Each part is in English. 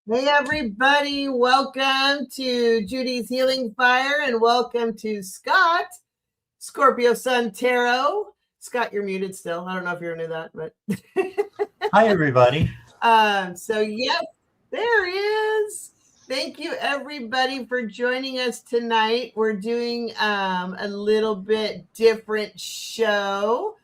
Hey everybody, welcome to Judie'S Healing Fire and welcome to Scott, Scorpio Sun Tarot. Scott, you're muted still. I don't know if you knew that, but Hi everybody. So yes, there is. Thank you everybody for joining us tonight. We're doing a little bit different show.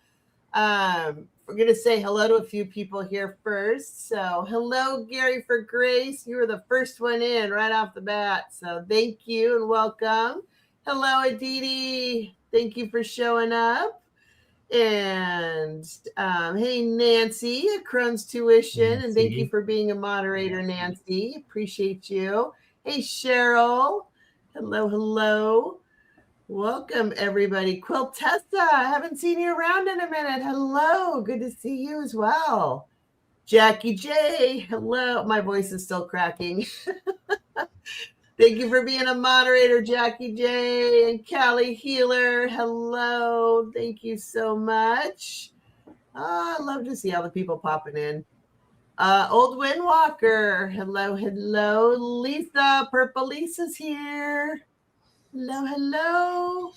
We're going to say hello to a few people here first. So hello, Gary for Grace. You were the first one in right off the bat. So thank you and welcome. Hello, Aditi. Thank you for showing up. And hey, Nancy at Crohn's Tuition. And thank you for being a moderator, Nancy. Appreciate you. Hey, Cheryl. Hello, hello. Welcome, everybody. Quiltessa, I haven't seen you around in a minute. Hello. Good to see you as well. Jackie J, hello. My voice is still cracking. Thank you for being a moderator, Jackie J. And Callie Healer, hello. Thank you so much. I love to see all the people popping in. Old Windwalker, hello, hello. Lisa, Purple Lisa's here. Hello, hello.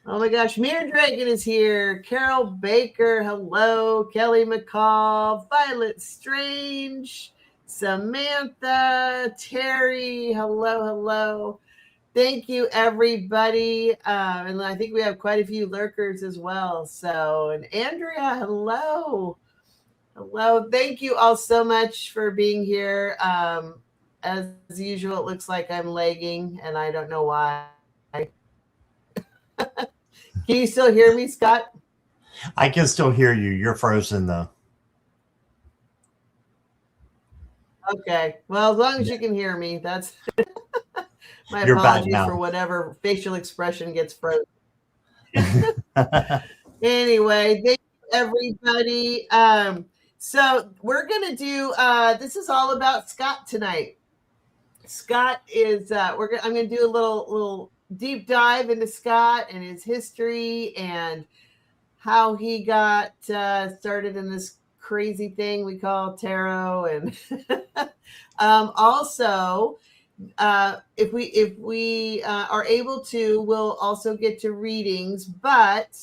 Oh my gosh, Mirror Dragon is here. Carol Baker, hello. Kelly McCall, Violet Strange, Samantha, Terry, hello, hello. Thank you, everybody. And I think we have quite a few lurkers as well. So, and Andrea, hello. Hello. Thank you all so much for being here. As usual, it looks like I'm lagging, and I don't know why. Can you still hear me, Scott? I can still hear you. You're frozen though. Okay. Well, as long as you can hear me, that's my apologies for whatever facial expression gets frozen. Anyway, thank you, everybody. So we're gonna do this is all about Scott tonight. Scott is I'm gonna do a little deep dive into Scott and his history and how he got started in this crazy thing we call tarot. And also, if we are able to, we'll also get to readings, but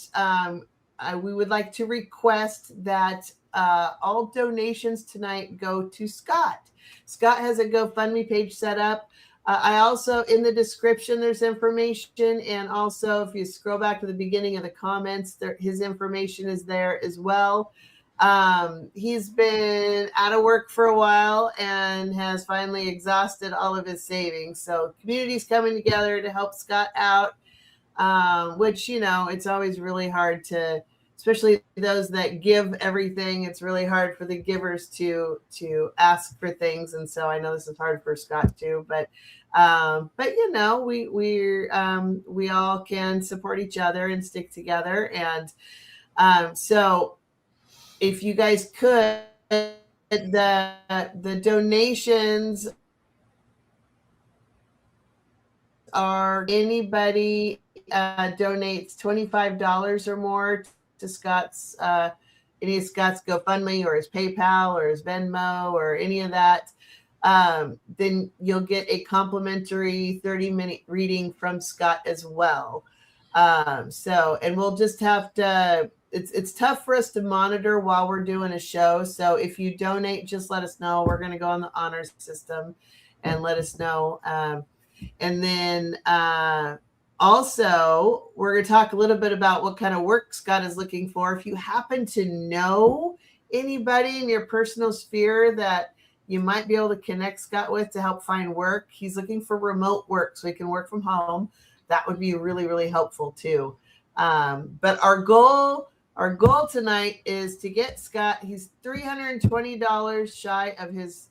we would like to request that all donations tonight go to Scott. Scott has a GoFundMe page set up. I also, in the description, there's information. And also, if you scroll back to the beginning of the comments, his information is there as well. He's been out of work for a while and has finally exhausted all of his savings. So community's coming together to help Scott out, which, you know, it's always really hard to, especially those that give everything. It's really hard for the givers to ask for things. And so I know this is hard for Scott too, but you know, we all can support each other and stick together. And so if you guys could, the donations are, anybody donates $25 or more to Scott's any of Scott's GoFundMe or his PayPal or his Venmo or any of that, then you'll get a complimentary 30-minute reading from Scott as well. So, and we'll just have to, it's tough for us to monitor while we're doing a show. So if you donate, just let us know. We're going to go on the honor system and let us know. And then also, we're going to talk a little bit about what kind of work Scott is looking for. If you happen to know anybody in your personal sphere that you might be able to connect Scott with to help find work, he's looking for remote work so he can work from home. That would be really, really helpful too. But our goal tonight is to get Scott. He's $320 shy of his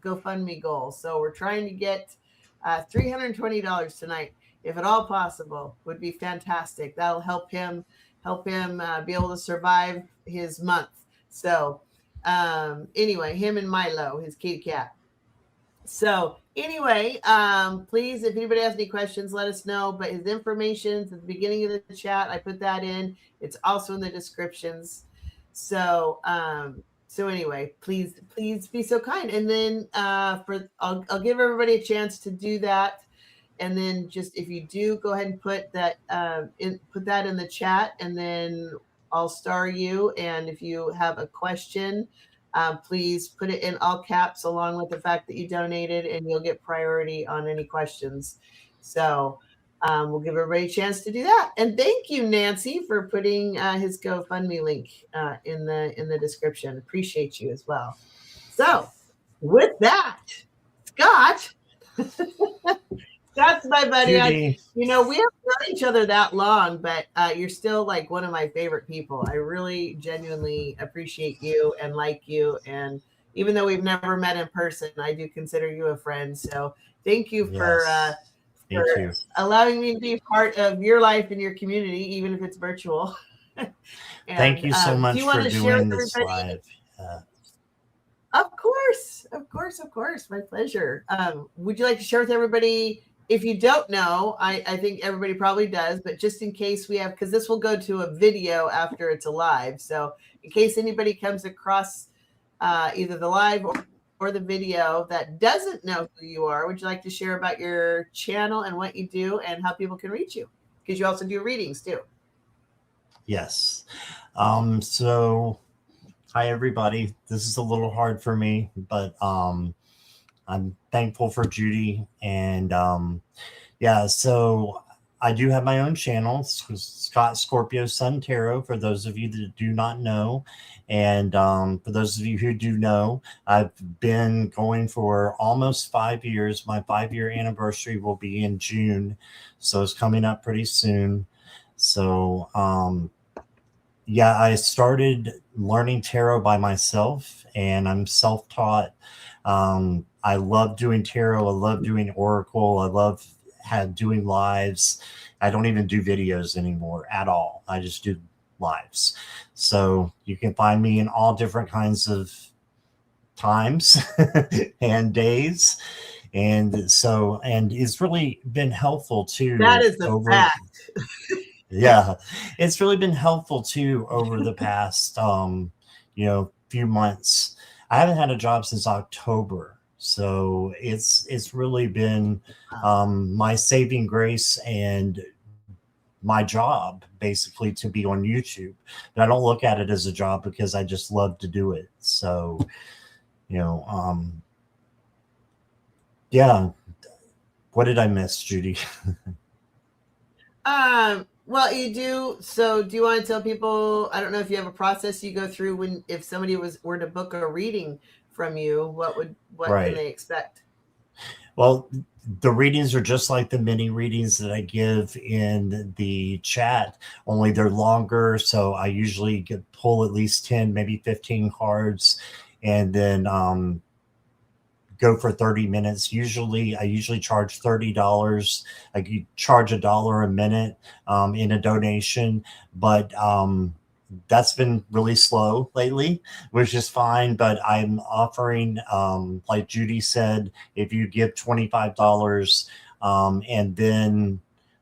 GoFundMe goal. So we're trying to get $320 tonight, if at all possible. Would be fantastic. That'll help him be able to survive his month. So anyway, him and Milo, his kitty cat. So anyway, please, if anybody has any questions, let us know. But his information is at the beginning of the chat. I put that in. It's also in the descriptions. So So anyway, please be so kind. And then I'll give everybody a chance to do that. And then just if you do, go ahead and put that in the chat, and then I'll star you. And if you have a question, please put it in all caps along with the fact that you donated, and you'll get priority on any questions. So we'll give everybody a chance to do that. And thank you, Nancy, for putting his GoFundMe link in the description. Appreciate you as well. So with that, Scott. That's my buddy. Judy. We haven't known each other that long, but you're still like one of my favorite people. I really genuinely appreciate you and like you. And even though we've never met in person, I do consider you a friend. So thank you for allowing me to be part of your life and your community, even if it's virtual. And, thank you so much for doing this live. Of course. My pleasure. Would you like to share with everybody? If you don't know, I think everybody probably does, but just in case we have, because this will go to a video after it's a live. So in case anybody comes across either the live or the video that doesn't know who you are, would you like to share about your channel and what you do and how people can reach you? Because you also do readings too. Yes. So hi, everybody. This is a little hard for me, but I'm thankful for Judy. And so I do have my own channel, Scott Scorpio Sun Tarot, for those of you that do not know. And for those of you who do know, I've been going for almost 5 years. My 5-year anniversary will be in June. So it's coming up pretty soon. So I started learning tarot by myself, and I'm self-taught. I love doing tarot. I love doing oracle. I love doing lives. I don't even do videos anymore at all. I just do lives. So you can find me in all different kinds of times and days. And it's really been helpful too. That is the fact. Yeah, it's really been helpful too over the past, few months. I haven't had a job since October. So it's really been my saving grace and my job, basically, to be on YouTube. But I don't look at it as a job because I just love to do it. So, what did I miss, Judy? Well, you do. So do you want to tell people, I don't know if you have a process you go through if somebody were to book a reading from you, what can they expect? Well, the readings are just like the mini readings that I give in the chat, only they're longer. So I usually pull at least 10, maybe 15 cards, and then go for 30 minutes. I usually charge $30. I charge $1 a minute in a donation, but that's been really slow lately, which is fine. But I'm offering, like Judy said, if you give $25 and then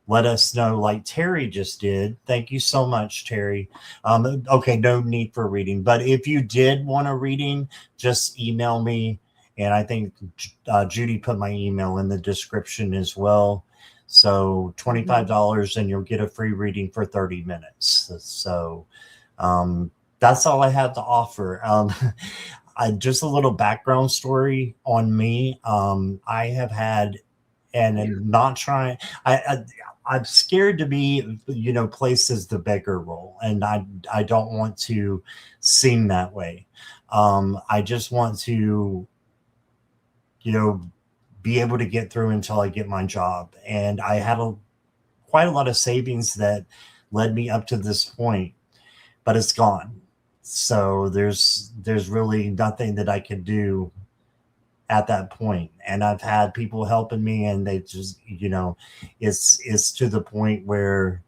let us know, like Terry just did. Thank you so much, Terry. Okay, no need for reading, but if you did want a reading, just email me. And I think Judy put my email in the description as well. So $25 and you'll get a free reading for 30 minutes. So that's all I have to offer. Just a little background story on me. I have had, and I'm not trying, I'm scared to be, placed as the beggar role. And I don't want to seem that way. I just want to, be able to get through until I get my job. And I had quite a lot of savings that led me up to this point, but it's gone. So there's really nothing that I could do at that point. And I've had people helping me, and they just, it's to the point where,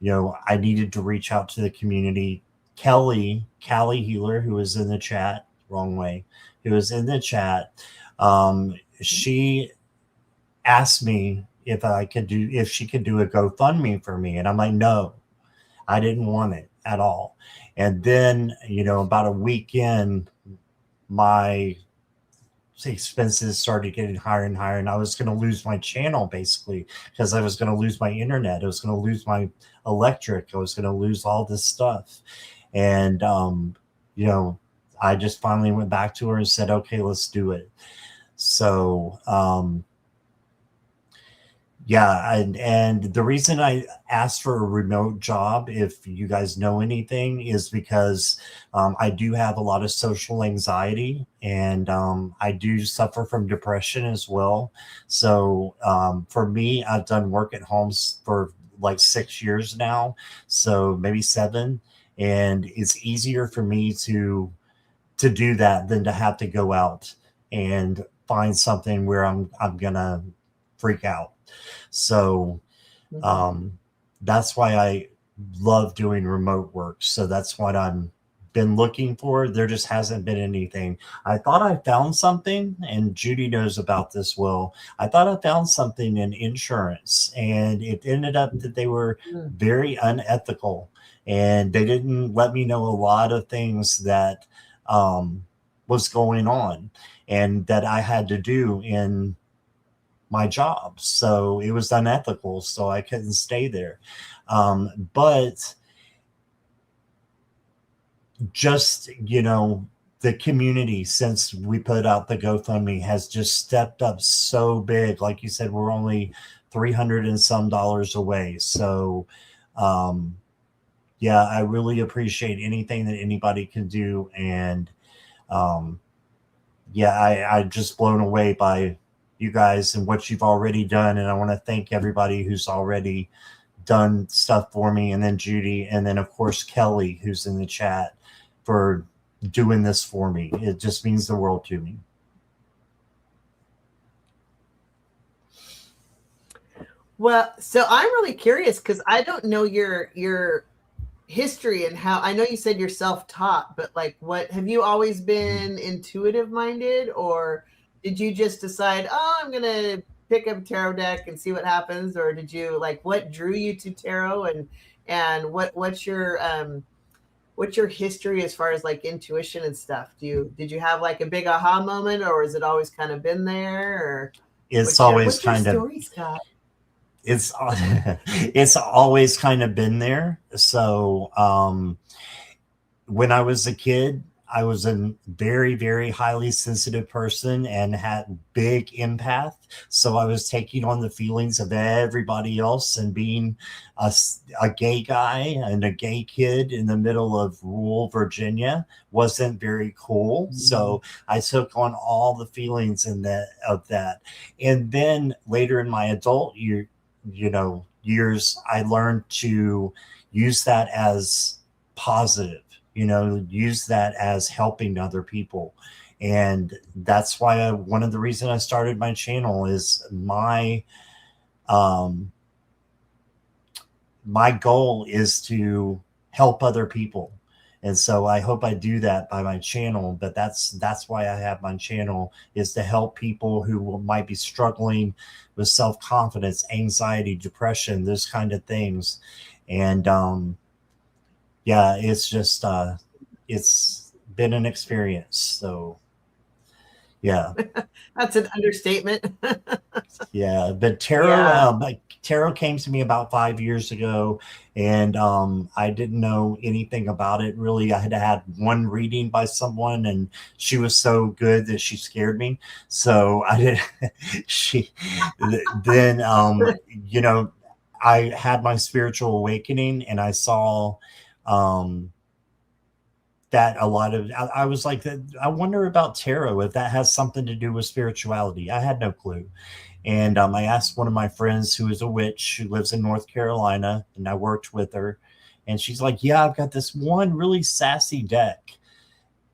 I needed to reach out to the community. Callie Healer, who was in the chat, wrong way, who was in the chat, she asked me if she could do a GoFundMe for me. And I'm like, no, I didn't want it at all. And then, about a week in, my expenses started getting higher and higher, and I was going to lose my channel basically because I was going to lose my internet. I was going to lose my electric. I was going to lose all this stuff. And, you know, I just finally went back to her and said, okay, let's do it. So, yeah, and the reason I asked for a remote job, if you guys know anything, is because I do have a lot of social anxiety, and I do suffer from depression as well. So for me, I've done work at home for like 6 years now, so maybe 7, and it's easier for me to do that than to have to go out and find something where I'm gonna freak out. So that's why I love doing remote work. So that's what I'm been looking for. There just hasn't been anything. I thought I found something, and Judy knows about this well. I thought I found something in insurance, and it ended up that they were very unethical, and they didn't let me know a lot of things that was going on and that I had to do in my job. So it was unethical. So I couldn't stay there. But just, you know, the community, since we put out the GoFundMe, has just stepped up so big. Like you said, we're only $300 and some away. So, yeah, I really appreciate anything that anybody can do. And, yeah, I just blown away by you guys and what you've already done. And I want to thank everybody who's already done stuff for me. And then Judy, and then of course, Kelly, who's in the chat, for doing this for me. It just means the world to me. Well, so I'm really curious because I don't know your history and how. I know you said you're self-taught, but like, what have you always been intuitive minded, or did you just decide, oh, I'm gonna pick up a tarot deck and see what happens, or did you like, what drew you to tarot, and what's your history as far as like intuition and stuff? Did you have like a big aha moment, or has it always kind of been there? Or it's always what's your kind of story, Scott? It's always kind of been there. So when I was a kid, I was a very, very highly sensitive person and had big empath. So I was taking on the feelings of everybody else, and being a gay guy and a gay kid in the middle of rural Virginia wasn't very cool. So I took on all the feelings of that. And then later in my adult years, I learned to use that as positive, use that as helping other people. And that's why one of the reasons I started my channel is my goal is to help other people. And so I hope I do that by my channel, but that's why I have my channel, is to help people who might be struggling with self-confidence, anxiety, depression, those kind of things. And yeah, it's just it's been an experience. So yeah. That's an understatement. Yeah, but tarot came to me about 5 years ago, and I didn't know anything about it really. I had one reading by someone, and she was so good that she scared me. So I did. Then I had my spiritual awakening, and I saw that a lot of I was like, I wonder about tarot, if that has something to do with spirituality. I had no clue. And I asked one of my friends who is a witch who lives in North Carolina, and I worked with her. And she's like, yeah, I've got this one really sassy deck.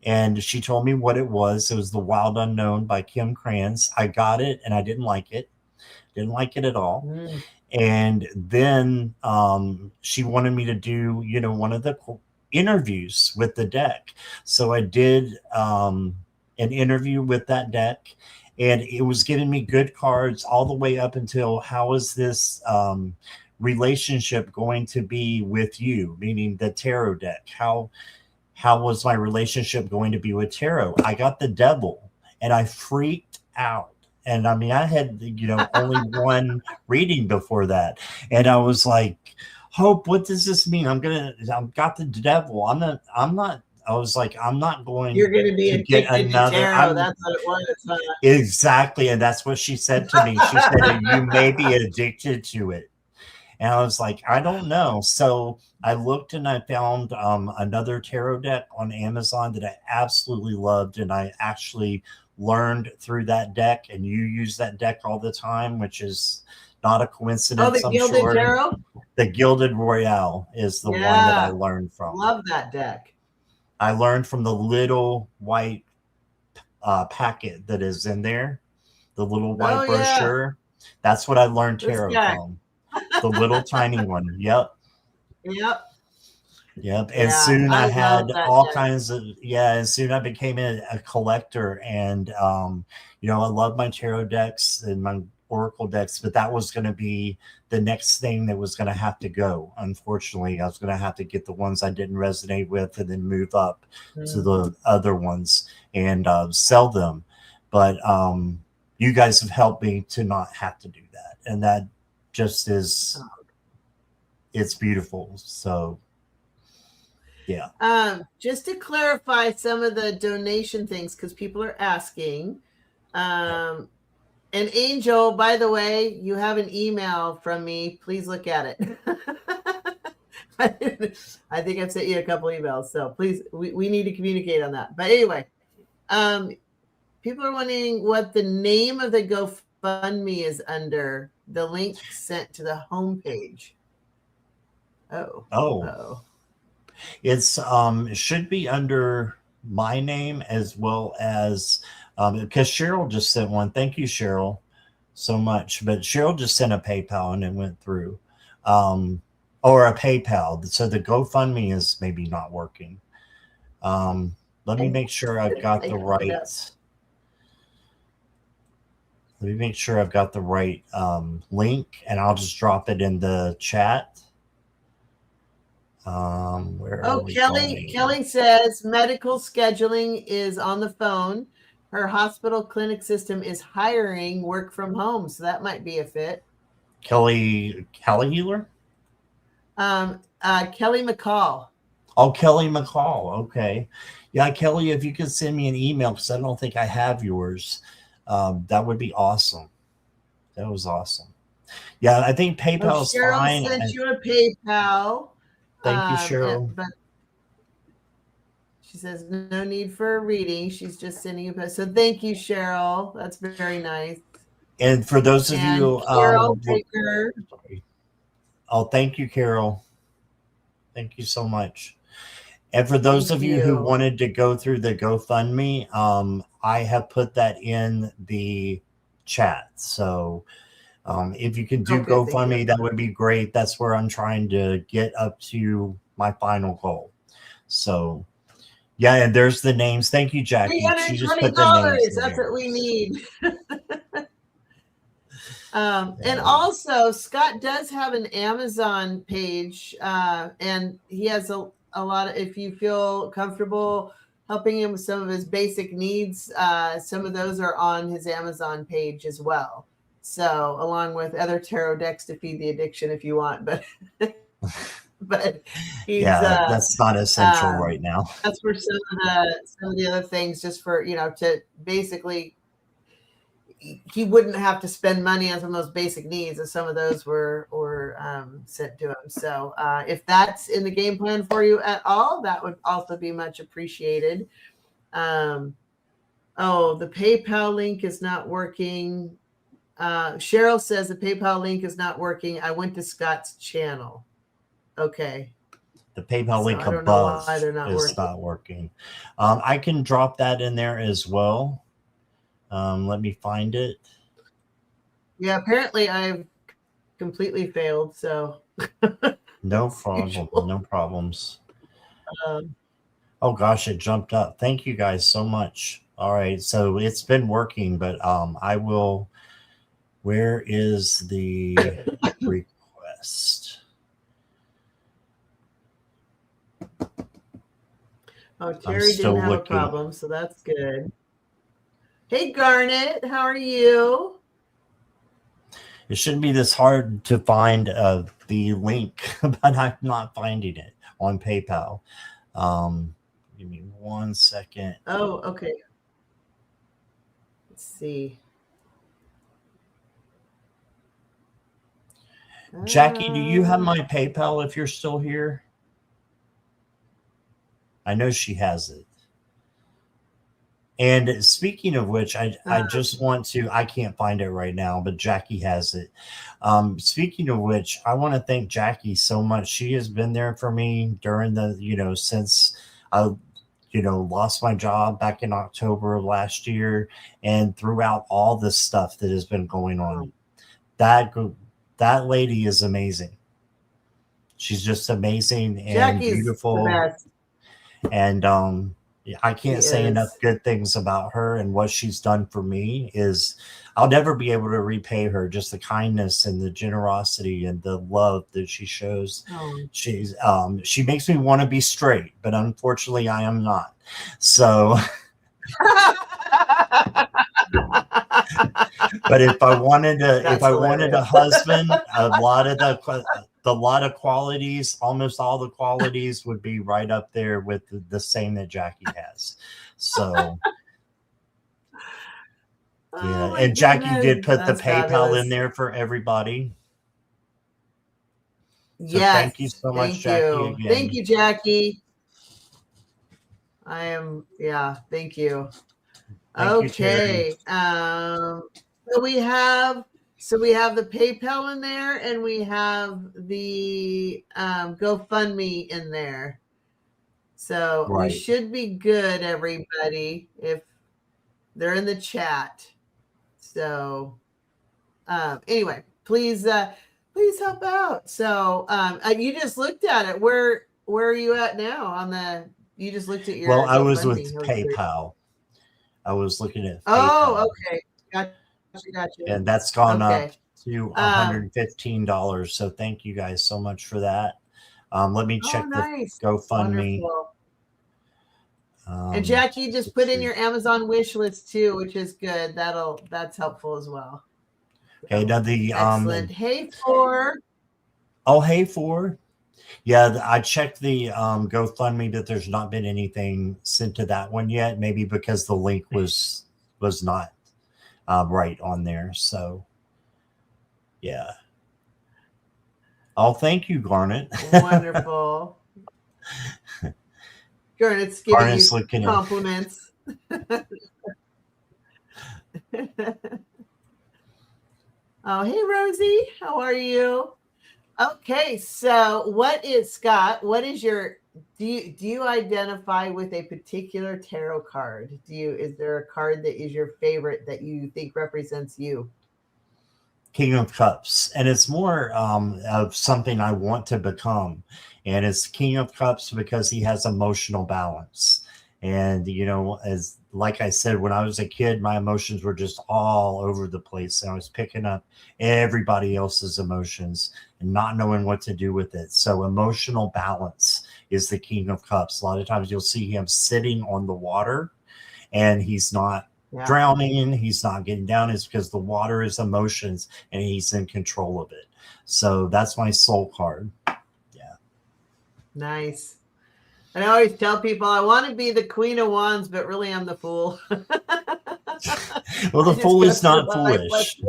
And she told me what it was. It was The Wild Unknown by Kim Krans. I got it, and I didn't like it. Didn't like it at all. And then she wanted me to do, one of the interviews with the deck. So I did an interview with that deck, and it was giving me good cards all the way up until, how is this relationship going to be with you, meaning the tarot deck? How how was my relationship going to be with tarot? I got the devil and I freaked out. And I mean, I had, only one reading before that. And I was like, Hope, what does this mean? I've got the devil. I was like, I'm not going You're going to be to get addicted to another. tarot. That's what it was. Huh? Exactly. And that's what she said to me. She said, you may be addicted to it. And I was like, I don't know. So I looked and I found another tarot deck on Amazon that I absolutely loved. And I actually learned through that deck. And you use that deck all the time, which is not a coincidence, The I'm Gilded sure. Tarot? The Gilded Royale is the one that I learned from. Love that deck. I learned from the little white packet that is in there, the little white brochure. Yeah. That's what I learned tarot from. The little tiny one. Yep. And soon I had all kinds of, and soon I became a collector. And, I love my tarot decks and my oracle decks, but that was going to be the next thing that was going to have to go. Unfortunately, I was going to have to get the ones I didn't resonate with and then move up to the other ones and sell them. But you guys have helped me to not have to do that. And that just is, it's beautiful. So, yeah. Just to clarify some of the donation things, because people are asking. And Angel, by the way, you have an email from me. Please look at it. I think I've sent you a couple emails, so please, we need to communicate on that. But anyway, people are wondering what the name of the GoFundMe is under. The link sent to the homepage. Oh. It's it should be under my name as well as because Cheryl just sent one. Thank you, Cheryl, so much. But Cheryl just sent a PayPal and it went through, or a PayPal. So the GoFundMe is maybe not working. Let me make sure I've got the right. Let me make sure I've got the right link, and I'll just drop it in the chat. Kelly says medical scheduling is on the phone. Her hospital clinic system is hiring work from home, so that might be a fit. Kelly Healer? Kelly McCall. Oh, Kelly McCall. Okay. Yeah, Kelly, if you could send me an email, because I don't think I have yours, that would be awesome. That was awesome. Yeah, I think PayPal is fine. Cheryl sent you a PayPal. Thank you, Cheryl. But she says no need for a reading. She's just sending you. So thank you, Cheryl. That's very nice. And for those of you, Carol, thank you, Carol. Thank you so much. And for those of you who wanted to go through the GoFundMe, I have put that in the chat. So if you can do GoFundMe, that would be great. That's where I'm trying to get up to my final goal. So, yeah, and there's the names. Thank you, Jackie. She just put the names. That's what we need. And also, Scott does have an Amazon page, and he has a lot of, if you feel comfortable helping him with some of his basic needs, some of those are on his Amazon page as well. So along with other tarot decks to feed the addiction if you want, but he's, that's not essential right now. That's for some of the other things, just for, to basically, he wouldn't have to spend money on some of those basic needs, and some of those were sent to him. So if that's in the game plan for you at all, that would also be much appreciated. The PayPal link is not working. Cheryl says the PayPal link is not working. I went to Scott's channel. Okay. The PayPal link above is not working. I can drop that in there as well. Let me find it. Yeah, apparently I've completely failed. So no problem. No problems. Oh gosh, it jumped up. Thank you guys so much. All right, so it's been working, but I will. Where is the request? Oh, I'm Terry still didn't have a looking. problem, so that's good. Hey, Garnet, how are you? It shouldn't be this hard to find the link, but I'm not finding it on PayPal. Give me 1 second. Oh, okay. Let's see. Jackie, do you have my PayPal if you're still here? I know she has it. And speaking of which, I just want to, I can't find it right now, but Jackie has it. Speaking of which, I want to thank Jackie so much. She has been there for me during the, since I, lost my job back in October of last year and throughout all this stuff that has been going on. That lady is amazing. She's just amazing and Jackie's beautiful. the best. And I can't say enough is. good things about her, and what she's done for me is I'll never be able to repay her. Just the kindness and the generosity and the love that she shows. Oh. She makes me want to be straight, but unfortunately I am not. So but if I wanted a husband, a lot of qualities, almost all the qualities would be right up there with the same that Jackie has. So yeah, and Jackie did put the PayPal in there for everybody. So yes, thank you so much, Jackie. Again. Thank you, Jackie. Thank you. Thank okay. You, So we have the PayPal in there, and we have the GoFundMe in there. So we should be good, everybody, if they're in the chat. So anyway, please help out. So you just looked at it. Where are you at now on the? You just looked at your. Well, I was with PayPal. I was looking at. Oh, okay, gotcha. And that's gone up to $115. So thank you guys so much for that. Let me check the GoFundMe. And Jackie, just put in your Amazon wish list too, which is good. That's helpful as well. Okay, now the excellent. Hey, Four. Oh, hey, Four. Yeah, I checked the GoFundMe, but there's not been anything sent to that one yet. Maybe because the link was not right on there. So yeah. Oh, thank you, Garnet. Wonderful. Garnet's giving you compliments. Oh, hey, Rosie. How are you? Okay, so Scott, what is your, do you identify with a particular tarot card? Is there a card that is your favorite that you think represents you? King of Cups, and it's more of something I want to become, and it's King of Cups because he has emotional balance. And as like I said, when I was a kid, my emotions were just all over the place, and I was picking up everybody else's emotions and not knowing what to do with it. So emotional balance is the King of Cups. A lot of times you'll see him sitting on the water, and he's not drowning, he's not getting down. It's because the water is emotions and he's in control of it. So that's my soul card. Yeah. Nice. And I always tell people I want to be the Queen of Wands, but really I'm the Fool. Well, the Fool is not foolish.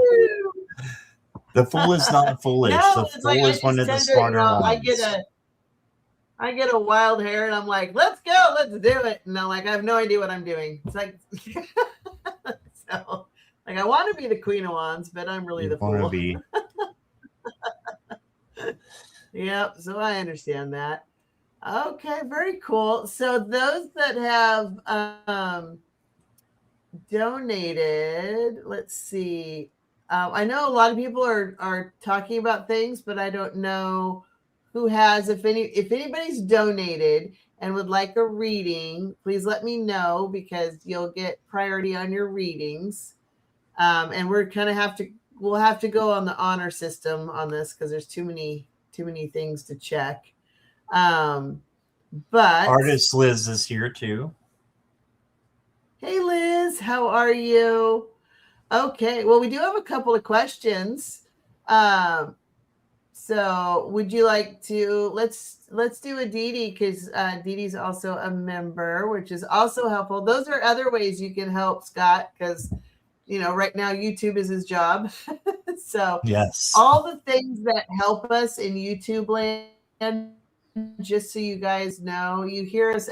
The Fool is not foolish. No, the Fool is one of the smarter ones. I get a wild hair and I'm like, let's go, let's do it. And I'm like, I have no idea what I'm doing. It's like, so like, I want to be the Queen of Wands, but I'm really the Fool. Yep. So I understand that. Okay. Very cool. So those that have donated, let's see. I know a lot of people are talking about things, but I don't know who has. If anybody's donated and would like a reading, please let me know, because you'll get priority on your readings. And we're kind of we'll have to go on the honor system on this because there's too many things to check. But artist Liz is here too. hey, Liz, how are you? Okay, well, we do have a couple of questions. So would you like to let's do a Dee because Dee Dee's also a member, which is also helpful. Those are other ways you can help Scott because right now YouTube is his job. So Yes. all the things that help us in YouTube land, just so you guys know, you hear us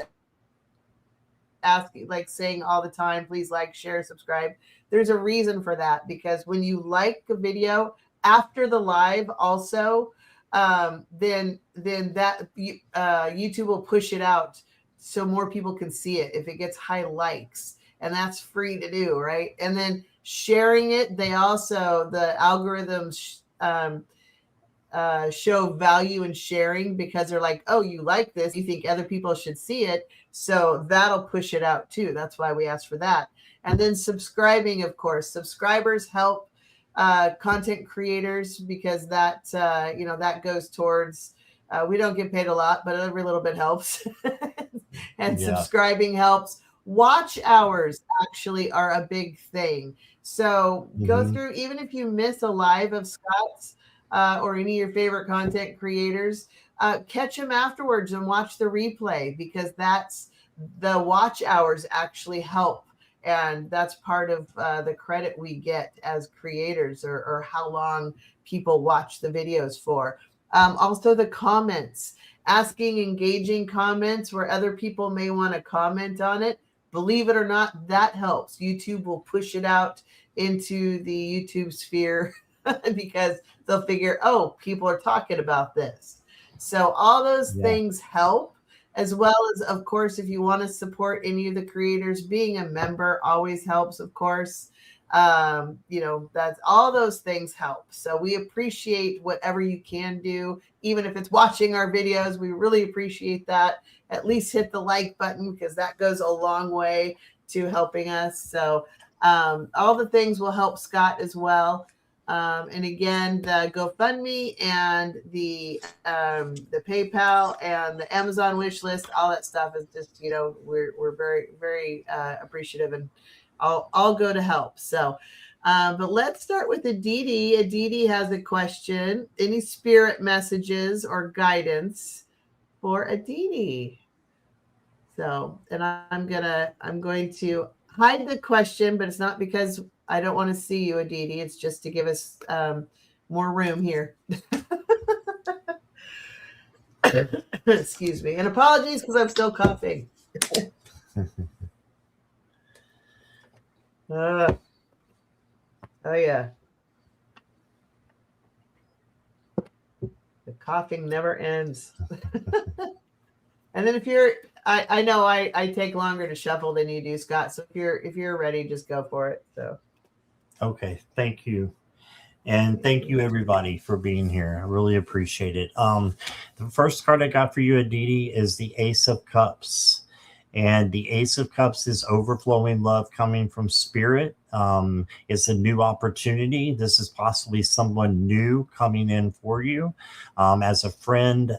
asking, like saying all the time, please like, share, subscribe. There's a reason for that, because when you like a video after the live also, then that YouTube will push it out so more people can see it if it gets high likes, and that's free to do, right? And then sharing it, the algorithms show value in sharing because they're like, oh, you like this, you think other people should see it, so that'll push it out too. That's why we ask for that. And then subscribing, of course, subscribers help content creators because that that goes towards we don't get paid a lot, but every little bit helps. And subscribing helps. Watch hours actually are a big thing, so go through, even if you miss a live of Scott's or any of your favorite content creators, catch them afterwards and watch the replay, because that's the watch hours actually help. And that's part of the credit we get as creators, or how long people watch the videos for. Also the comments, asking engaging comments where other people may want to comment on it. Believe it or not, that helps. YouTube will push it out into the YouTube sphere because they'll figure, oh, people are talking about this. So all those things help, as well as, of course, if you want to support any of the creators, being a member always helps, of course. That's all those things help. So we appreciate whatever you can do, even if it's watching our videos. We really appreciate that. At least hit the like button, because that goes a long way to helping us. So all the things will help Scott as well. And again, the GoFundMe and the PayPal and the Amazon wish list, all that stuff is just, we're very, very appreciative, and I'll go to help. So, but let's start with Aditi. Aditi has a question. Any spirit messages or guidance for Aditi? So, and I'm going to hide the question, but it's not because I don't want to see you, Aditi. It's just to give us more room here. Excuse me. And apologies because I'm still coughing. Oh, yeah. The coughing never ends. And then if you're, I know I take longer to shuffle than you do, Scott. So if you're ready, just go for it. So. Okay. Thank you. And thank you, everybody, for being here. I really appreciate it. The first card I got for you, Aditi, is the Ace of Cups. And the Ace of Cups is overflowing love coming from Spirit. It's a new opportunity. This is possibly someone new coming in for you as a friend,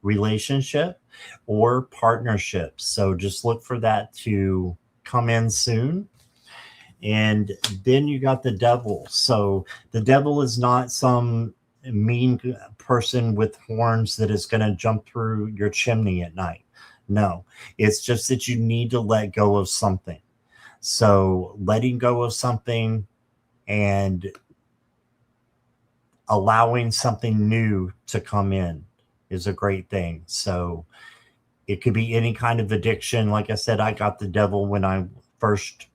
relationship, or partnership. So just look for that to come in soon. And then you got the devil. So the devil is not some mean person with horns that is going to jump through your chimney at night. No, it's just that you need to let go of something. So letting go of something and allowing something new to come in is a great thing. So it could be any kind of addiction. Like I said, I got the devil when I first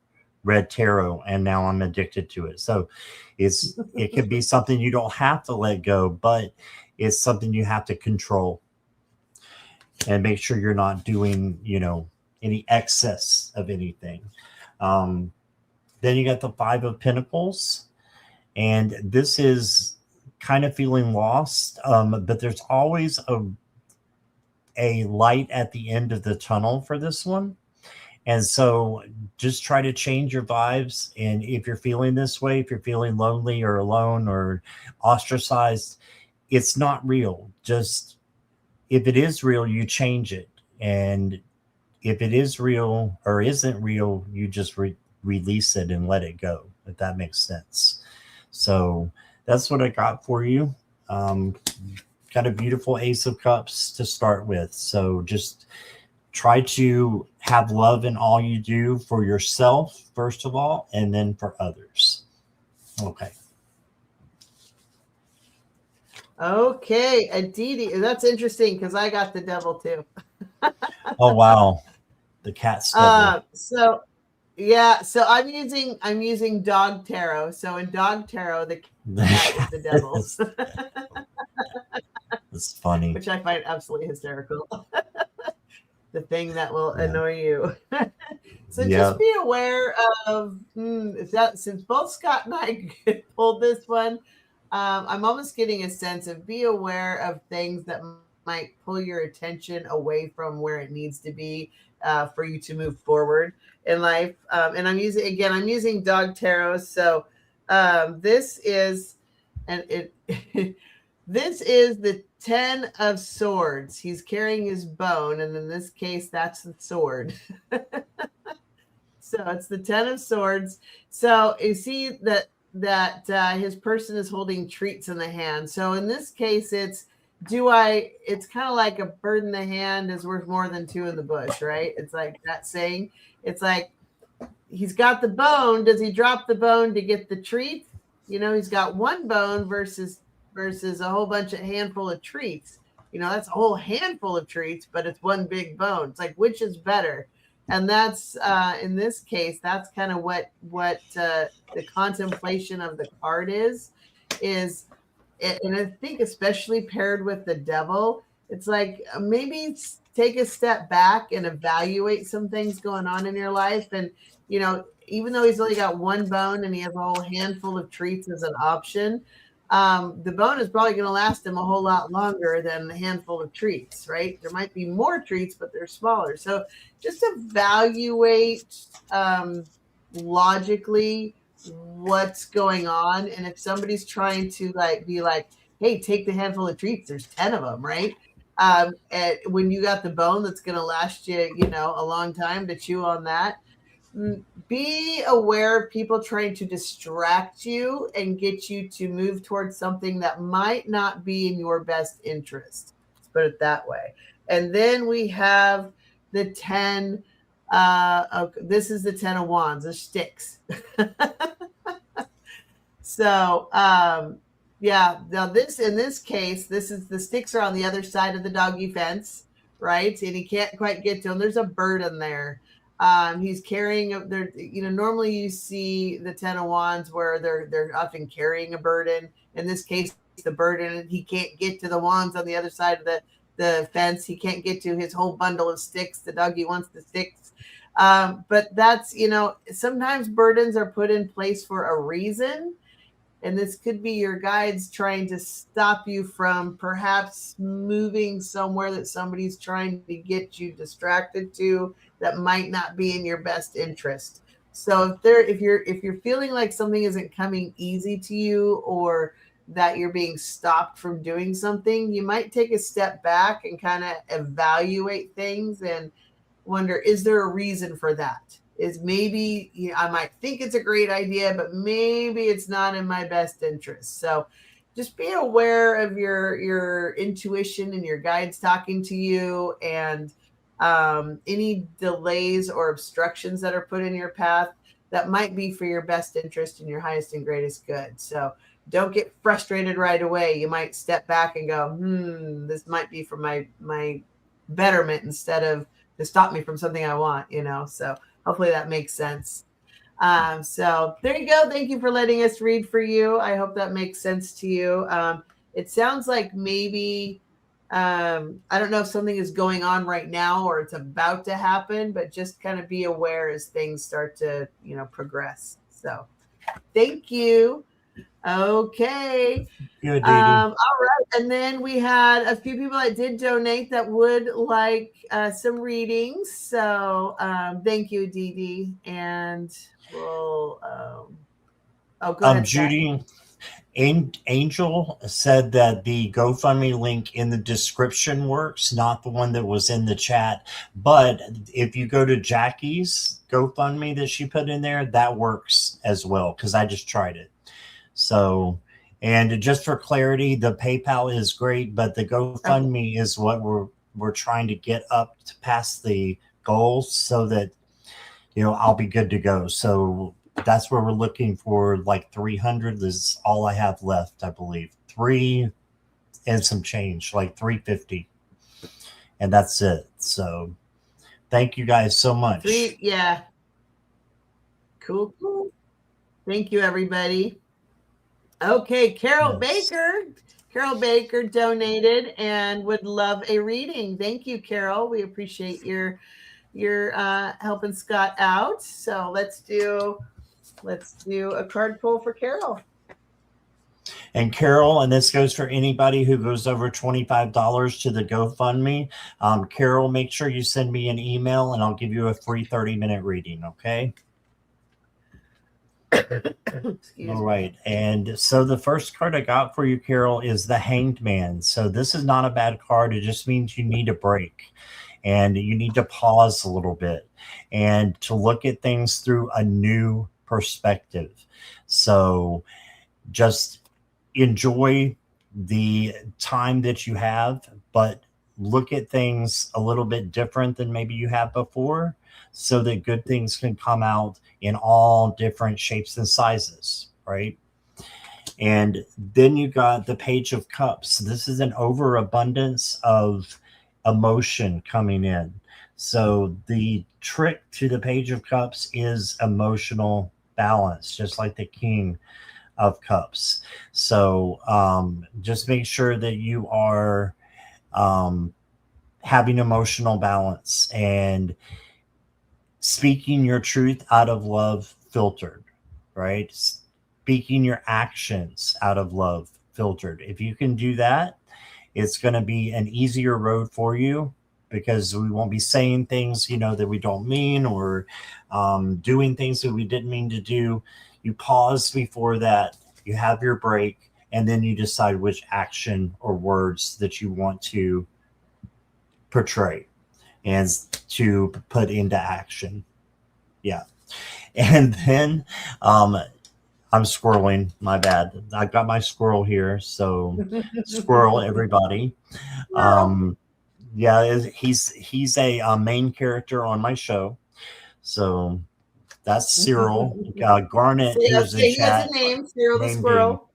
read tarot, and now I'm addicted to it. So it could be something you don't have to let go, but it's something you have to control and make sure you're not doing, any excess of anything. Then you got the Five of Pentacles, and this is kind of feeling lost, but there's always a light at the end of the tunnel for this one. And so just try to change your vibes. And if you're feeling this way, if you're feeling lonely or alone or ostracized, it's not real. Just if it is real, you change it. And if it is real or isn't real, you just release it and let it go, if that makes sense. So that's what I got for you. Um, got a beautiful Ace of Cups to start with. So just try to have love in all you do for yourself, first of all, and then for others. Okay. Okay, Aditi, that's interesting because I got the devil too. Oh, wow. The cat's devil. So yeah, so I'm using dog tarot. So in dog tarot, the cat is the devil, That's funny. which I find absolutely hysterical. The thing that will Yeah. annoy you. So Yeah. just be aware of that. Since both Scott and I pulled this one, I'm almost getting a sense of be aware of things that might pull your attention away from where it needs to be for you to move forward in life. And I'm using dog tarot. So this is, and it this is the 10 of swords. He's carrying his bone, and in this case, that's the sword. So it's the 10 of swords. So you see that his person is holding treats in the hand. So in this case, it's kind of like a bird in the hand is worth more than two in the bush, right? It's like that saying. It's like he's got the bone. Does he drop the bone to get the treat? He's got one bone versus a whole bunch of handful of treats. That's a whole handful of treats, but it's one big bone. It's like, which is better? And that's in this case, that's kind of what the contemplation of the card is, and I think especially paired with the devil, it's like maybe take a step back and evaluate some things going on in your life. And even though he's only got one bone and he has a whole handful of treats as an option, the bone is probably going to last him a whole lot longer than a handful of treats, right? There might be more treats, but they're smaller. So just evaluate logically what's going on. And if somebody's trying to be like, hey, take the handful of treats, there's 10 of them, right? And when you got the bone that's going to last you, a long time to chew on that, be aware of people trying to distract you and get you to move towards something that might not be in your best interest. Let's put it that way. And then we have the 10. This is the 10 of wands, the sticks. So yeah, now in this case, this is the sticks are on the other side of the doggy fence, right? And he can't quite get to them. There's a bird in there. He's carrying there. Normally you see the 10 of wands where they're often carrying a burden. In this case, the burden, he can't get to the wands on the other side of the fence. He can't get to his whole bundle of sticks. The doggy wants the sticks. But that's, sometimes burdens are put in place for a reason. And this could be your guides trying to stop you from perhaps moving somewhere that somebody's trying to get you distracted to that might not be in your best interest. So if you're feeling like something isn't coming easy to you, or that you're being stopped from doing something, you might take a step back and kind of evaluate things and wonder, is there a reason for that? Is maybe I might think it's a great idea, but maybe it's not in my best interest. So just be aware of your intuition and your guides talking to you, and any delays or obstructions that are put in your path that might be for your best interest and your highest and greatest good. So don't get frustrated right away. You might step back and go, this might be for my betterment instead of to stop me from something I want, so hopefully that makes sense. So there you go. Thank you for letting us read for you. I hope that makes sense to you. It sounds like maybe, I don't know if something is going on right now or it's about to happen, but just kind of be aware as things start to, progress. So thank you. Okay. Good, all right. And then we had a few people that did donate that would like some readings. So thank you, Dee Dee. And we'll, go ahead, Judy, Angel said that the GoFundMe link in the description works, not the one that was in the chat. But if you go to Jackie's GoFundMe that she put in there, that works as well, because I just tried it. So, and just for clarity, the PayPal is great, but the GoFundMe is what we're trying to get up to past the goals so that, you know, I'll be good to go. So that's where we're looking for, like 300 is all I have left, I believe. 3 and some change, like 350. And that's it. So thank you guys so much. 3, yeah. Cool. Thank you, everybody. Okay, Carol Baker. Carol Baker donated and would love a reading. Thank you, Carol. We appreciate your helping Scott out. So let's do a card pull for Carol. And Carol, and this goes for anybody who goes over $25 to the GoFundMe. Carol, make sure you send me an email and I'll give you a free 30-minute reading, okay? All right. And so the first card I got for you, Carol, is the Hanged Man. So this is not a bad card. It just means you need a break and you need to pause a little bit and to look at things through a new perspective. So just enjoy the time that you have, but look at things a little bit different than maybe you have before, so that good things can come out in all different shapes and sizes, right? And then you got the Page of Cups. This is an overabundance of emotion coming in. So the trick to the Page of Cups is emotional balance, just like the King of Cups. So just make sure that you are having emotional balance and speaking your truth out of love filtered, right? Speaking your actions out of love filtered. If you can do that, it's going to be an easier road for you, because we won't be saying things, you know, that we don't mean, or doing things that we didn't mean to do. You pause before that, you have your break, and then you decide which action or words that you want to portray and to put into action. Yeah. And then I'm squirreling, my bad. I got my squirrel here. So squirrel, everybody. Yeah, he's a main character on my show. So that's Cyril. Garnet, who's in chat, has a name, Cyril the squirrel.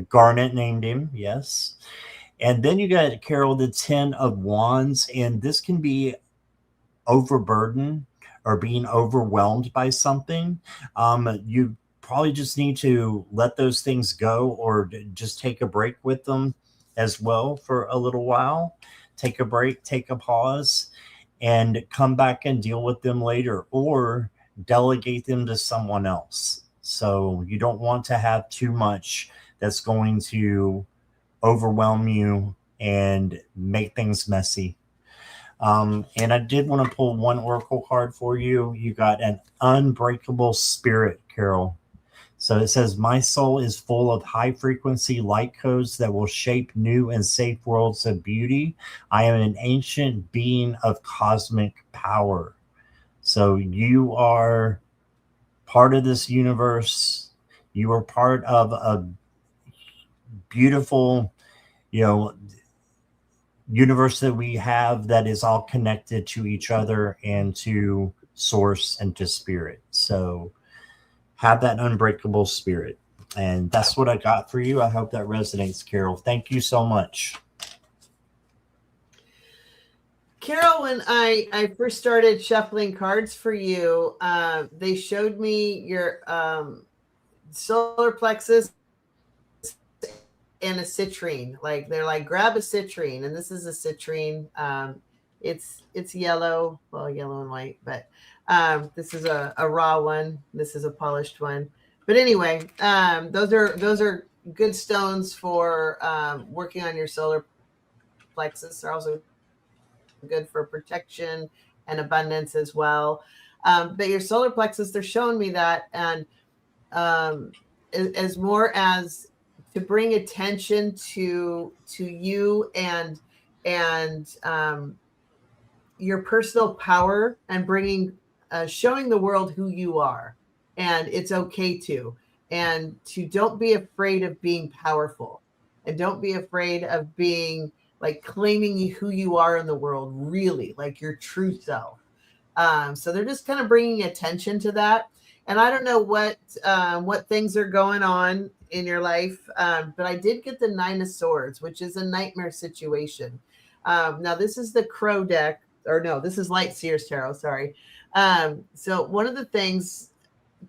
Garnet named him, yes. And then you got Carol, the 10 of Wands, and this can be overburdened or being overwhelmed by something. You probably just need to let those things go, or just take a break with them as well for a little while. Take a break, take a pause, and come back and deal with them later, or delegate them to someone else. So you don't want to have too much that's going to overwhelm you and make things messy. And I did want to pull one oracle card for you. You got an unbreakable spirit, Carol. So it says, my soul is full of high frequency light codes that will shape new and safe worlds of beauty. I am an ancient being of cosmic power. So you are part of this universe. You are part of a beautiful, you know, universe that we have that is all connected to each other and to source and to spirit. So have that unbreakable spirit. And that's what I got for you. I hope that resonates, Carol. Thank you so much. Carol, when I first started shuffling cards for you, they showed me your solar plexus and a citrine. Like, they're like, grab a citrine, and this is a citrine. It's yellow, well, yellow and white, but this is a raw one. This is a polished one. But anyway, those are good stones for working on your solar plexus. They're also good for protection and abundance as well. But your solar plexus, they're showing me that, and as more as to bring attention to you and your personal power, and bringing showing the world who you are, and it's okay to, and to don't be afraid of being powerful, and don't be afraid of being like claiming who you are in the world, really like your true self. So they're just kind of bringing attention to that. And I don't know what things are going on in your life, but I did get the Nine of Swords, which is a nightmare situation. Now this is the Crow deck, or no, this is Light Seers Tarot. Sorry. So one of the things,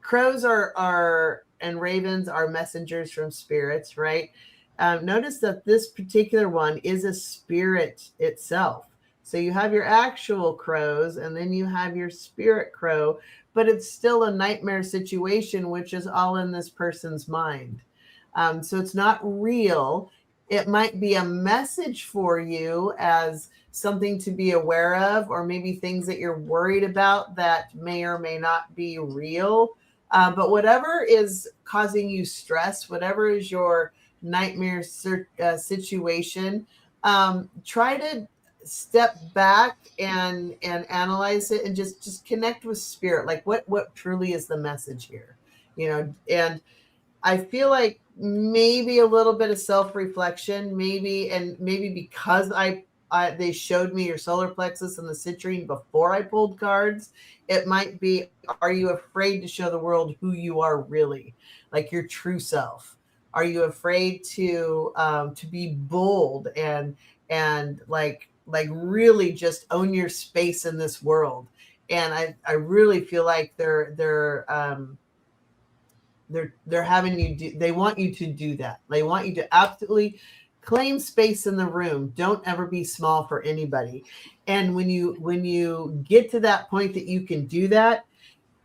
crows are and ravens are messengers from spirits, right? Notice that this particular one is a spirit itself. So you have your actual crows, and then you have your spirit crow, but it's still a nightmare situation, which is all in this person's mind. So it's not real. It might be a message for you as something to be aware of, or maybe things that you're worried about that may or may not be real. But whatever is causing you stress, whatever is your nightmare situation, try to step back and analyze it, and just connect with spirit. Like what truly is the message here, and I feel like maybe a little bit of self-reflection, maybe because they showed me your solar plexus and the citrine before I pulled cards. It might be, are you afraid to show the world who you are really, like your true self? Are you afraid to be bold and like really just own your space in this world? And I really feel like they're having you do, they want you to do that. They want you to absolutely claim space in the room. Don't ever be small for anybody. And when you get to that point that you can do that,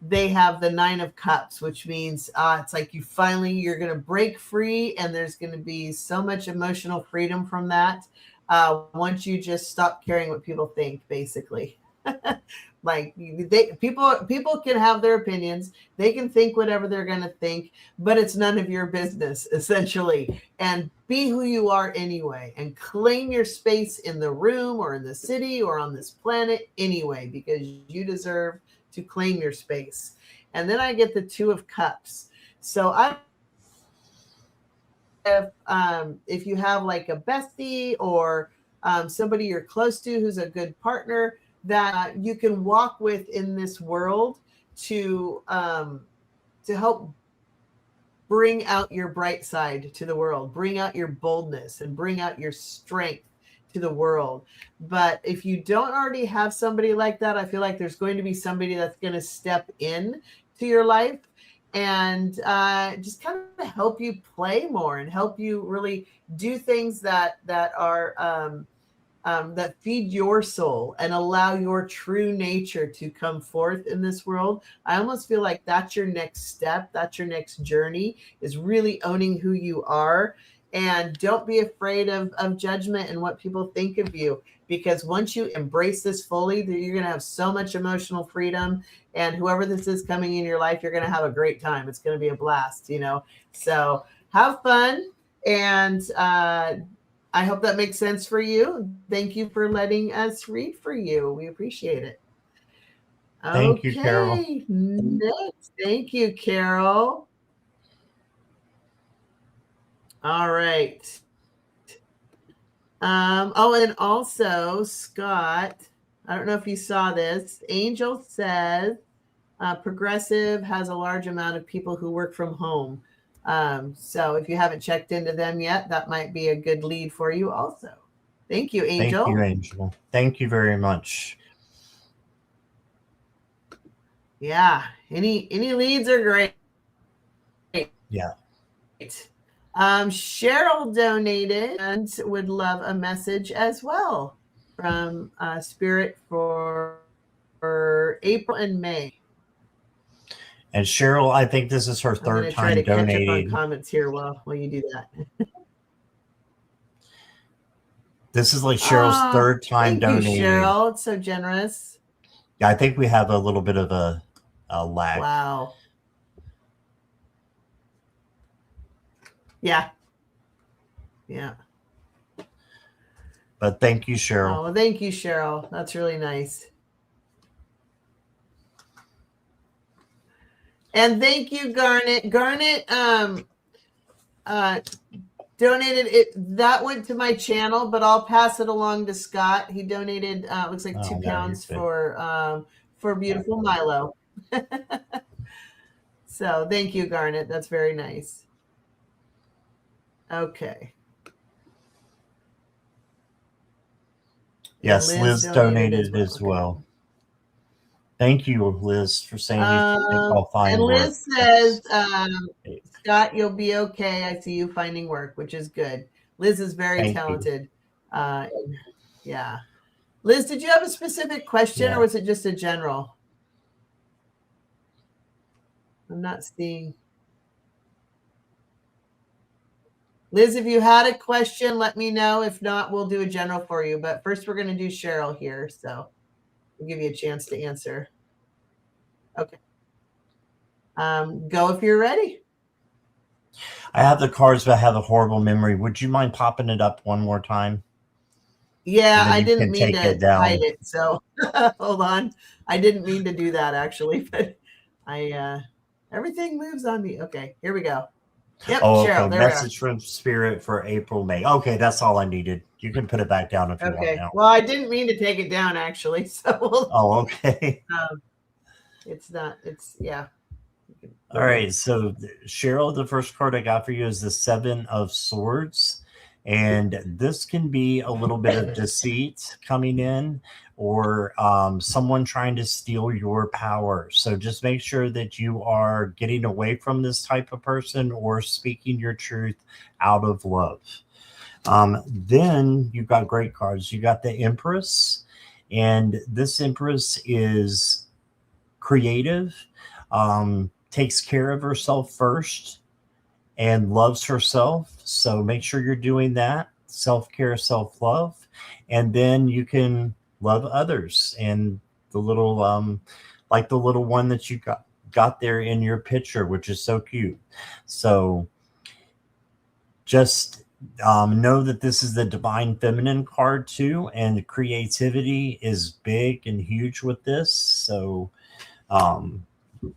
they have the Nine of Cups, which means it's like you're going to break free, and there's going to be so much emotional freedom from that. Once you just stop caring what people think, basically. Like people can have their opinions. They can think whatever they're going to think, but it's none of your business, essentially. And be who you are anyway, and claim your space in the room or in the city or on this planet anyway, because you deserve to claim your space. And then I get the Two of Cups. So if you have like a bestie or somebody you're close to who's a good partner that you can walk with in this world to help bring out your bright side to the world, bring out your boldness, and bring out your strength to the world. But if you don't already have somebody like that, I feel like there's going to be somebody that's going to step in to your life and just kind of help you play more and help you really do things that are that feed your soul and allow your true nature to come forth in this world. I almost feel like that's your next step. That's your next journey, is really owning who you are. And don't be afraid of judgment and what people think of you, because once you embrace this fully, you're going to have so much emotional freedom. And whoever this is coming in your life, you're going to have a great time. It's going to be a blast, So have fun. And I hope that makes sense for you. Thank you for letting us read for you. We appreciate it. Thank you, Carol. Next. Thank you, Carol. All right. And also, Scott, I don't know if you saw this. Angel says Progressive has a large amount of people who work from home. So if you haven't checked into them yet, that might be a good lead for you also. Thank you, Angel. Thank you, Angel. Thank you very much. Yeah. Any leads are great. Yeah. Cheryl donated and would love a message as well from Spirit for April and May. And Cheryl, I think this is her third time donating. I'm going to try to catch up on comments here while you do that. This is like Cheryl's third time donating. Thank you, Cheryl. It's so generous. Yeah, I think we have a little bit of a lag. Wow. Yeah. Yeah. But thank you, Cheryl. Oh, well, thank you, Cheryl. That's really nice. And thank you, Garnet. Garnet donated it. That went to my channel, but I'll pass it along to Scott. He donated looks like 2 pounds for beautiful Milo. So thank you, Garnet. That's very nice. Okay. Yes, Liz donated as well. Thank you, Liz, for saying you think I'll find and work. Liz says, Scott, you'll be okay. I see you finding work, which is good. Liz is very talented. Yeah. Liz, did you have a specific question or was it just a general? I'm not seeing. Liz, if you had a question, let me know. If not, we'll do a general for you. But first, we're going to do Cheryl here. So we'll give you a chance to answer. Okay. Go if you're ready. I have the cards, but I have a horrible memory. Would you mind popping it up one more time? Yeah, I didn't mean to hide it. So hold on. I didn't mean to do that actually, but everything moves on me. Okay, here we go. Yep, Cheryl, okay. Message from Spirit for April, May. Okay, that's all I needed. You can put it back down if you want now. Well, I didn't mean to take it down actually. So okay. It's not. It's yeah. All right. So Cheryl, the first card I got for you is the 7 of Swords. And this can be a little bit of deceit coming in or someone trying to steal your power. So just make sure that you are getting away from this type of person or speaking your truth out of love. Then you've got great cards. You got the Empress, and this Empress is creative, takes care of herself first, and loves herself. So make sure you're doing that. Self-care, self-love. And then you can love others. And the little, like the little one that you got there in your picture, which is so cute. So just know that this is the Divine Feminine card too. And creativity is big and huge with this. So,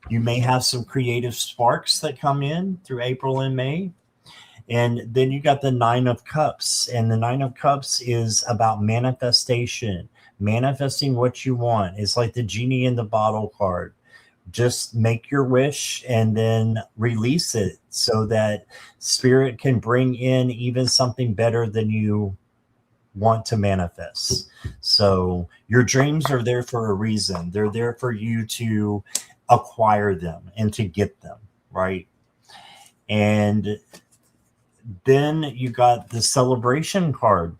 you may have some creative sparks that come in through April and May. And then you got the 9 of Cups. And the 9 of Cups is about manifestation, manifesting what you want. It's like the genie in the bottle card. Just make your wish and then release it so that Spirit can bring in even something better than you want to manifest. So your dreams are there for a reason. They're there for you to acquire them and to get them, right? And then you got the Celebration card.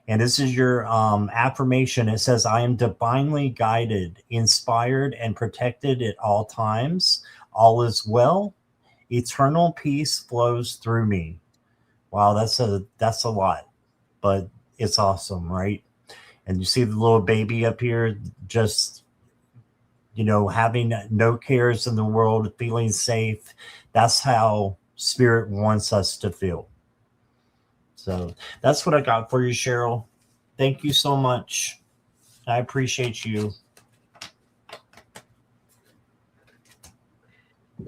And this is your affirmation. It says, I am divinely guided, inspired, and protected at all times. All is well. Eternal peace flows through me. Wow, that's a lot, but it's awesome, right? And you see the little baby up here, just, having no cares in the world, feeling safe. That's how Spirit wants us to feel. So that's what I got for you, Cheryl. Thank you so much. I appreciate you.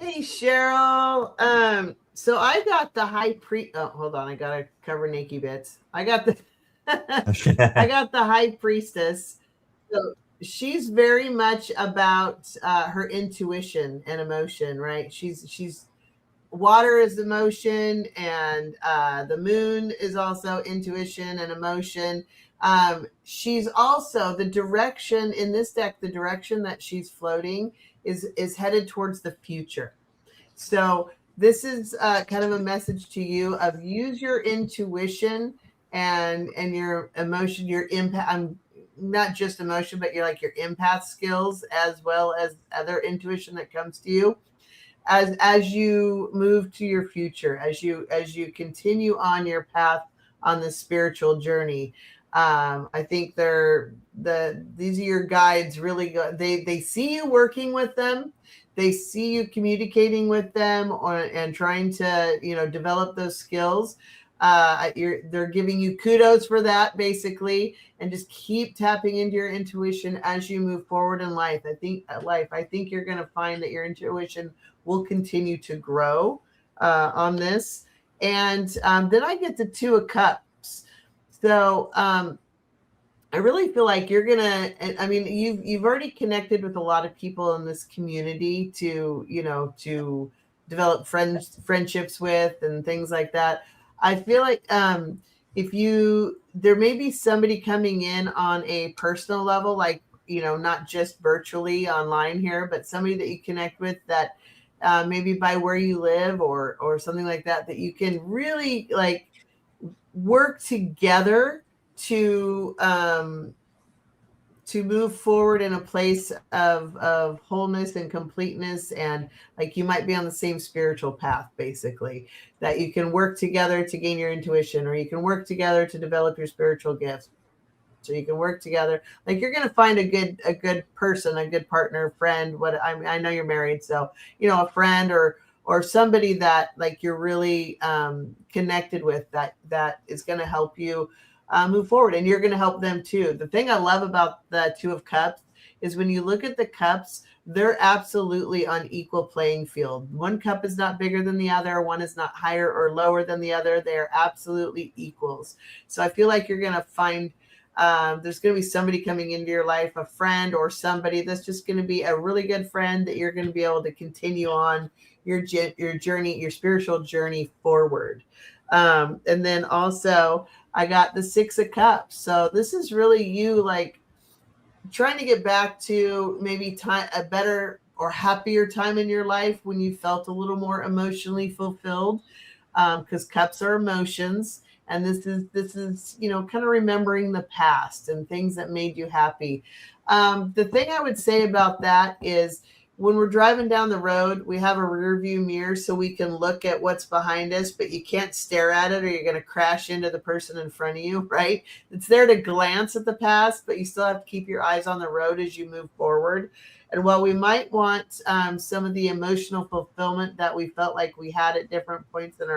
Hey, Cheryl. So I got the high hold on. I got to cover Nikki bits. I got the high priestess. So she's very much about her intuition and emotion, right? She's water is emotion, and the moon is also intuition and emotion. She's also the direction in this deck. The direction that she's floating is headed towards the future. So this is kind of a message to you of use your intuition and your emotion, your impact. Not just emotion, but your empath skills as well as other intuition that comes to you as you move to your future, as you continue on your path on the spiritual journey. I think these are your guides really good. They see you working with them. They see you communicating with them and trying to, develop those skills. They're giving you kudos for that, basically, and just keep tapping into your intuition as you move forward in life. I think you're going to find that your intuition will continue to grow on this. And then I get the Two of Cups. So I really feel like you're gonna. I mean, you've already connected with a lot of people in this community to develop friendships with and things like that. I feel like there may be somebody coming in on a personal level, like not just virtually online here, but somebody that you connect with that maybe by where you live or something like that you can really like work together to move forward in a place of wholeness and completeness, and like you might be on the same spiritual path, basically, that you can work together to gain your intuition, or you can work together to develop your spiritual gifts, so you can work together. Like you're going to find a good person, a good partner, friend. I know you're married, so a friend or somebody that like you're really connected with that is going to help you move forward, and you're going to help them too. The thing I love about the Two of Cups is when you look at the cups, they're absolutely on equal playing field. One cup is not bigger than the other. One is not higher or lower than the other. They're absolutely equals. So I feel like you're going to find there's going to be somebody coming into your life, a friend or somebody that's just going to be a really good friend that you're going to be able to continue on your journey, your spiritual journey forward. And then also I got the Six of Cups. So this is really you like trying to get back to maybe a better or happier time in your life when you felt a little more emotionally fulfilled, because cups are emotions. And this is kind of remembering the past and things that made you happy. The thing I would say about that is when we're driving down the road, we have a rear view mirror so we can look at what's behind us, but you can't stare at it or you're going to crash into the person in front of you, right? It's there to glance at the past, but you still have to keep your eyes on the road as you move forward. And while we might want some of the emotional fulfillment that we felt like we had at different points in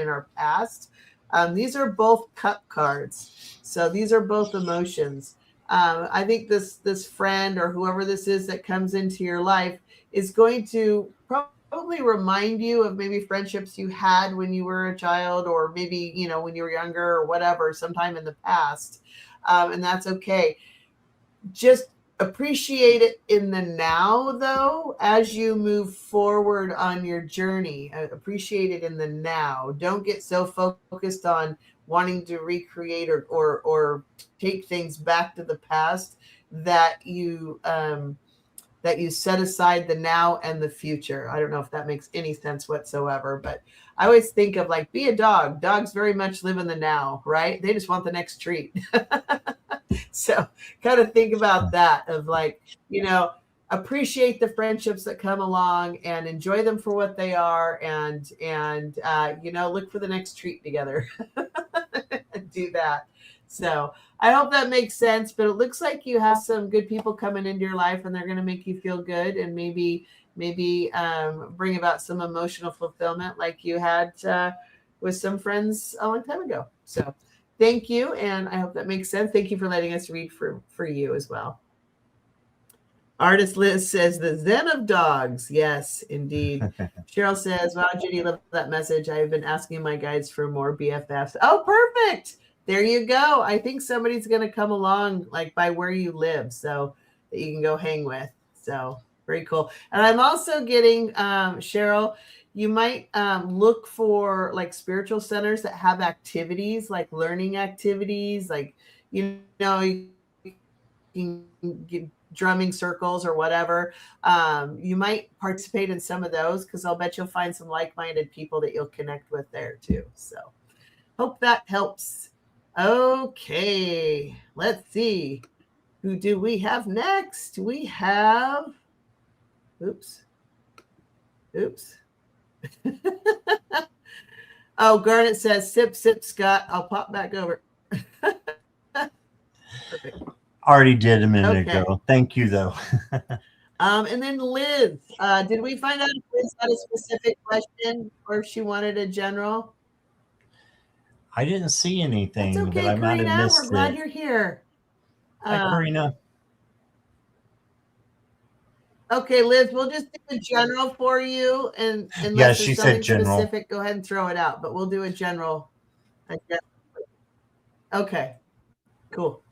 our past, these are both cup cards. So these are both emotions. I think this friend or whoever this is that comes into your life is going to probably remind you of maybe friendships you had when you were a child, or maybe when you were younger or whatever, sometime in the past, and that's okay. Just appreciate it in the now, though, as you move forward on your journey. Appreciate it in the now. Don't get so focused on wanting to recreate or take things back to the past that you set aside the now and the future. I don't know if that makes any sense whatsoever, but I always think of like, be a dog. Dogs very much live in the now, right? They just want the next treat. So kind of think about that of like, appreciate the friendships that come along and enjoy them for what they are, and look for the next treat together. Do that. So I hope that makes sense, but it looks like you have some good people coming into your life and they're going to make you feel good and maybe bring about some emotional fulfillment like you had with some friends a long time ago. So thank you. And I hope that makes sense. Thank you for letting us read for you as well. Artist Liz says the Zen of dogs. Yes, indeed. Cheryl says, wow, Judy, love that message. I've been asking my guides for more BFFs. Oh, perfect. There you go. I think somebody's going to come along like by where you live so that you can go hang with. So very cool. And I'm also getting, Cheryl, you might look for like spiritual centers that have activities, like learning activities, like, you can get drumming circles or whatever. You might participate in some of those because I'll bet you'll find some like-minded people that you'll connect with there too. So hope that helps. Okay, let's see. Who do we have next? We have, oops. Oh, Garnet says, sip, sip, Scott. I'll pop back over. Perfect. Already did a minute ago. Thank you, though. And then Liz, did we find out if Liz had a specific question or if she wanted a general? I didn't see anything. That's okay, but I might have Karina. missed We're glad it. you're here. Hi, Karina. Okay, Liz, we'll just do a general for you, and unless Yeah, there's she something said general. specific, go ahead and throw it out. But we'll do a general. Okay, cool.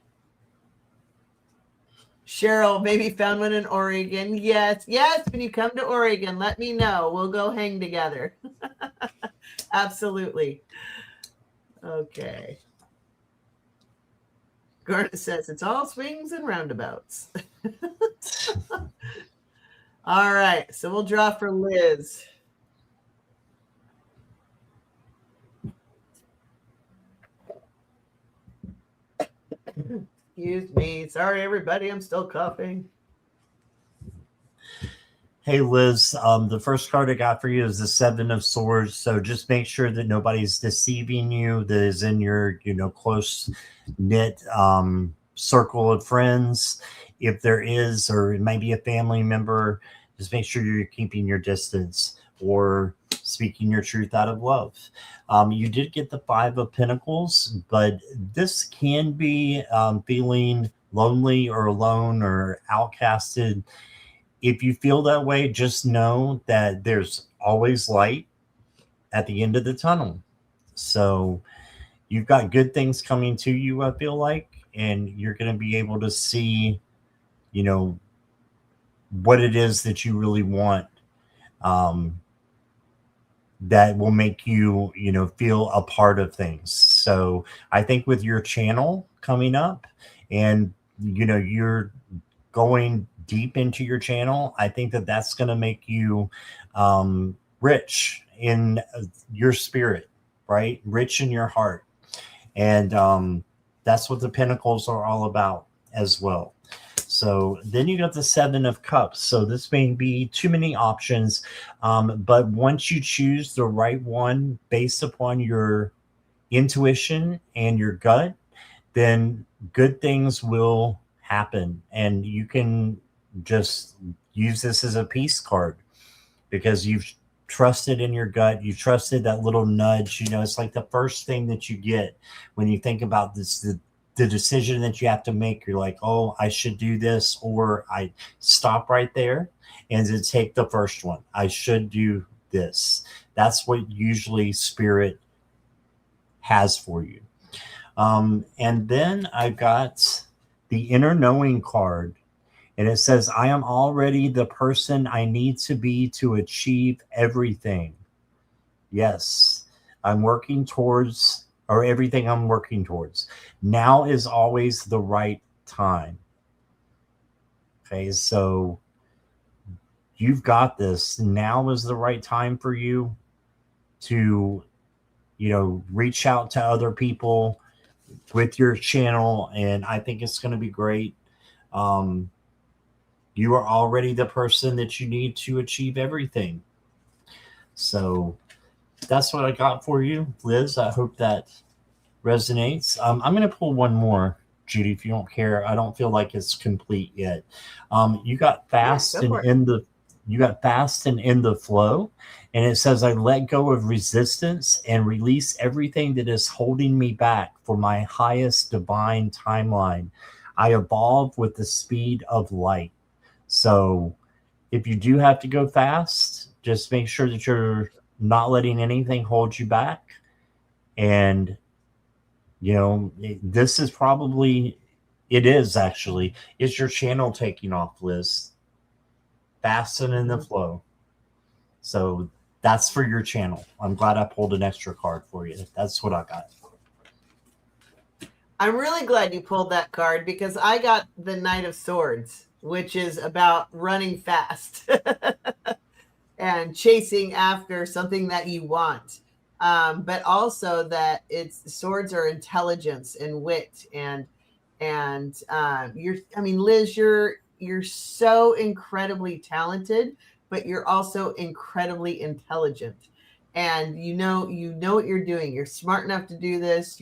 Cheryl maybe found one in Oregon. Yes, when you come to Oregon, let me know. We'll go hang together. Absolutely. Okay. Gordon says it's all swings and roundabouts. All right, so we'll draw for Liz. Excuse me. Sorry, everybody. I'm still coughing. Hey, Liz, the first card I got for you is the Seven of Swords. So just make sure that nobody's deceiving you that is in your, close knit circle of friends. If there is, or it might be a family member, just make sure you're keeping your distance or speaking your truth out of love. You did get the Five of Pentacles, but this can be feeling lonely or alone or outcasted. If you feel that way, just know that there's always light at the end of the tunnel. So you've got good things coming to you, I feel like, and you're going to be able to see, what it is that you really want. That will make you, feel a part of things. So I think with your channel coming up and, you're going deep into your channel, I think that that's going to make you rich in your spirit, right? Rich in your heart. And that's what the Pentacles are all about as well. So then you got the Seven of Cups. So this may be too many options, but once you choose the right one based upon your intuition and your gut, then good things will happen. And you can just use this as a peace card because you've trusted in your gut. You trusted that little nudge. It's like the first thing that you get when you think about this, the decision that you have to make. You're like, oh, I should do this, or I stop right there and to take the first one. I should do this. That's what usually spirit has for you. And then I got the Inner Knowing card, and it says, I am already the person I need to be to achieve everything. Yes, I'm working towards, or everything I'm working towards. Now is always the right time. Okay, so you've got this. Now is the right time for you to, reach out to other people with your channel, and I think it's going to be great. You are already the person that you need to achieve everything. So that's what I got for you, Liz. I hope that resonates. I'm going to pull one more, Judy, if you don't care. I don't feel like it's complete yet. You got fast and in the flow, and it says, I let go of resistance and release everything that is holding me back for my highest divine timeline. I evolve with the speed of light. So if you do have to go fast, just make sure that you're not letting anything hold you back. And this is probably, it is actually, is your channel taking off, Liz? Fast and in the flow. So that's for your channel. I'm glad I pulled an extra card for you. That's what I got. I'm really glad you pulled that card because I got the Knight of Swords, which is about running fast and chasing after something that you want. But also that swords are intelligence and wit and Liz, you're so incredibly talented, but you're also incredibly intelligent, and you know what you're doing. You're smart enough to do this.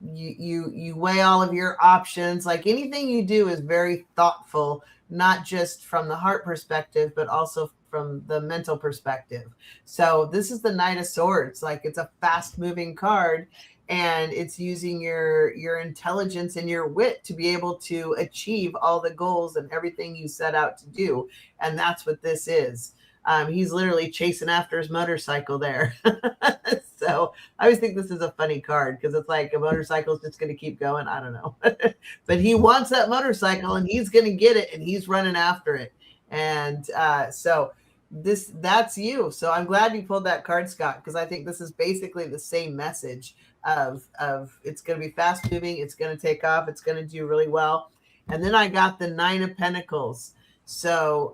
you weigh all of your options. Like anything you do is very thoughtful, not just from the heart perspective, but also from the mental perspective. So this is the Knight of Swords. Like it's a fast moving card, and it's using your intelligence and your wit to be able to achieve all the goals and everything you set out to do. And that's what this is. He's literally chasing after his motorcycle there. So I always think this is a funny card because it's like a motorcycle is just going to keep going. I don't know. But he wants that motorcycle and he's going to get it and he's running after it. And so that's you. So I'm glad you pulled that card, Scott, because I think this is basically the same message of it's going to be fast moving. It's going to take off. It's going to do really well. And then I got the Nine of Pentacles. So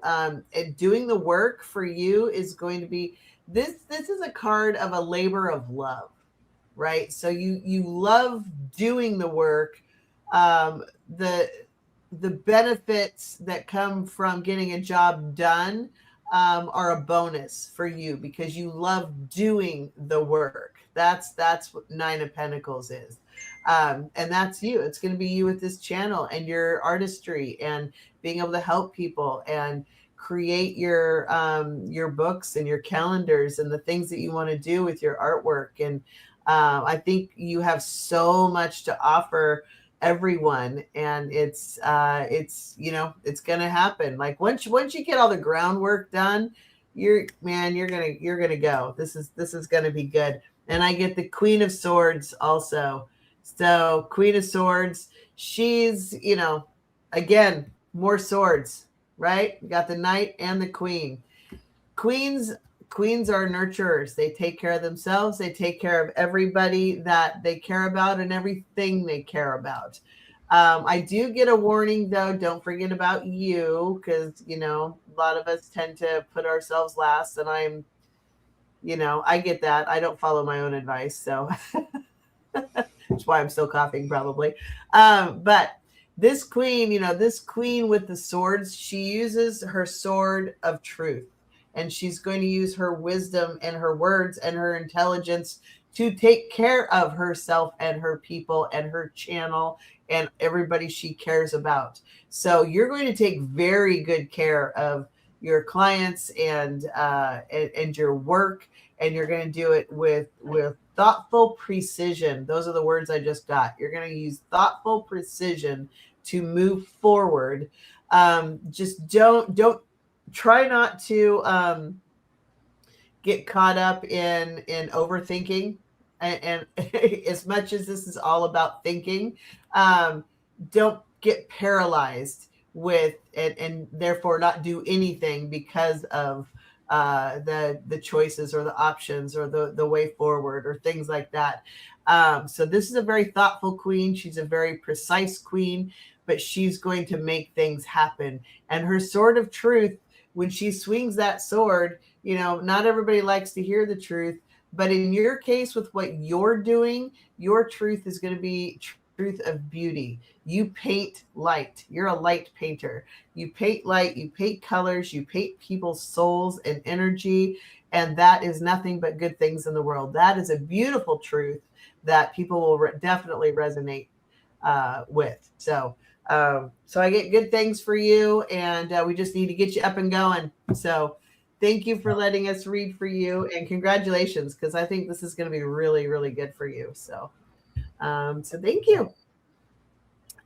doing the work for you is going to be this is a card of a labor of love, right? So you love doing the work. The benefits that come from getting a job done are a bonus for you because you love doing the work. That's what Nine of Pentacles is. And that's you. It's going to be you with this channel and your artistry and being able to help people and create your books and your calendars and the things that you want to do with your artwork. And I think you have so much to offer everyone, and it's going to happen. Like once you get all the groundwork done, you're gonna go. This is going to be good. And I get the Queen of Swords also. So Queen of Swords, she's, again, more swords, right? You got the Knight and the Queen. Queens are nurturers. They take care of themselves. They take care of everybody that they care about and everything they care about. I do get a warning, though. Don't forget about you because, a lot of us tend to put ourselves last. And I get that. I don't follow my own advice. So that's why I'm still coughing probably. But this queen, this queen with the swords, she uses her sword of truth. And she's going to use her wisdom and her words and her intelligence to take care of herself and her people and her channel and everybody she cares about. So you're going to take very good care of your clients and your work, and you're going to do it with thoughtful precision. Those are the words I just got. You're going to use thoughtful precision to move forward. Just don't try not to get caught up in overthinking. And as much as this is all about thinking, don't get paralyzed with it and therefore not do anything because of the choices or the options or the way forward or things like that. So this is a very thoughtful queen. She's a very precise queen, but she's going to make things happen. And her sword of truth, when she swings that sword, not everybody likes to hear the truth, but in your case with what you're doing, your truth is going to be truth of beauty. You paint light. You're a light painter. You paint light, you paint colors, you paint people's souls and energy, and that is nothing but good things in the world. That is a beautiful truth that people will definitely resonate with. So I get good things for you, and we just need to get you up and going. So thank you for letting us read for you, and congratulations, because I think this is going to be really, really good for you. So thank you.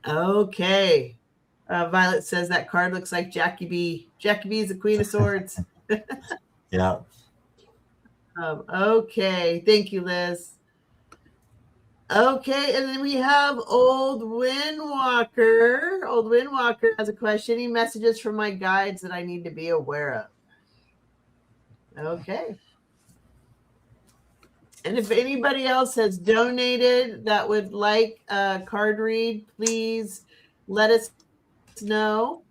Okay. Violet says that card looks like Jackie B. Jackie B is the Queen of Swords. Yeah. Okay. Thank you, Liz. Okay, and then we have Old Windwalker. Old Windwalker has a question. Any messages from my guides that I need to be aware of? Okay. And if anybody else has donated that would like a card read, please let us know.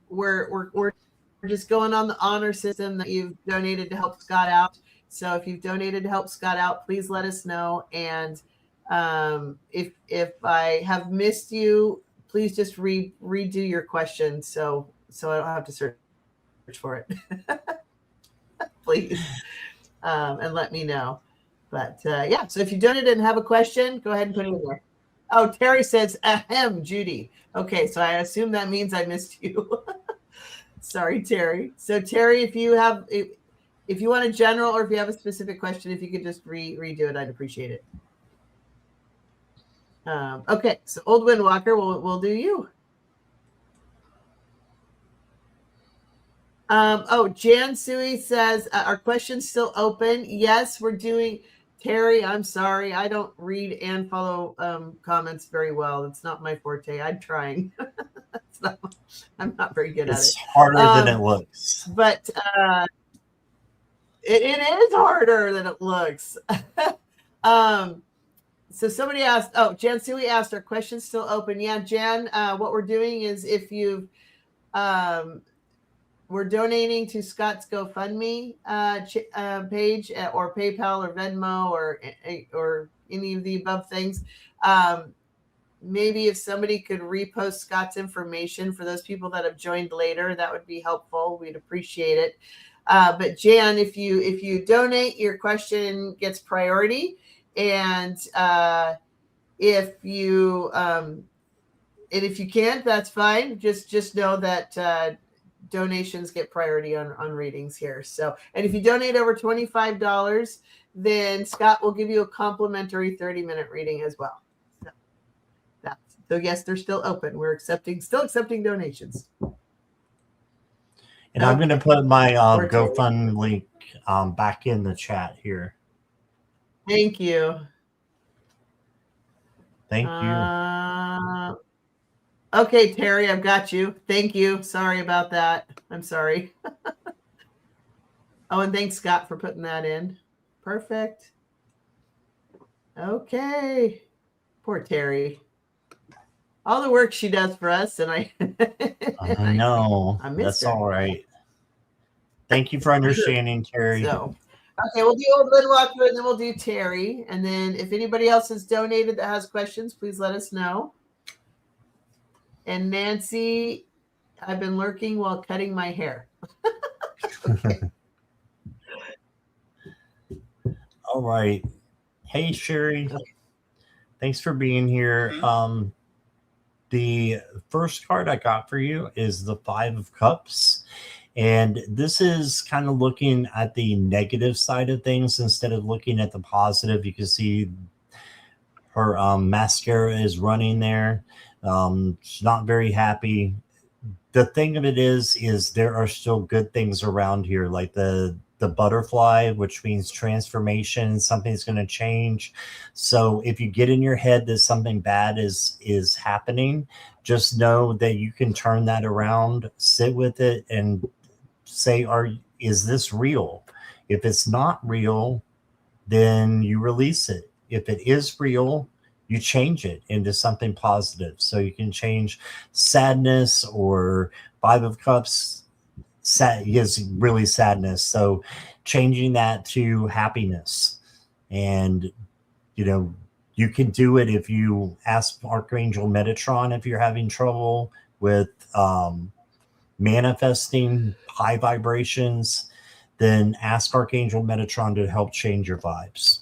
We're just going on the honor system that you've donated to help Scott out. So if you've donated to help Scott out, please let us know. And if I have missed you, please just redo your question so I don't have to search for it. Please. And let me know. But yeah, so if you donated and have a question, go ahead and put it in there. Oh, Terry says, ahem, Judy. Okay, so I assume that means I missed you. Sorry, Terry. So Terry, if you want a general or if you have a specific question, if you could just redo it, I'd appreciate it. Okay, so Old Windwalker, we'll do you. Jan Sui says, are questions still open? Yes, we're doing. Terry, I'm sorry. I don't read and follow comments very well. It's not my forte. I'm trying. I'm not very good at it. It's harder than it looks. But it is harder than it looks. So somebody asked, Jan Sui asked, are questions still open? Yeah, Jan, what we're doing is if you've we're donating to Scott's GoFundMe page or PayPal or Venmo or any of the above things. Maybe if somebody could repost Scott's information for those people that have joined later, that would be helpful. We'd appreciate it. But Jan, if you donate, your question gets priority, and if you can't, that's fine. Just know that donations get priority on readings here. So, and if you donate over $25, then Scott will give you a complimentary 30-minute reading as well. So yes, they're still open. We're still accepting donations. And I'm going to put my GoFundMe link back in the chat here. Thank you. Thank you. Okay, Terry, I've got you. Thank you. Sorry about that. I'm sorry. And thanks, Scott, for putting that in. Perfect. Okay. Poor Terry. All the work she does for us, and I know. I That's her. all right. Thank you for understanding, Terry. So, okay, we'll do Old Windwalker, and then we'll do Terry. And then if anybody else has donated that has questions, please let us know. And Nancy, I've been lurking while cutting my hair. Okay. All right. Hey, Sherry. Okay. Thanks for being here. The first card I got for you is the Five of Cups. And this is kind of looking at the negative side of things instead of looking at the positive. You can see her mascara is running there. She's not very happy. The thing of it is there are still good things around here, like the butterfly, which means transformation. Something's going to change. So if you get in your head that something bad is happening, just know that you can turn that around, sit with it, and say, is this real? If it's not real, then you release it. If it is real, you change it into something positive. So you can change sadness, or Five of Cups is really sadness. So changing that to happiness. And, you can do it if you ask Archangel Metatron if you're having trouble with manifesting high vibrations, then ask Archangel Metatron to help change your vibes.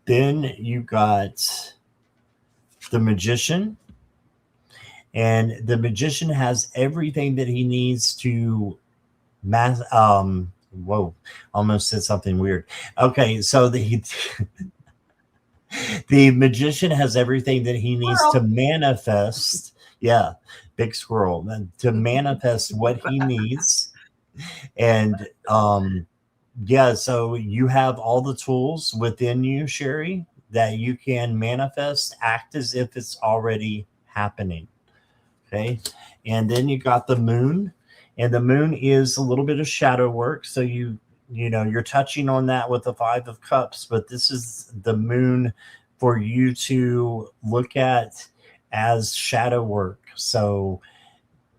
Then you got the Magician. And the Magician has everything that he needs to almost said something weird. Okay, so the Magician has everything that he needs to manifest. Yeah, big squirrel. To manifest what he needs. And so you have all the tools within you, Sherry, that you can manifest, act as if it's already happening. Okay. And then you got the Moon, and the Moon is a little bit of shadow work. So you're touching on that with the Five of Cups, but this is the Moon for you to look at as shadow work. So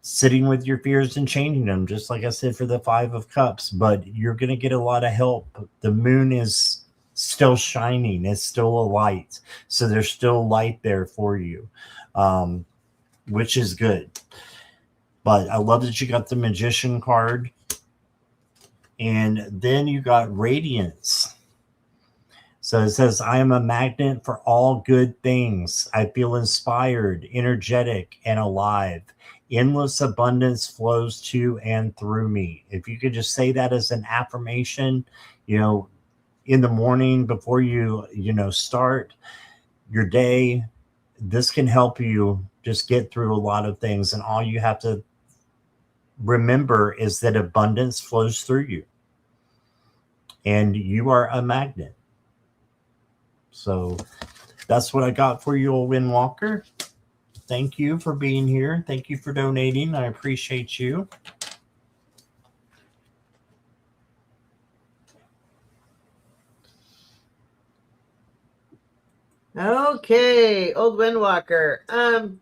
sitting with your fears and changing them, just like I said for the Five of Cups, but you're going to get a lot of help. The Moon is still shining. It's still a light. So there's still light there for you. Which is good. But I love that you got the Magician card. And then you got Radiance. So it says, I am a magnet for all good things. I feel inspired, energetic, and alive. Endless abundance flows to and through me. If you could just say that as an affirmation, you know, in the morning before you start your day, this can help you just get through a lot of things. And all you have to remember is that abundance flows through you, and you are a magnet. So that's what I got for you, old Windwalker. Thank you for being here. Thank you for donating. I appreciate you. Okay, old Windwalker.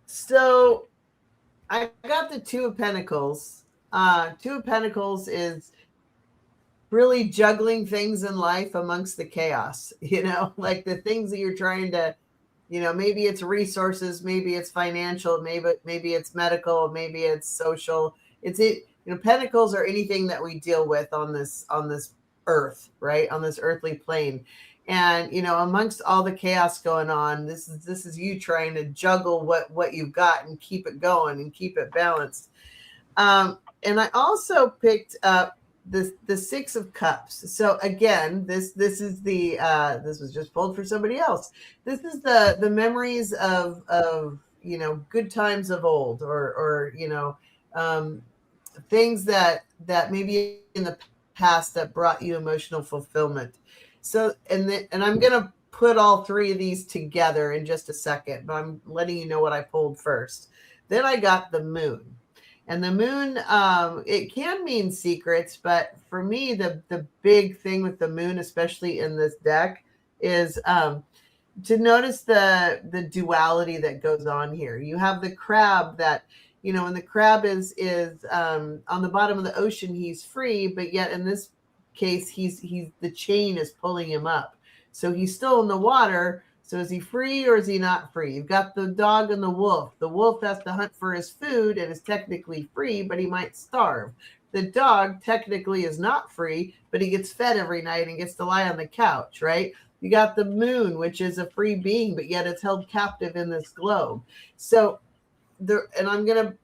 So I got the Two of Pentacles. Two of Pentacles is really juggling things in life amongst the chaos, like the things that you're trying to, maybe it's resources, maybe it's financial, maybe it's medical, maybe it's social. Pentacles are anything that we deal with on this earth, right? On this earthly plane. And amongst all the chaos going on, this is you trying to juggle what you've got and keep it going and keep it balanced. And I also picked up the Six of Cups. So again, this is the this was just pulled for somebody else. This is the memories of good times of old, or things that maybe in the past that brought you emotional fulfillment. So and I'm gonna put all three of these together in just a second, but I'm letting you know what I pulled first. Then I got the Moon. And the Moon, it can mean secrets, but for me, the big thing with the Moon, especially in this deck, is to notice the duality that goes on here. You have the crab that, and the crab is on the bottom of the ocean. He's free, but yet in this case, he's the chain is pulling him up, so he's still in the water. So is he free or is he not free? You've got the dog and the wolf. The wolf has to hunt for his food and is technically free, but he might starve. The dog technically is not free, but he gets fed every night and gets to lie on the couch, right? You got the Moon, which is a free being, but yet it's held captive in this globe. So and I'm going to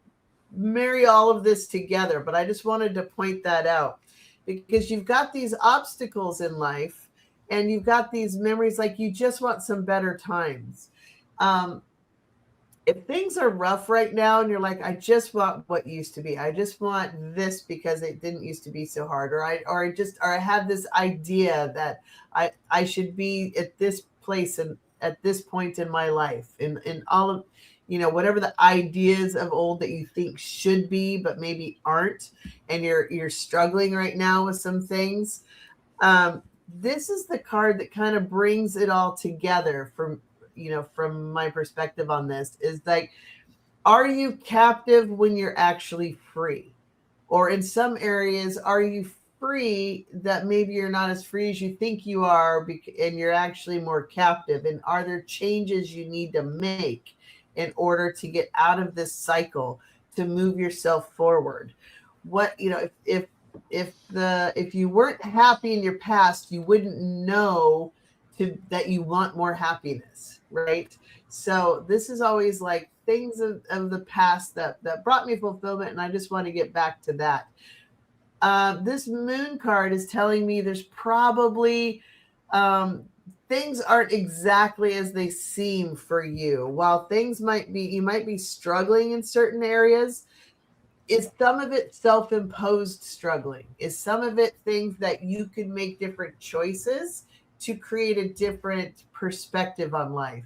marry all of this together, but I just wanted to point that out because you've got these obstacles in life. And you've got these memories, like you just want some better times. If things are rough right now and you're like, I just want what used to be. I just want this because it didn't used to be so hard. Or I have this idea that I should be at this place and at this point in my life. In all of, whatever the ideas of old that you think should be, but maybe aren't. And you're struggling right now with some things. This is the card that kind of brings it all together from my perspective on this is like, are you captive when you're actually free? Or in some areas, are you free that maybe you're not as free as you think you are and you're actually more captive? And are there changes you need to make in order to get out of this cycle to move yourself forward? What, if you weren't happy in your past, you wouldn't know that you want more happiness, right? So this is always like things of the past that brought me fulfillment, and I just want to get back to that. This Moon card is telling me there's probably things aren't exactly as they seem for you. While things you might be struggling in certain areas. Is some of it self-imposed struggling? Is some of it things that you could make different choices to create a different perspective on life?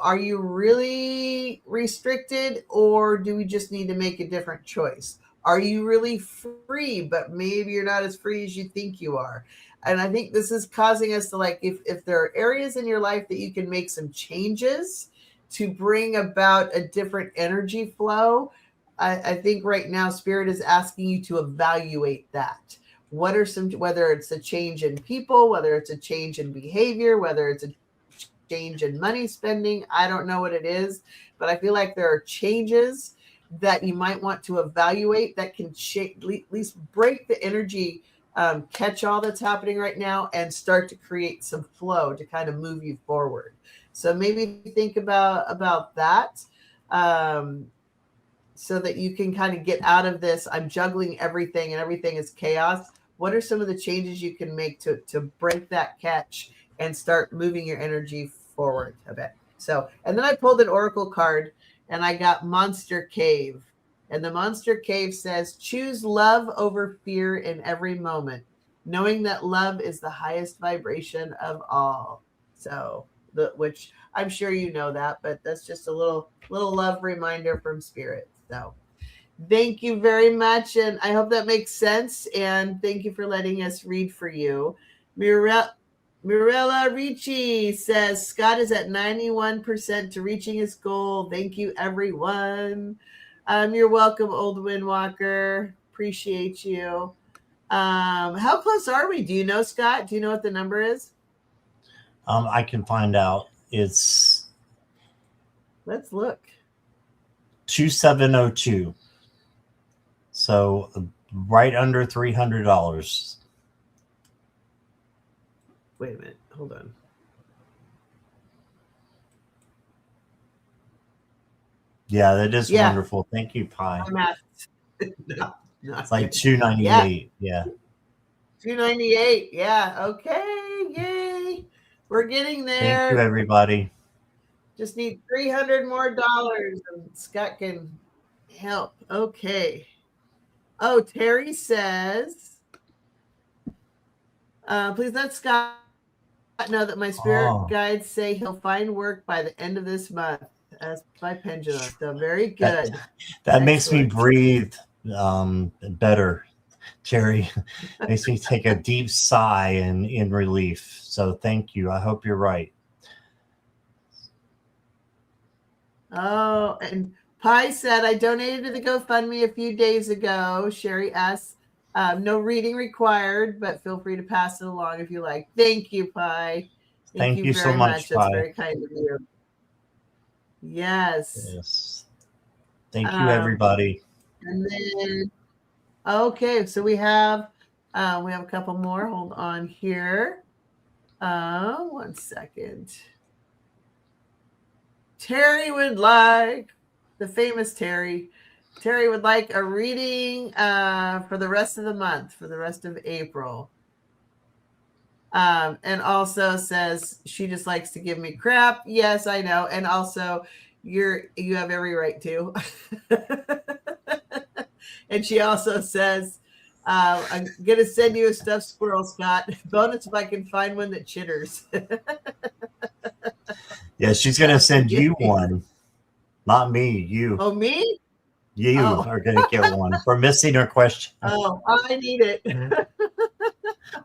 Are you really restricted, or do we just need to make a different choice? Are you really free, but maybe you're not as free as you think you are? And I think this is causing us to, like, if there are areas in your life that you can make some changes to bring about a different energy flow, I think right now Spirit is asking you to evaluate that. Whether it's a change in people, whether it's a change in behavior, whether it's a change in money spending, I don't know what it is, but I feel like there are changes that you might want to evaluate that can at least break the energy catch all that's happening right now and start to create some flow to kind of move you forward. So maybe think about that, so that you can kind of get out of this. I'm juggling everything and everything is chaos. What are some of the changes you can make to break that catch and start moving your energy forward a bit? So, and then I pulled an oracle card and I got Monster Cave. And the Monster Cave says, choose love over fear in every moment, knowing that love is the highest vibration of all. So, which I'm sure you know that, but that's just a little love reminder from Spirit. So thank you very much. And I hope that makes sense. And thank you for letting us read for you. Mirella Ricci says, Scott is at 91% to reaching his goal. Thank you, everyone. You're welcome, Old Windwalker. Appreciate you. How close are we? Do you know, Scott? Do you know what the number is? I can find out. It's Let's look. 2702. So right under $300. Wait a minute. Hold on. Yeah, that is wonderful. Thank you, Pi. No, it's like 298. Yeah. 298. Yeah. Okay. Yay. We're getting there. Thank you, everybody. Just need $300 more and Scott can help. Okay. Oh, Terry says, please let Scott know that my spirit guides say he'll find work by the end of this month. As by pendulum. So very good. That makes me breathe better, Terry. Makes me take a deep sigh in relief. So thank you. I hope you're right. Oh, and Pi said, I donated to the GoFundMe a few days ago. Sherry asks, no reading required, but feel free to pass it along if you like. Thank you, Pi. Thank you very so much, That's very kind of you. Yes. Thank you, everybody. And then, okay, so we have a couple more. Hold on here. 1 second. Terry would like, the famous Terry. Terry would like a reading for the rest of the month, for the rest of April. And also says she just likes to give me crap. Yes, I know. And also you have every right to. And she also says, I'm going to send you a stuffed squirrel, Scott. Bonus if I can find one that chitters. Yeah, she's going to send you one. Not me, you. Oh, me? You are going to get one for missing her question. Oh, I need it.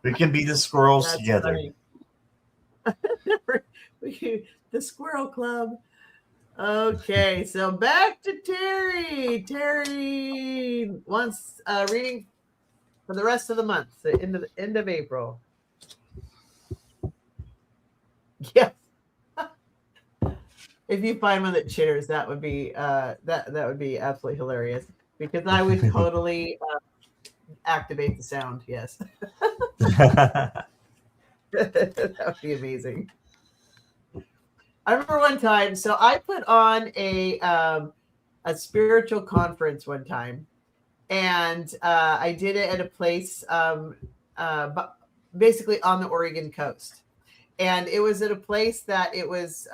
We can be the squirrels together. The Squirrel Club. Okay, so back to Terry. Terry wants reading for the rest of the month, the end of April. Yeah. If you find one that chitters, that would be that would be absolutely hilarious, because I would totally activate the sound. Yes. That would be amazing. I remember one time, so I put on a spiritual conference one time, and I did it at a place basically on the Oregon coast. And it was at a place that it was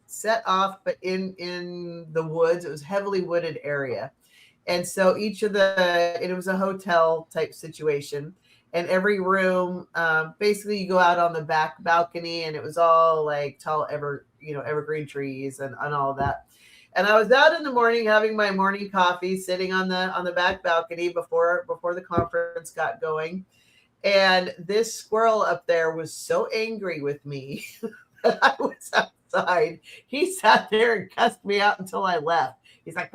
set off, but in the woods. It was heavily wooded area. And so it was a hotel type situation. And every room, basically you go out on the back balcony, and it was all like tall evergreen trees and all of that. And I was out in the morning having my morning coffee, sitting on the back balcony before the conference got going. And this squirrel up there was so angry with me that I was outside. He sat there and cussed me out until I left. He's like,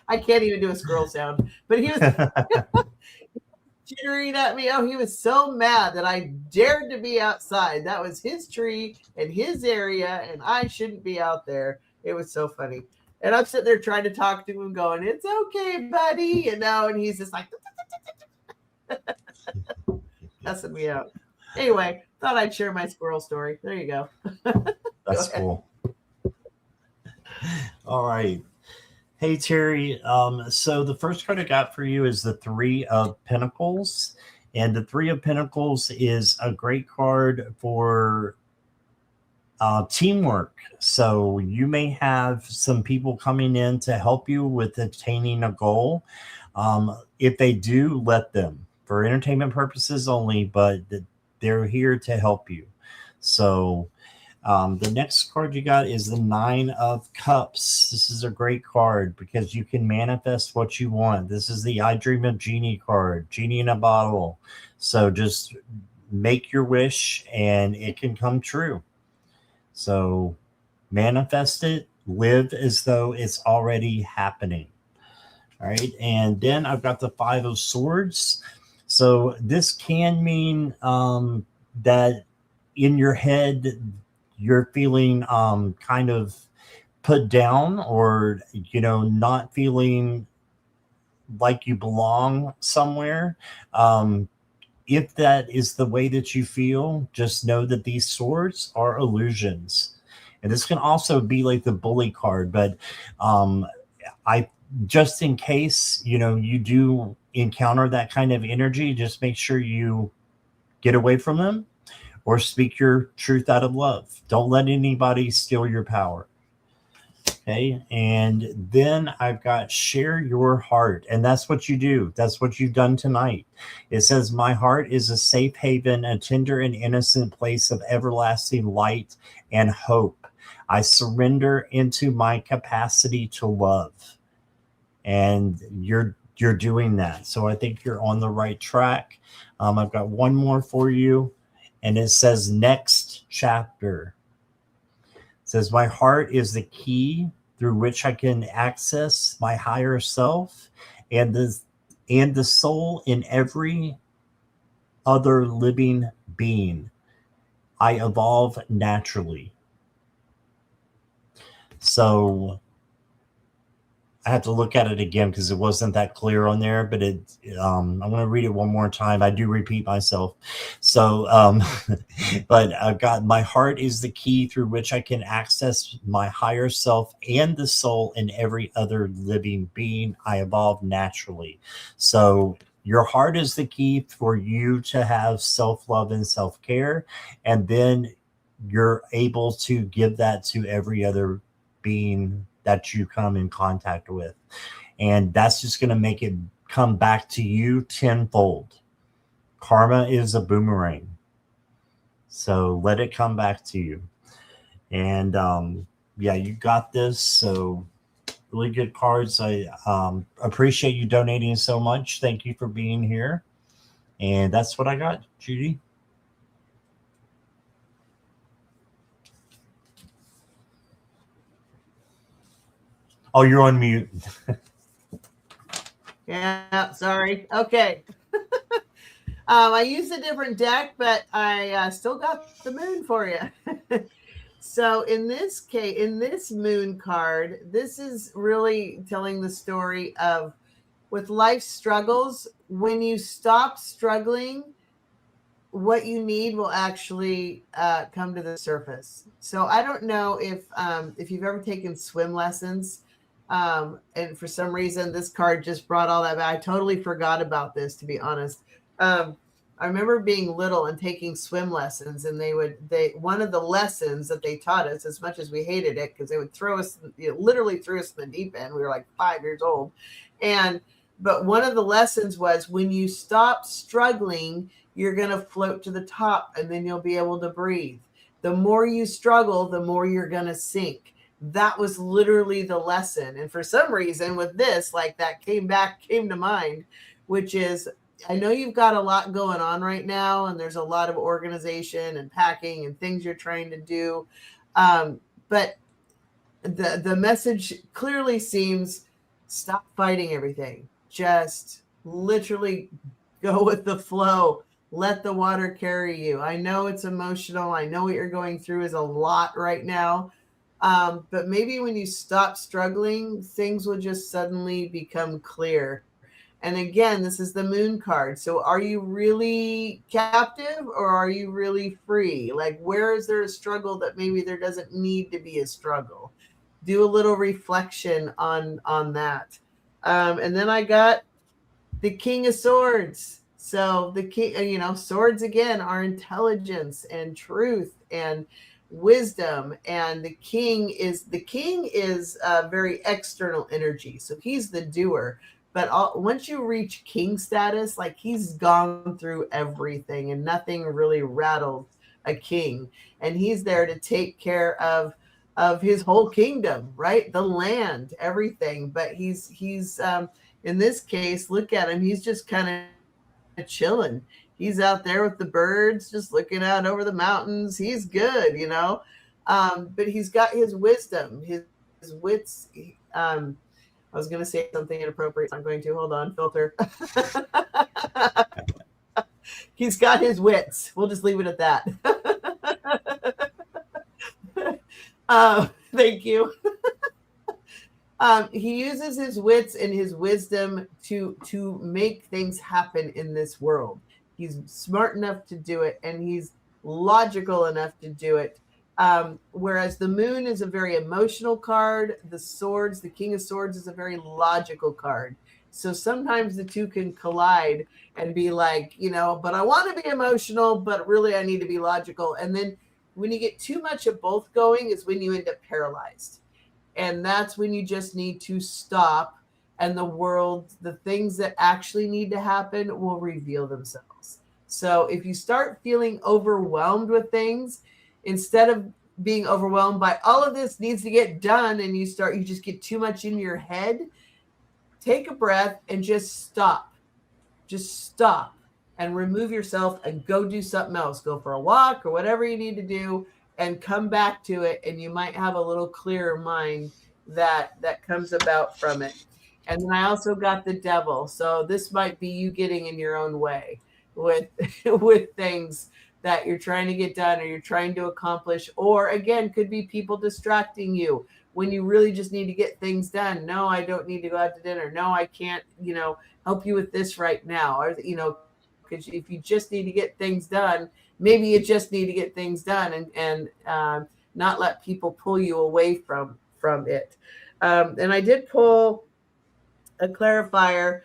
I can't even do a squirrel sound, but he was jittering at me. Oh, he was so mad that I dared to be outside. That was his tree and his area, and I shouldn't be out there. It was so funny. And I'm sitting there trying to talk to him, going, "It's okay, buddy," and he's just like cussing me out. Anyway, thought I'd share my squirrel story. There you go. That's cool. All right. Hey, Terry. So the first card I got for you is the Three of Pentacles. And the Three of Pentacles is a great card for teamwork. So you may have some people coming in to help you with attaining a goal. If they do, let them, for entertainment purposes only, but they're here to help you. So the next card you got is the Nine of Cups. This is a great card because you can manifest what you want. This is the I Dream of Genie card, Genie in a bottle. So just make your wish and it can come true. So manifest it, live as though it's already happening. All right. And then I've got the Five of Swords. So this can mean that in your head, you're feeling kind of put down, or, not feeling like you belong somewhere. If that is the way that you feel, just know that these swords are illusions. And this can also be like the bully card, but I just in case, you do encounter that kind of energy, just make sure you get away from them or speak your truth out of love. Don't let anybody steal your power. Okay. And then I've got share your heart. And that's what you do. That's what you've done tonight. It says, my heart is a safe haven, a tender and innocent place of everlasting light and hope. I surrender into my capacity to love. And you're doing that. So I think you're on the right track. I've got one more for you. And it says next chapter. It says, my heart is the key through which I can access my higher self and the soul in every other living being. I evolve naturally. So I have to look at it again because it wasn't that clear on there, but I'm going to read it one more time. I do repeat myself. So, but I've got, my heart is the key through which I can access my higher self and the soul in every other living being. I evolve naturally. So your heart is the key for you to have self-love and self-care. And then you're able to give that to every other being that you come in contact with. And that's just going to make it come back to you tenfold. Karma is a boomerang. So let it come back to you. And yeah, you got this. So really good cards. I appreciate you donating so much. Thank you for being here. And that's what I got, Judy. Oh, you're on mute. Yeah, sorry. Okay. I used a different deck, but I still got the moon for you. So in this case, in this moon card, this is really telling the story of, with life struggles, when you stop struggling, what you need will actually come to the surface. So I don't know if you've ever taken swim lessons. And for some reason, this card just brought all that back. I totally forgot about this, to be honest. I remember being little and taking swim lessons, and one of the lessons that they taught us, as much as we hated it, because they would throw us, literally threw us in the deep end. We were like 5 years old. But one of the lessons was, when you stop struggling, you're going to float to the top, and then you'll be able to breathe. The more you struggle, the more you're going to sink. That was literally the lesson. And for some reason with this, like, that came to mind, which is, I know you've got a lot going on right now, and there's a lot of organization and packing and things you're trying to do. But the message clearly seems, stop fighting everything. Just literally go with the flow. Let the water carry you. I know it's emotional. I know what you're going through is a lot right now, But maybe when you stop struggling, things will just suddenly become clear. And again, this is the moon card. So are you really captive or are you really free? Like, where is there a struggle that maybe there doesn't need to be a struggle? Do a little reflection on that. And then I got the King of Swords. So the king, swords again are intelligence and truth and wisdom. And the king is very external energy. So he's the doer. But once you reach king status, like he's gone through everything, and nothing really rattles a king. And he's there to take care of his whole kingdom, right? The land, everything. But he's in this case, look at him. He's just kind of chilling. He's out there with the birds, just looking out over the mountains. He's good. But he's got his wisdom, his wits. I was going to say something inappropriate. I'm going to hold on, filter. He's got his wits. We'll just leave it at that. Thank you. He uses his wits and his wisdom to make things happen in this world. He's smart enough to do it, and he's logical enough to do it. Whereas the moon is a very emotional card, the King of Swords is a very logical card. So sometimes the two can collide and be like, but I want to be emotional, but really I need to be logical. And then when you get too much of both going is when you end up paralyzed. And that's when you just need to stop, and the things that actually need to happen will reveal themselves. So if you start feeling overwhelmed with things, instead of being overwhelmed by all of this needs to get done, and you just get too much in your head, take a breath and just stop. Just stop and remove yourself and go do something else. Go for a walk or whatever you need to do, and come back to it, and you might have a little clearer mind that comes about from it. And then I also got the devil. So this might be you getting in your own way with with things that you're trying to get done or you're trying to accomplish, or again, could be people distracting you when you really just need to get things done. No, I don't need to go out to dinner. No, I can't, help you with this right now. Or, because if you just need to get things done, maybe you just need to get things done and not let people pull you away from it. And I did pull a clarifier,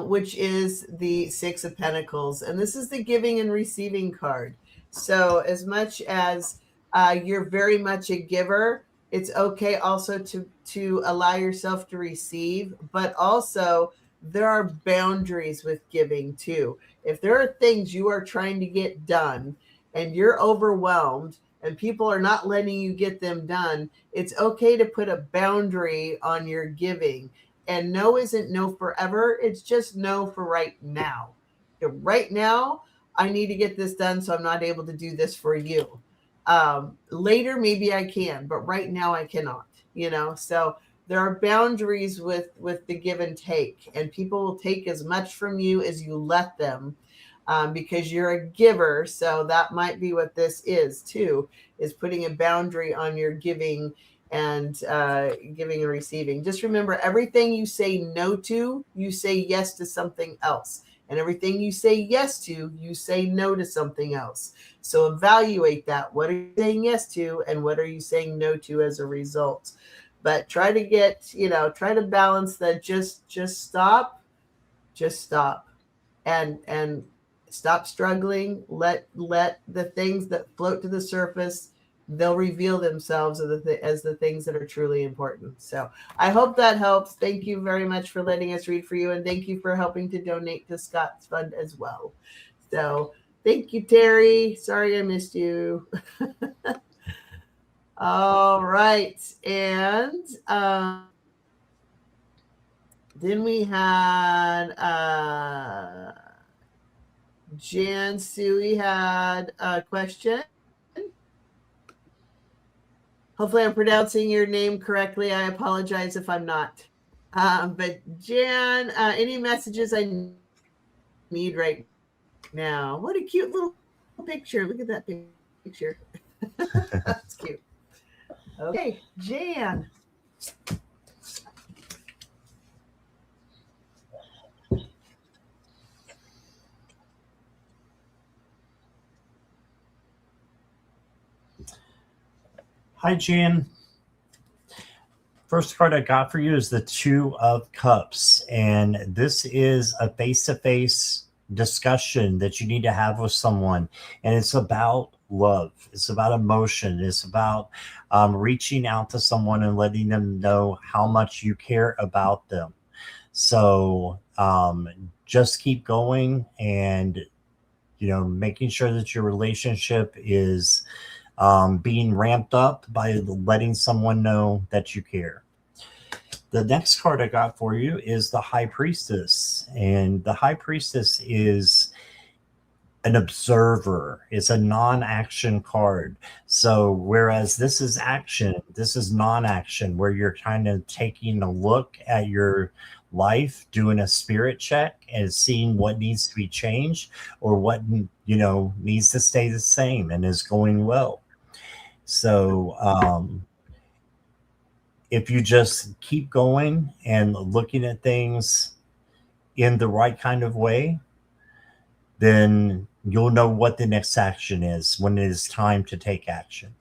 which is the Six of Pentacles. And this is the giving and receiving card. So as much as you're very much a giver, it's okay also to allow yourself to receive, but also there are boundaries with giving too. If there are things you are trying to get done and you're overwhelmed and people are not letting you get them done, it's okay to put a boundary on your giving. And no isn't no forever. It's just no for right now. Right now, I need to get this done, so I'm not able to do this for you. Later, maybe I can, but right now I cannot. So there are boundaries with the give and take, and people will take as much from you as you let them, because you're a giver. So that might be what this is too, is putting a boundary on your giving and giving and receiving. Just remember, everything you say no to, you say yes to something else. And everything you say yes to, you say no to something else. So evaluate that. What are you saying yes to, and what are you saying no to as a result? But try to balance that. Just stop, and stop struggling. Let the things that float to the surface, they'll reveal themselves as the things that are truly important. So I hope that helps. Thank you very much for letting us read for you, and thank you for helping to donate to Scott's Fund as well. So thank you, Terry. Sorry I missed you. All right. And then we had Jan Sui had a question. Hopefully I'm pronouncing your name correctly. I apologize if I'm not. But Jan, any messages I need right now? What a cute little picture. Look at that picture. That's cute. Okay, Jan. Hi, Jan. First card I got for you is the Two of Cups. And this is a face to face discussion that you need to have with someone. And it's about love, it's about emotion, it's about reaching out to someone and letting them know how much you care about them. So just keep going and, making sure that your relationship is being ramped up by letting someone know that you care. The next card I got for you is the High Priestess. And the High Priestess is an observer. It's a non-action card. So whereas this is action, this is non-action, where you're kind of taking a look at your life, doing a spirit check and seeing what needs to be changed or what needs to stay the same and is going well. So if you just keep going and looking at things in the right kind of way, then you'll know what the next action is when it is time to take action.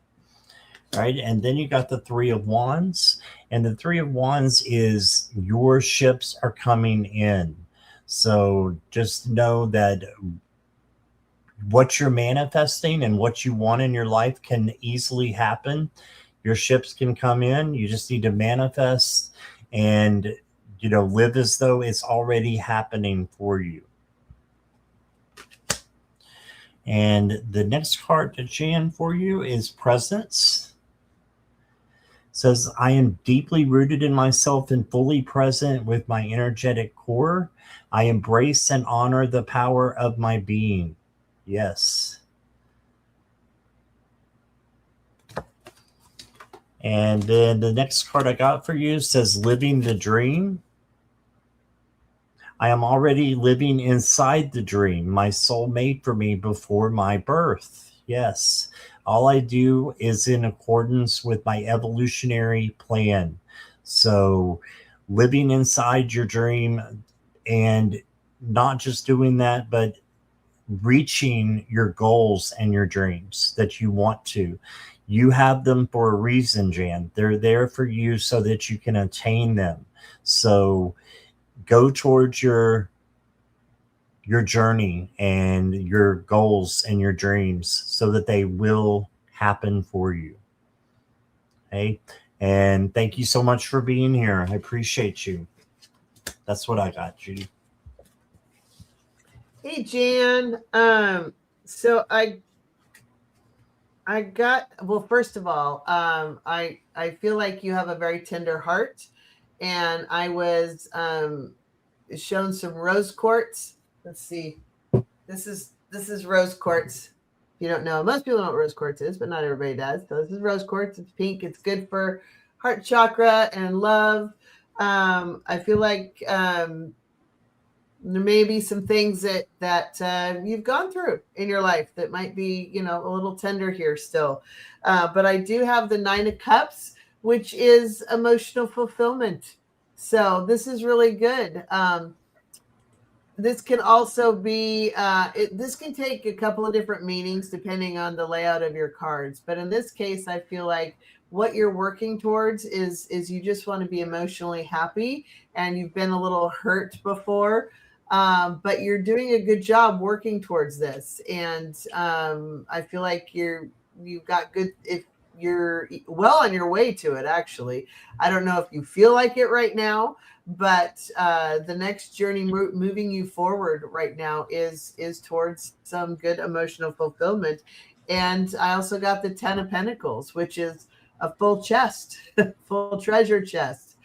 Right. And then you got the Three of Wands. And the Three of Wands is your ships are coming in. So just know that what you're manifesting and what you want in your life can easily happen. Your ships can come in. You just need to manifest and, live as though it's already happening for you. And the next card to Jan for you is Presence. It says, I am deeply rooted in myself and fully present with my energetic core. I embrace and honor the power of my being. Yes. And then the next card I got for you says, Living the Dream. I am already living inside the dream my soul made for me before my birth. Yes. All I do is in accordance with my evolutionary plan. So living inside your dream and not just doing that, but reaching your goals and your dreams that you want to. You have them for a reason, Jan. They're there for you so that you can attain them. So go towards your journey and your goals and your dreams so that they will happen for you. Okay. And thank you so much for being here. I appreciate you. That's what I got, Judy. Hey, Jan. So I got, well, first of all, I feel like you have a very tender heart, and I was shown some rose quartz. Let's see. This is rose quartz. You don't know. Most people know what rose quartz is, but not everybody does. So this is rose quartz. It's pink. It's good for heart chakra and love. I feel like there may be some things that you've gone through in your life that might be, a little tender here still. But I do have the Nine of Cups, which is emotional fulfillment. So this is really good. This can also be, this can take a couple of different meanings depending on the layout of your cards. But in this case, I feel like what you're working towards is you just want to be emotionally happy, and you've been a little hurt before. But you're doing a good job working towards this. And I feel like you've got good, if you're well on your way to it, actually. I don't know if you feel like it right now, but the next journey moving you forward right now is towards some good emotional fulfillment. And I also got the 10 of Pentacles, which is a full chest, full treasure chest.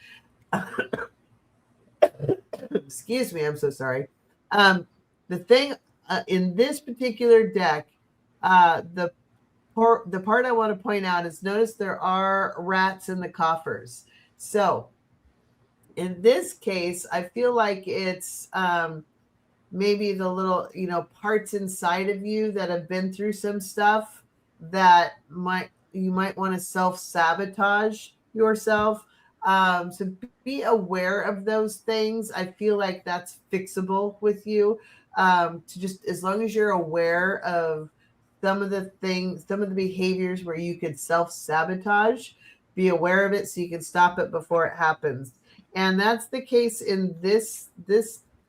Excuse me, I'm so sorry. The thing in this particular deck, the part I want to point out is, notice there are rats in the coffers. So in this case, I feel like it's maybe the little, parts inside of you that have been through some stuff that might you might want to self-sabotage yourself. So be aware of those things. I feel like that's fixable with you. To just, as long as you're aware of some of the things, some of the behaviors where you could self-sabotage, be aware of it so you can stop it before it happens. And that's the case in this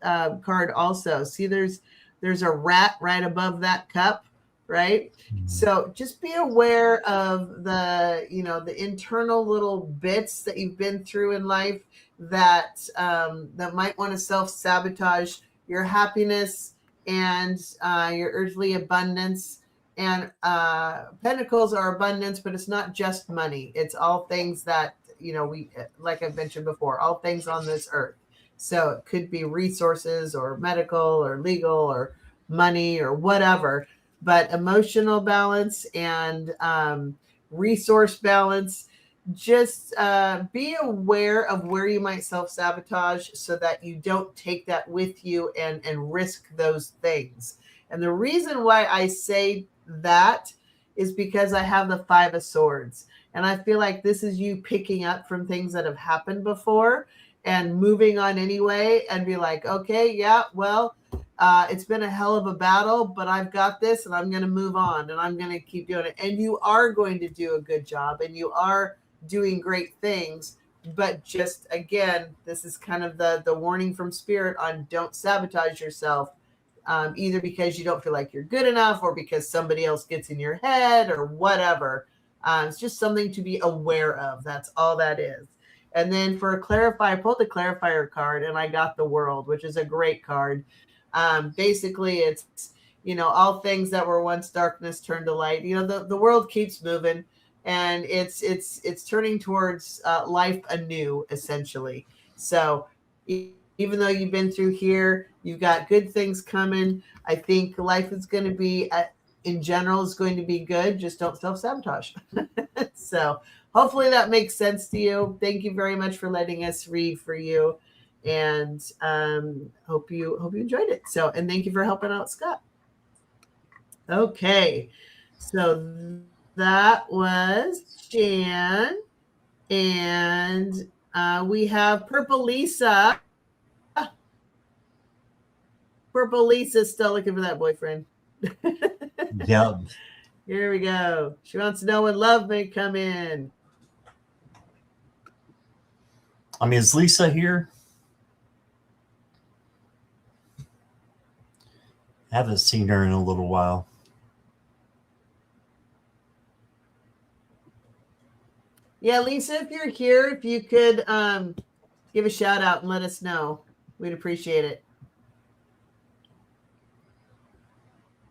card also. See, there's a rat right above that cup, right? So just be aware of the internal little bits that you've been through in life that might want to self-sabotage your happiness and your earthly abundance. And pentacles are abundance, but it's not just money. It's all things that, we, like I've mentioned before, all things on this earth. So it could be resources or medical or legal or money or whatever, but emotional balance and resource balance. Just be aware of where you might self-sabotage so that you don't take that with you and risk those things. And the reason why I say that is because I have the Five of Swords. And I feel like this is you picking up from things that have happened before and moving on anyway and be like, okay, yeah, well, it's been a hell of a battle, but I've got this and I'm going to move on and I'm going to keep doing it. And you are going to do a good job and you are doing great things. But just, again, this is kind of the warning from Spirit on don't sabotage yourself, either because you don't feel like you're good enough or because somebody else gets in your head or whatever. It's just something to be aware of. That's all that is. And then for a clarifier, I pulled the clarifier card and I got the World, which is a great card. Basically, it's, all things that were once darkness turned to light. The world keeps moving and it's turning towards life anew, essentially. So even though you've been through here, you've got good things coming. I think life is going to be, in general, is going to be good. Just don't self-sabotage. So hopefully that makes sense to you. Thank you very much for letting us read for you. And hope you enjoyed it. So, and thank you for helping out, Scott. Okay. So that was Jan. And we have Purple Lisa. Purple Lisa's still looking for that boyfriend. Yep. Here we go. She wants to know when love may come in. I mean, is Lisa here? I haven't seen her in a little while. Yeah, Lisa, if you're here, if you could give a shout out and let us know, we'd appreciate it.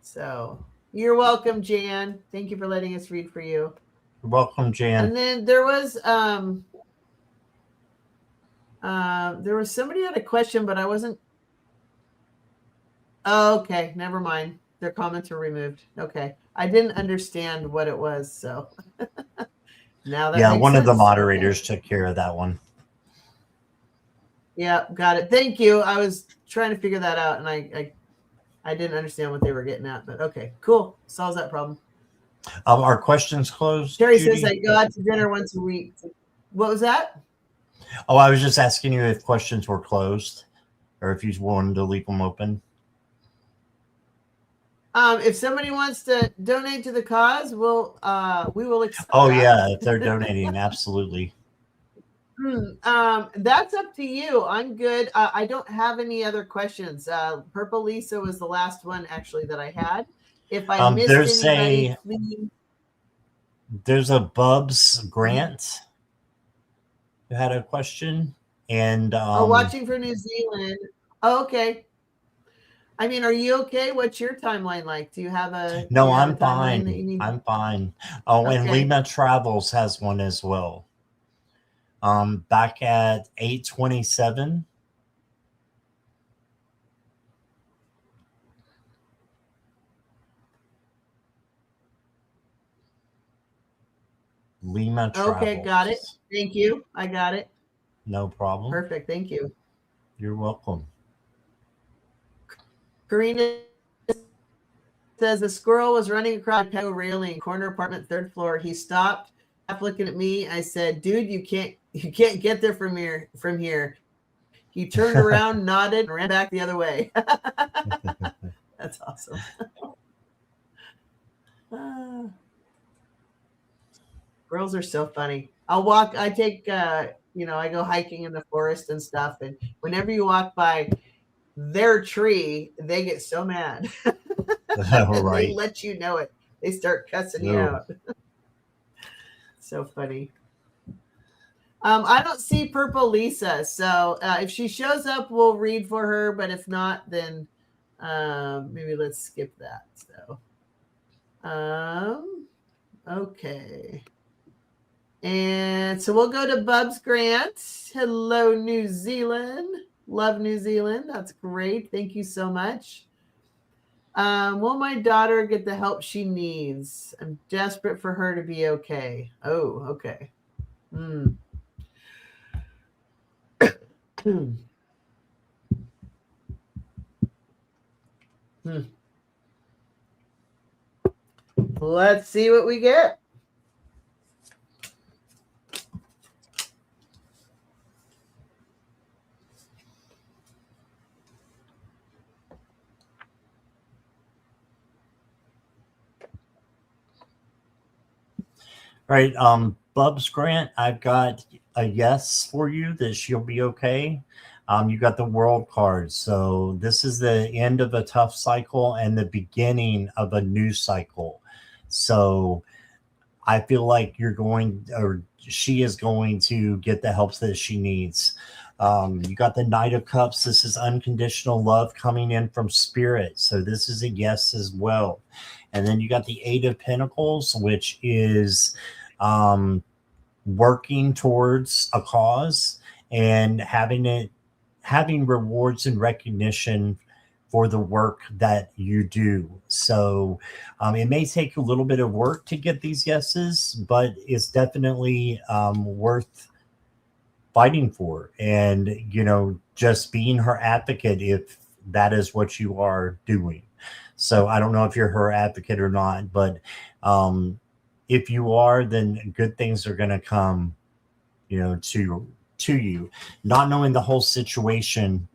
So you're welcome, Jan. Thank you for letting us read for you. You're welcome, Jan. And then there was somebody had a question, but I wasn't. Oh, okay, never mind. Their comments were removed. Okay, I didn't understand what it was, so now that makes one sense. of the moderators took care of that one. Yeah, got it. Thank you. I was trying to figure that out, and I didn't understand what they were getting at, but okay, cool. Solves that problem. Are questions closed? Terry Judy? says I go out to dinner once a week. What was that? Oh, I was just asking you if questions were closed or if you wanted to leave them open. If somebody wants to donate to the cause, we will accept Oh, that. yeah, if they're donating, absolutely. That's up to you. I'm good. I don't have any other questions. Purple Lisa was the last one actually that I had. If I missed anybody, please. There's a Bubs Grant who had a question, and watching for New Zealand. Oh, okay. I mean, are you okay? What's your timeline like? Do you have a no? I'm fine. I'm fine. Oh, okay. And Lima Travels has one as well. Back at 8:27. Lima Travels. Okay, got it. Thank you. I got it. No problem. Perfect. Thank you. You're welcome. Karina says a squirrel was running across a patio railing, corner apartment, third floor. He stopped, half looking at me. I said, "Dude, you can't get there from here." He turned around, nodded, and ran back the other way. That's awesome. Girls are so funny. I take, I go hiking in the forest and stuff. And whenever you walk by their tree, they get so mad. Right. They let you know it. They start cussing you out. So funny. I don't see Purple Lisa, so if she shows up, we'll read for her. But if not, then maybe let's skip that. So, okay. And so we'll go to Bubs Grant. Hello, New Zealand. Love New Zealand. That's great. Thank you so much. Will my daughter get the help she needs? I'm desperate for her to be okay. Oh, okay. Let's see what we get. All right, Bubs Grant, I've got a yes for you that she'll be okay. You got the world card. So this is the end of a tough cycle and the beginning of a new cycle. So I feel like she is going to get the help that she needs. You got the Knight of Cups. This is unconditional love coming in from spirit. So this is a yes as well. And then you got the Eight of Pentacles, which is working towards a cause and having rewards and recognition for the work that you do. So it may take a little bit of work to get these yeses, but it's definitely worth fighting for. And, just being her advocate if that is what you are doing. So I don't know if you're her advocate or not, but if you are, then good things are going to come, to you. Not knowing the whole situation,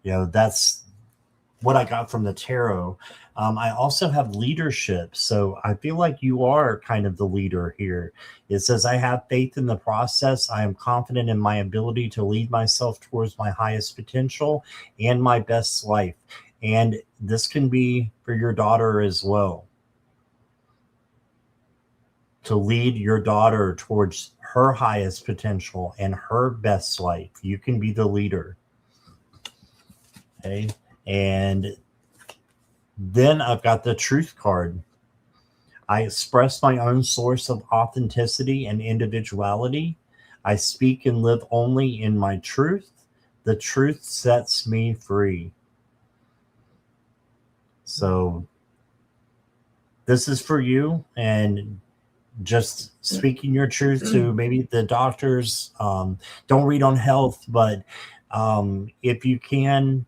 that's what I got from the tarot. I also have leadership. So I feel like you are kind of the leader here. It says, I have faith in the process. I am confident in my ability to lead myself towards my highest potential and my best life. And this can be for your daughter as well. To lead your daughter towards her highest potential and her best life. You can be the leader. Okay. And then I've got the truth card. I express my own source of authenticity and individuality. I speak and live only in my truth. The truth sets me free. So this is for you, and just speaking your truth to maybe the doctors. Don't read on health, but if you can,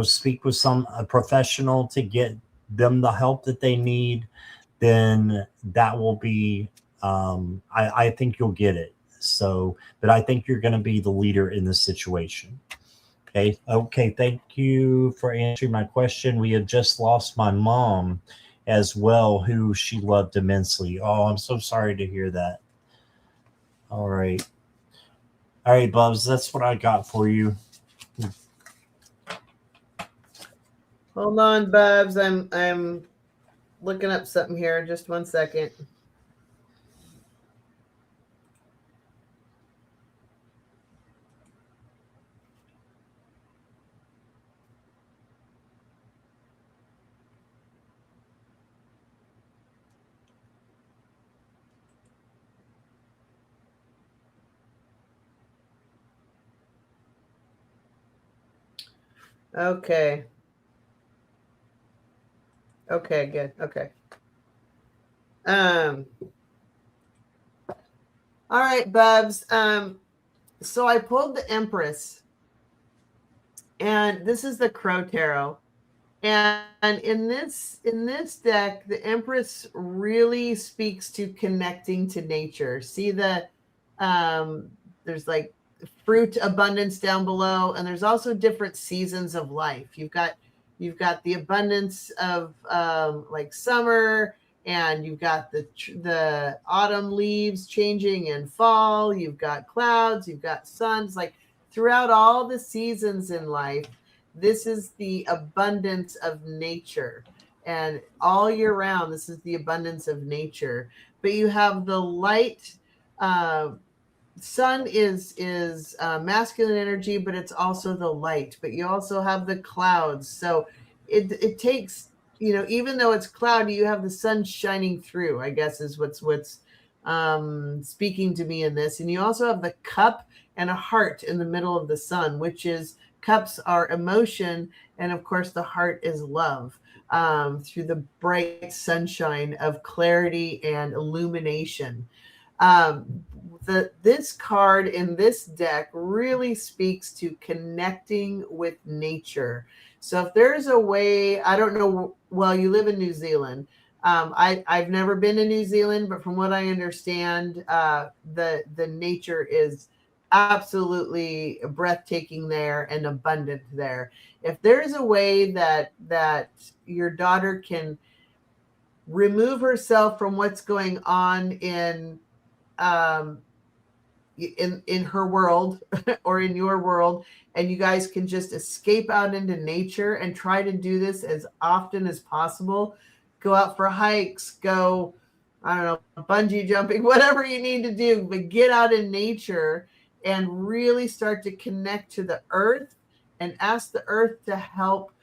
speak with a professional to get them the help that they need, then that will be, I think you'll get it. So, but I think you're going to be the leader in this situation. Okay. Thank you for answering my question. We had just lost my mom as well, who she loved immensely. Oh, I'm so sorry to hear that. All right, Bubs, that's what I got for you. Hold on, Bubs. I'm looking up something here. Just 1 second. Okay. Okay, good. Okay. All right, Bubs. So I pulled the Empress, and this is the Crow Tarot. And in this deck, the Empress really speaks to connecting to nature. See there's like fruit abundance down below, and there's also different seasons of life. You've got the abundance of like summer, and you've got the autumn leaves changing and fall. You've got clouds, you've got suns. Like throughout all the seasons in life, this is the abundance of nature. And all year round, this is the abundance of nature. But you have the light. Uh, Sun is masculine energy, but it's also the light. But you also have the clouds. So it takes, even though it's cloudy, you have the sun shining through, I guess, is what's speaking to me in this. And you also have the cup and a heart in the middle of the sun, which is, cups are emotion, and of course the heart is love, through the bright sunshine of clarity and illumination. This card in this deck really speaks to connecting with nature. So if there's a way, I don't know, well, you live in New Zealand. I've never been to New Zealand, but from what I understand, the nature is absolutely breathtaking there and abundant there. If there's a way that your daughter can remove herself from what's going on um, in her world or in your world, and you guys can just escape out into nature and try to do this as often as possible. Go out for hikes, go, I don't know, bungee jumping, whatever you need to do, but get out in nature and really start to connect to the earth and ask the earth to help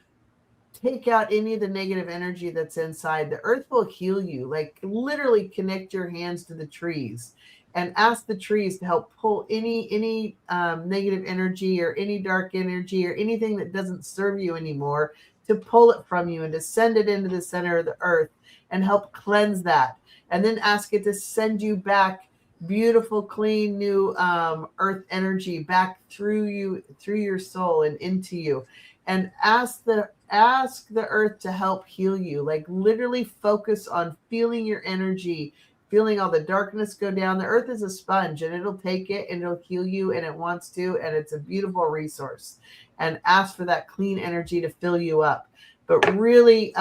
take out any of the negative energy that's inside. The earth will heal you. Like literally connect your hands to the trees and ask the trees to help pull any negative energy or any dark energy or anything that doesn't serve you anymore, to pull it from you and to send it into the center of the earth and help cleanse that. And then ask it to send you back beautiful, clean, new earth energy back through you, through your soul and into you. And ask the earth to help heal you. Like literally focus on feeling your energy, feeling all the darkness go down. The earth is a sponge, and it'll take it and it'll heal you, and it wants to, and it's a beautiful resource. And ask for that clean energy to fill you up. But really,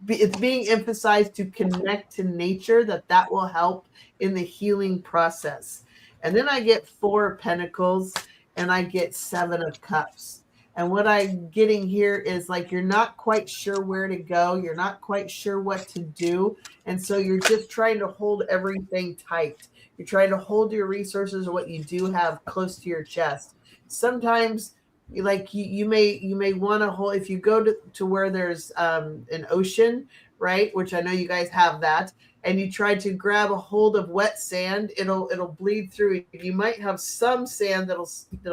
it's being emphasized to connect to nature, that will help in the healing process. And then I get 4 of Pentacles, and I get 7 of Cups. And what I'm getting here is like, you're not quite sure where to go. You're not quite sure what to do. And so you're just trying to hold everything tight. You're trying to hold your resources or what you do have close to your chest. Sometimes like you may want to hold, if you go to where there's an ocean, right? Which I know you guys have that. And you try to grab a hold of wet sand, it'll bleed through. You might have some sand that'll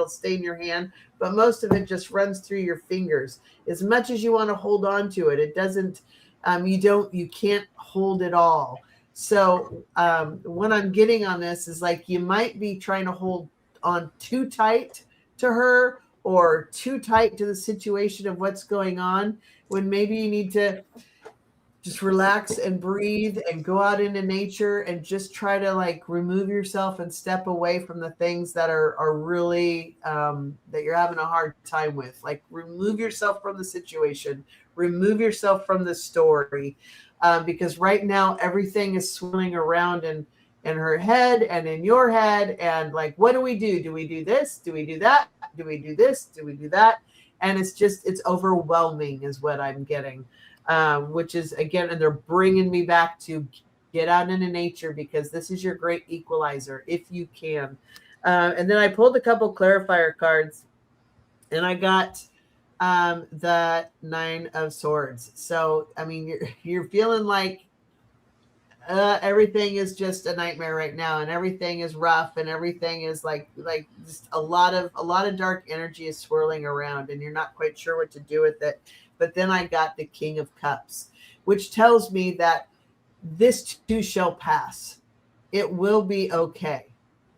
stain your hand, but most of it just runs through your fingers. As much as you want to hold on to it, it doesn't. You can't hold it all. So what I'm getting on this is like, you might be trying to hold on too tight to her or too tight to the situation of what's going on, when maybe you need to just relax and breathe and go out into nature and just try to like remove yourself and step away from the things that are really that you're having a hard time with. Like remove yourself from the situation, remove yourself from the story, because right now everything is swirling around in her head and in your head. And like, what do we do? Do we do this? Do we do that? Do we do this? Do we do that? And it's overwhelming is what I'm getting. Which is, again, and they're bringing me back to get out into nature, because this is your great equalizer if you can. And then I pulled a couple clarifier cards, and I got the 9 of Swords. So, I mean, you're feeling like everything is just a nightmare right now, and everything is rough, and everything is like just a lot of dark energy is swirling around, and you're not quite sure what to do with it. But then I got the King of Cups, which tells me that this too shall pass. It will be okay.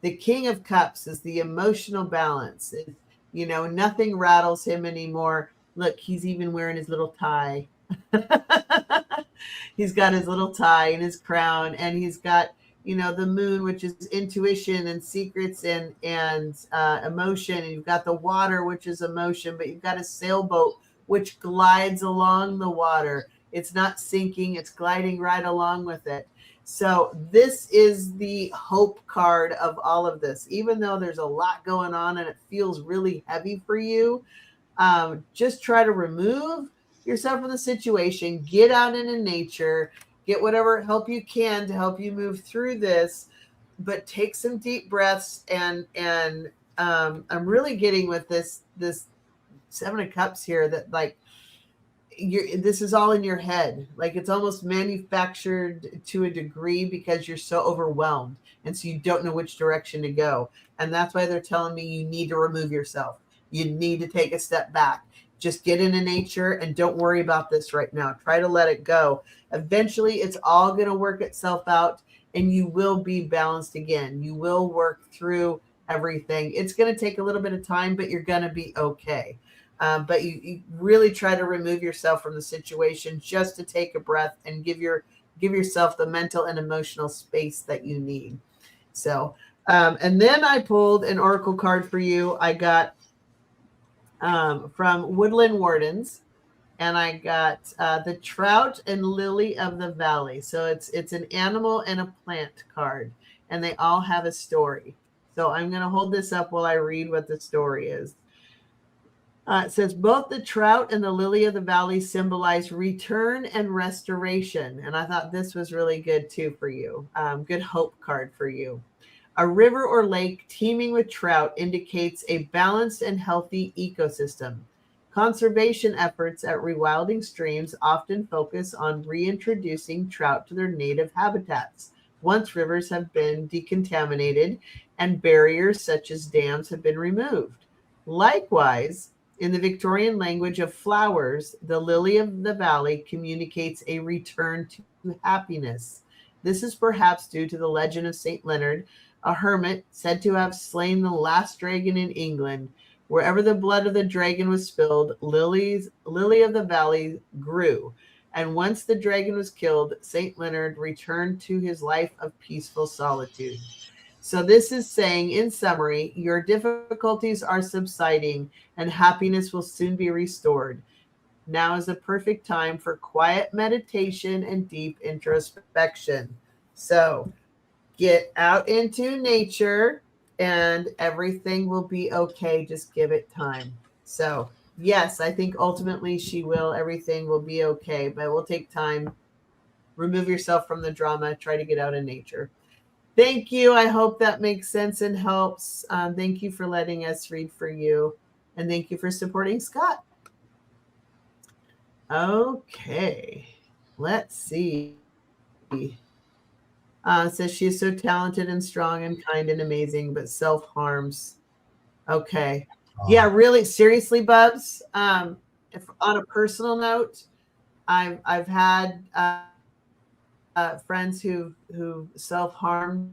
The King of Cups is the emotional balance. Nothing rattles him anymore. Look, he's even wearing his little tie. He's got his little tie and his crown, and he's got, the moon, which is intuition and secrets and emotion, and you've got the water, which is emotion, but you've got a sailboat which glides along the water. It's not sinking, it's gliding right along with it. So this is the hope card of all of this. Even though there's a lot going on and it feels really heavy for you, just try to remove yourself from the situation, get out into nature, get whatever help you can to help you move through this, but take some deep breaths. And I'm really getting with this Seven of Cups here that, like, this is all in your head. Like, it's almost manufactured to a degree because you're so overwhelmed, and so you don't know which direction to go. And that's why they're telling me you need to remove yourself. You need to take a step back. Just get into nature and don't worry about this right now. Try to let it go. Eventually, it's all going to work itself out, and you will be balanced again. You will work through everything. It's going to take a little bit of time, but you're going to be okay. But you really try to remove yourself from the situation just to take a breath and give yourself the mental and emotional space that you need. So, and then I pulled an oracle card for you. I got from Woodland Wardens, and I got the Trout and Lily of the Valley. So it's an animal and a plant card, and they all have a story. So I'm going to hold this up while I read what the story is. It says both the trout and the lily of the valley symbolize return and restoration. And I thought this was really good too for you. Good hope card for you. A river or lake teeming with trout indicates a balanced and healthy ecosystem. Conservation efforts at rewilding streams often focus on reintroducing trout to their native habitats once rivers have been decontaminated and barriers such as dams have been removed. Likewise, in the Victorian language of flowers, the lily of the valley communicates a return to happiness. This is perhaps due to the legend of St. Leonard, a hermit said to have slain the last dragon in England. Wherever the blood of the dragon was spilled, lily of the valley grew. And once the dragon was killed, St. Leonard returned to his life of peaceful solitude. So this is saying, in summary, your difficulties are subsiding and happiness will soon be restored. Now is the perfect time for quiet meditation and deep introspection. So get out into nature and everything will be okay. Just give it time. So yes, I think ultimately she will. Everything will be okay, but it will take time. Remove yourself from the drama. Try to get out in nature. Thank you. I hope that makes sense and helps. Thank you for letting us read for you. And thank you for supporting Scott. Okay. Let's see. Says she is so talented and strong and kind and amazing, but self-harms. Okay. Yeah, really. Seriously, Bubs. If on a personal note, I've had friends who self-harmed,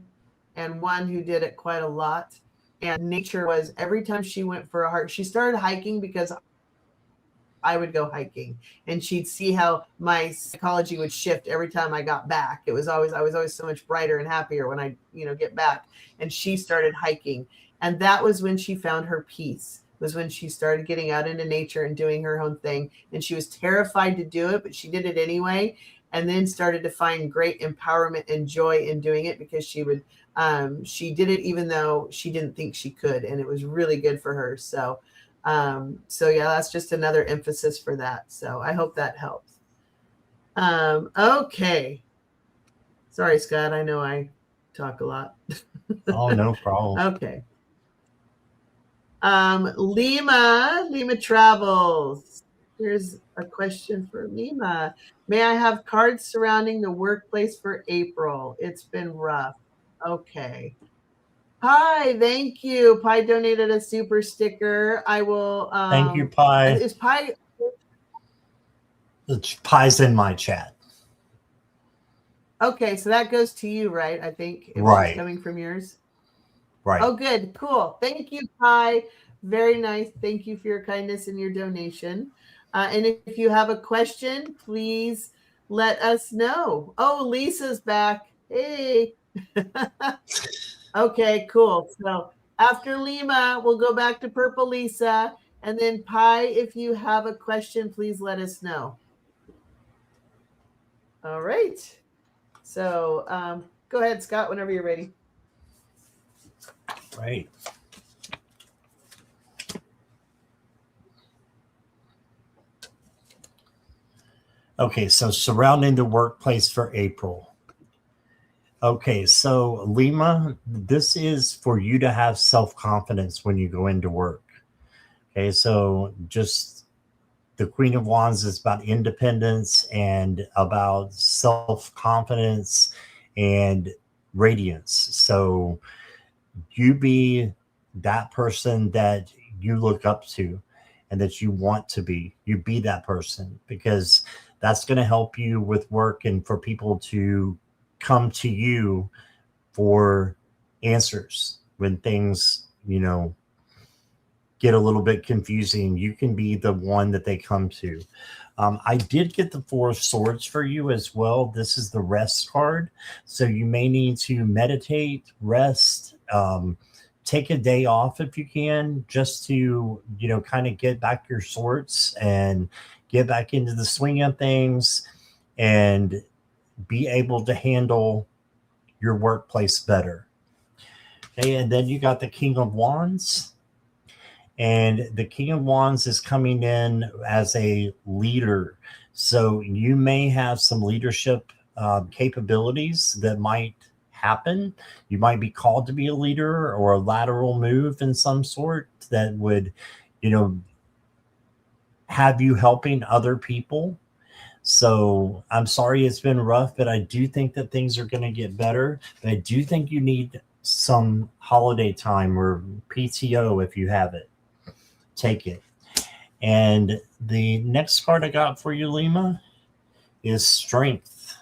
and one who did it quite a lot. And nature was, every time she went for a hike, she started hiking because I would go hiking, and she'd see how my psychology would shift every time I got back. I was always so much brighter and happier when I get back. And she started hiking, and that was when she found her peace. Was when she started getting out into nature and doing her own thing. And she was terrified to do it, but she did it anyway. And then started to find great empowerment and joy in doing it, because she did it even though she didn't think she could, and it was really good for her. So yeah, that's just another emphasis for that. So I hope that helps. Okay. Sorry, Scott. I know I talk a lot. Oh, no problem. Okay. Lima Travels. Here's a question for Lima. May I have cards surrounding the workplace for April? It's been rough. Okay. Pi, thank you. Pi donated a super sticker. I will. Thank you, Pi. Is Pi? Pi's in my chat. Okay, so that goes to you, right? I think it Right. was coming from yours. Right. Oh, good, cool. Thank you, Pi. Very nice. Thank you for your kindness and your donation. And if you have a question, please let us know. Oh, Lisa's back. Hey. Okay, cool. So after Lima, we'll go back to Purple Lisa. And then Pi, if you have a question, please let us know. All right. So go ahead, Scott, whenever you're ready. Right. Okay, so surrounding the workplace for April. Okay, so Lima, this is for you to have self-confidence when you go into work. Okay, so just the Queen of Wands is about independence and about self-confidence and radiance. So you be that person that you look up to and that you want to be. You be that person, because that's going to help you with work and for people to come to you for answers when things, get a little bit confusing. You can be the one that they come to. I did get the Four of Swords for you as well. This is the rest card. So you may need to meditate, rest, take a day off if you can, just to, kind of get back your sorts and get back into the swing of things and be able to handle your workplace better. Okay, and then you got the King of Wands. And the King of Wands is coming in as a leader. So you may have some leadership capabilities that might happen. You might be called to be a leader or a lateral move in some sort that would, have you helping other people. So I'm sorry it's been rough, but I do think that things are going to get better. But I do think you need some holiday time or PTO if you have it. Take it. And the next card I got for you, Lima, is Strength.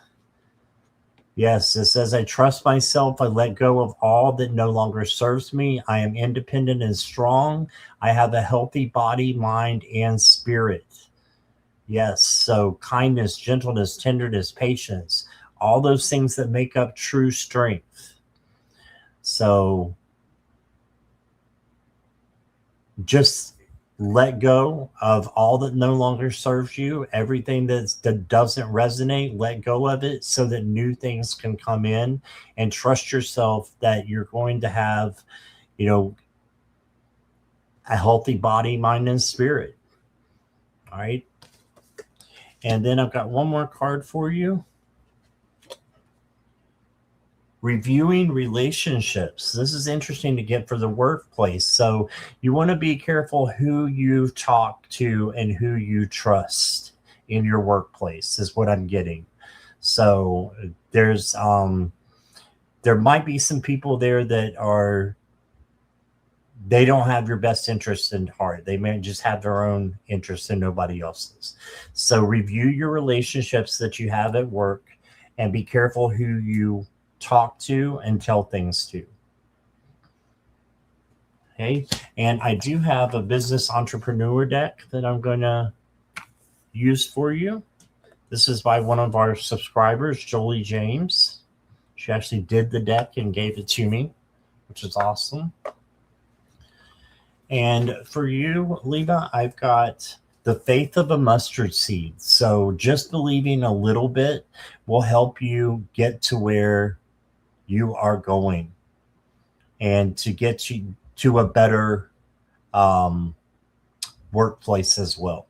Yes, it says, I trust myself. I let go of all that no longer serves me. I am independent and strong. I have a healthy body, mind, and spirit. Yes, so kindness, gentleness, tenderness, patience, all those things that make up true strength. So just let go of all that no longer serves you, everything that doesn't resonate, let go of it so that new things can come in, and trust yourself that you're going to have, a healthy body, mind, and spirit. All right. And then I've got one more card for you. Reviewing relationships. This is interesting to get for the workplace. So you want to be careful who you talk to and who you trust in your workplace is what I'm getting. So there's there might be some people there that they don't have your best interest in heart. They may just have their own interests and nobody else's. So review your relationships that you have at work and be careful who you talk to and tell things to. Okay. And I do have a business entrepreneur deck that I'm going to use for you. This is by one of our subscribers, Jolie James. She actually did the deck and gave it to me, which is awesome. And for you, Leva, I've got the faith of a mustard seed. So just believing a little bit will help you get to where you are going and to get you to a better workplace as well.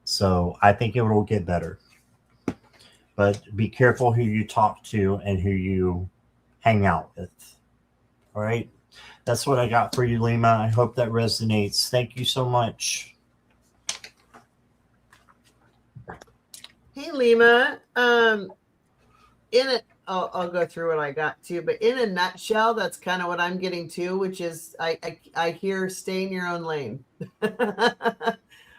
So I think it will get better. But be careful who you talk to and who you hang out with. All right. That's what I got for you, Lima. I hope that resonates. Thank you so much. Hey, Lima. I'll go through what I got too, but in a nutshell, that's kind of what I'm getting to, which is I hear stay in your own lane.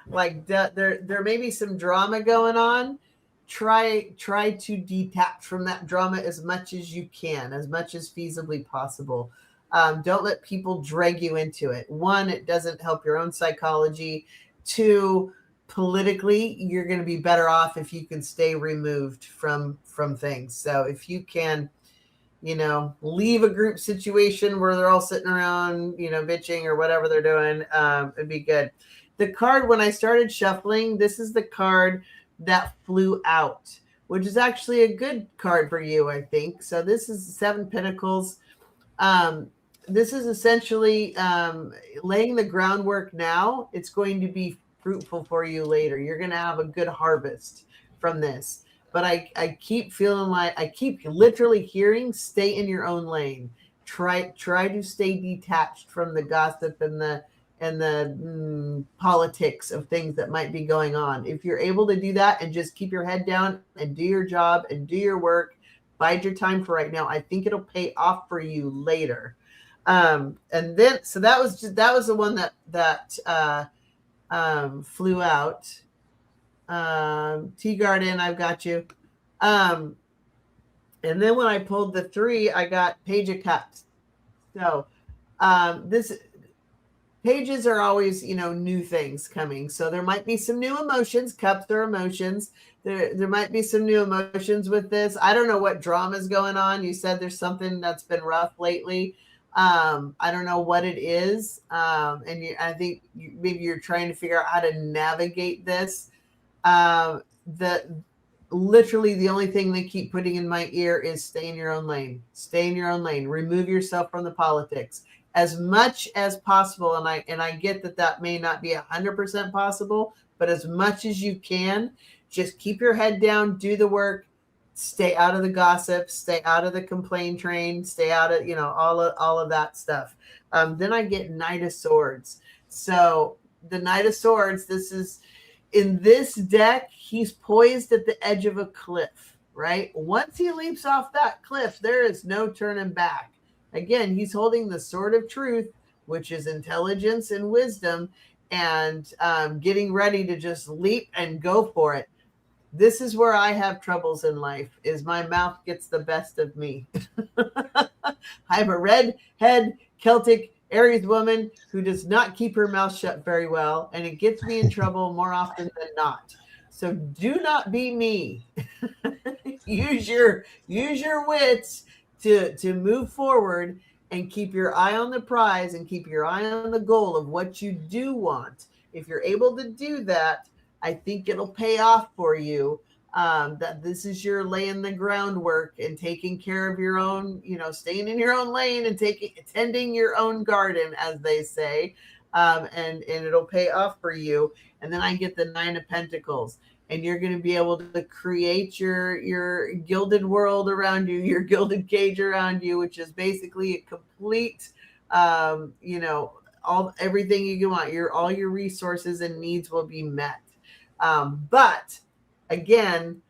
Like there may be some drama going on. Try to detach from that drama as much as you can, as much as feasibly possible. Don't let people drag you into it. One, it doesn't help your own psychology. Two, politically, you're going to be better off if you can stay removed from things. So if you can, leave a group situation where they're all sitting around, bitching or whatever they're doing, it'd be good. The card, when I started shuffling, this is the card that flew out, which is actually a good card for you, I think. So this is 7 Pentacles. This is essentially laying the groundwork now. It's going to be fruitful for you later. You're going to have a good harvest from this. But I keep feeling like I keep literally hearing, stay in your own lane. Try to stay detached from the gossip and the politics of things that might be going on. If you're able to do that and just keep your head down and do your job and do your work, bide your time for right now, I think it'll pay off for you later. And then, so that was the one that flew out. Tea Garden, I've got you. And then when I pulled the 3, I got Page of Cups. So this pages are always, new things coming. So there might be some new emotions. Cups are emotions. There might be some new emotions with this. I don't know what drama is going on. You said there's something that's been rough lately. I don't know what it is. I think maybe you're trying to figure out how to navigate this. Literally the only thing they keep putting in my ear is stay in your own lane. Stay in your own lane. Remove yourself from the politics as much as possible. And I get that may not be 100% possible, but as much as you can, just keep your head down, do the work, stay out of the gossip, stay out of the complaint train, stay out of, all of that stuff. Then I get Knight of Swords. So the Knight of Swords, this is, in this deck, he's poised at the edge of a cliff, right? Once he leaps off that cliff, there is no turning back. Again, he's holding the sword of truth, which is intelligence and wisdom, and getting ready to just leap and go for it. This is where I have troubles in life, is my mouth gets the best of me. I'm a redhead Celtic Aries woman who does not keep her mouth shut very well, and it gets me in trouble more often than not. So do not be me. use your wits to move forward and keep your eye on the prize and keep your eye on the goal of what you do want. If you're able to do that, I think it'll pay off for you. That this is your laying the groundwork and taking care of your own, staying in your own lane and tending your own garden, as they say, and it'll pay off for you. And then I get the 9 of Pentacles, and you're going to be able to create your gilded world around you, your gilded cage around you, which is basically a complete, everything you want. All your resources and needs will be met. But again,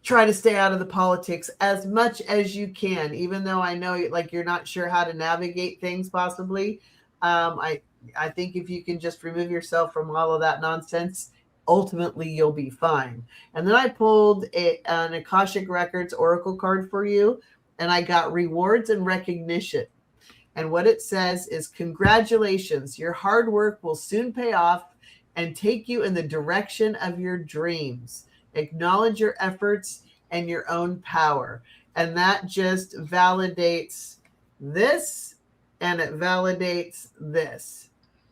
try to stay out of the politics as much as you can, even though I know you're not sure how to navigate things possibly. I think if you can just remove yourself from all of that nonsense, ultimately you'll be fine. And then I pulled an Akashic Records Oracle card for you, and I got rewards and recognition. And what it says is, congratulations, your hard work will soon pay off and take you in the direction of your dreams. Acknowledge your efforts and your own power. And that just validates this, and it validates this.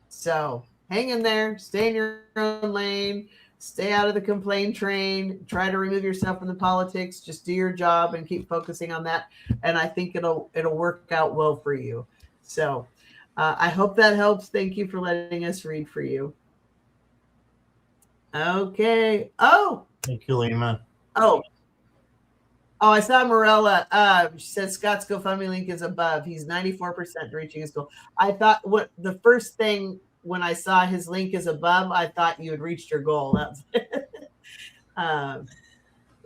So hang in there, stay in your own lane, stay out of the complaint train, try to remove yourself from the politics, just do your job and keep focusing on that. And I think it'll work out well for you. So I hope that helps. Thank you for letting us read for you. Okay. Oh, thank you, Lima. Oh, I saw Morella. She says Scott's GoFundMe link is above. He's 94% reaching his goal. I thought the first thing when I saw his link is above, I thought you had reached your goal. That's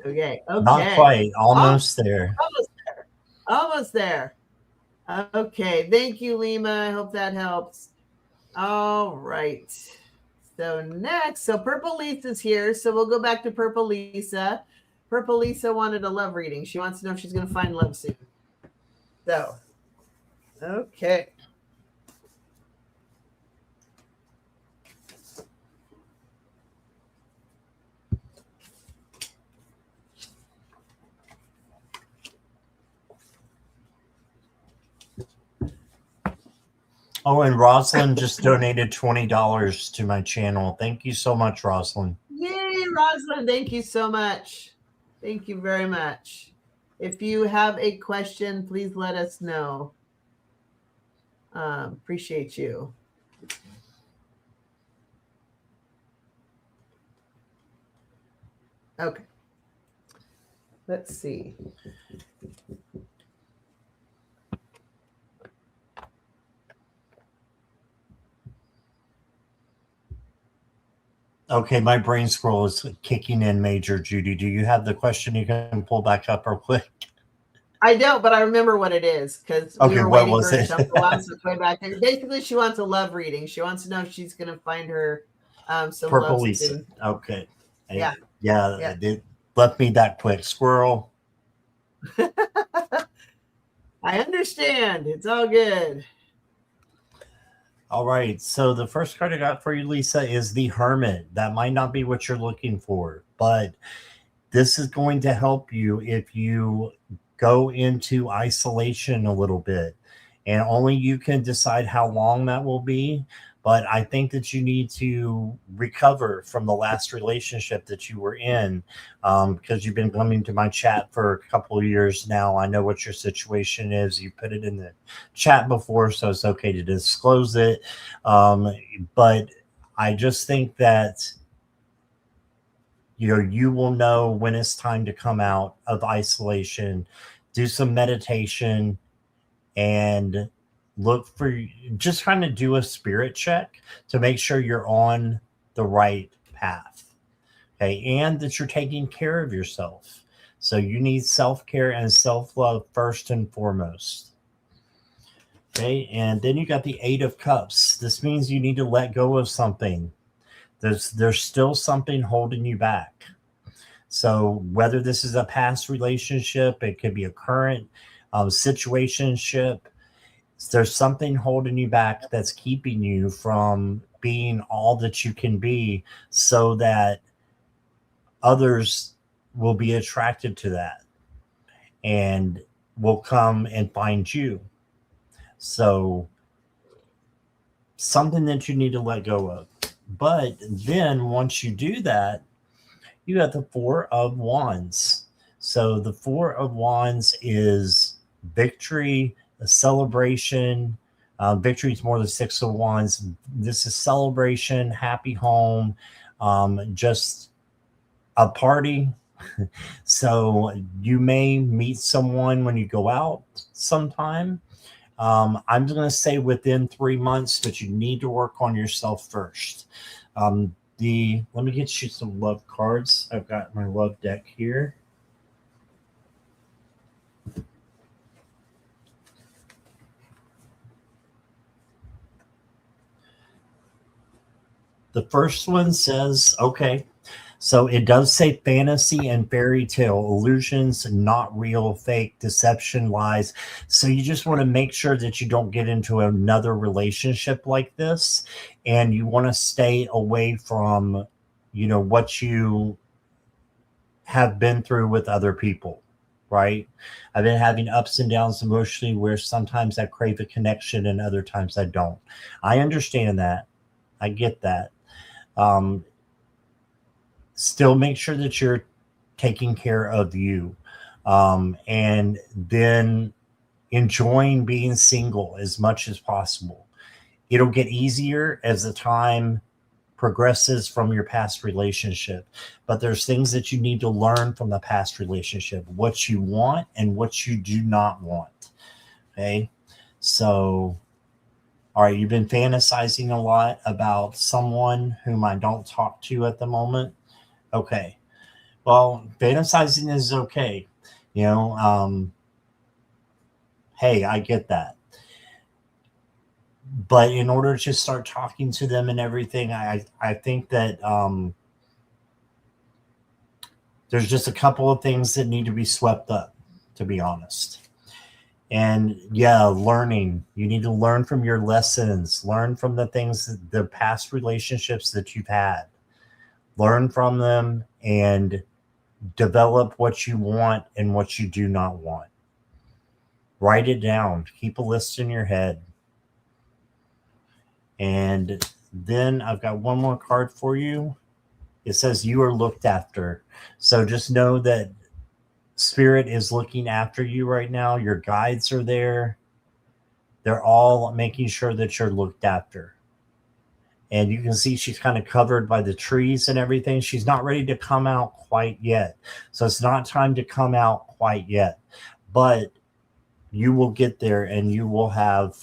okay. Not quite. Almost there. Almost there. Okay. Thank you, Lima. I hope that helps. All right. So next, Purple Lisa's here. So we'll go back to Purple Lisa. Purple Lisa wanted a love reading. She wants to know if she's going to find love soon. So Okay. Oh, and Rosalind just donated $20 to my channel. Thank you so much, Rosalind. Yay, Rosalind. Thank you so much. Thank you very much. If you have a question, please let us know. Appreciate you. Okay. Let's see. Okay, my brain scroll is kicking in major, Judy. Do you have the question you can pull back up real quick? I don't, but I remember what it is because we Okay, were what waiting was for her to it? jump the line, so it's way back there. Basically, she wants a love reading. She wants to know if she's going to find her some Purple love Lisa. soon. Okay. Yeah. Yeah. It left me that quick. Squirrel. I understand. It's all good. All right. So the first card I got for you, Lisa, is the Hermit. That might not be what you're looking for, but this is going to help you if you go into isolation a little bit. And only you can decide how long that will be. But I think that you need to recover from the last relationship that you were in, because you've been coming to my chat for a couple of years now. I know what your situation is. You put it in the chat before, so it's okay to disclose it. But I just think that you will know when it's time to come out of isolation, do some meditation, and look for, just kind of do a spirit check to make sure you're on the right path. Okay. And that you're taking care of yourself. So you need self-care and self-love first and foremost. Okay. And then you got the 8 of Cups. This means you need to let go of something. There's still something holding you back. So whether this is a past relationship, it could be a current situationship, there's something holding you back that's keeping you from being all that you can be, so that others will be attracted to that and will come and find you. So something that you need to let go of. But then once you do that, you have the 4 of Wands. So the 4 of Wands is victory, a celebration. Victory is more than 6 of Wands. This is celebration, happy home, just a party. So you may meet someone when you go out sometime. I'm going to say within 3 months, but you need to work on yourself first. Let me get you some love cards. I've got my love deck here. The first one says, okay, so it does say fantasy and fairy tale, illusions, not real, fake, deception, lies. So you just want to make sure that you don't get into another relationship like this, and you want to stay away from, what you have been through with other people, right? I've been having ups and downs emotionally where sometimes I crave a connection and other times I don't. I understand that. I get that. Still make sure that you're taking care of you, and then enjoying being single as much as possible. It'll get easier as the time progresses from your past relationship, but there's things that you need to learn from the past relationship, what you want and what you do not want. Okay. So, all right, you've been fantasizing a lot about someone whom I don't talk to at the moment. Okay. Well, fantasizing is okay. Hey, I get that. But in order to start talking to them and everything, I think that there's just a couple of things that need to be swept up, to be honest. And yeah, learning. You need to learn from your lessons, learn from the things, the past relationships that you've had, learn from them and develop what you want and what you do not want. Write it down, keep a list in your head. And then I've got one more card for you. It says you are looked after. So just know that Spirit is looking after you right now. Your guides are there. They're all making sure that you're looked after. And you can see she's kind of covered by the trees and everything. She's not ready to come out quite yet. So it's not time to come out quite yet. But you will get there and you will have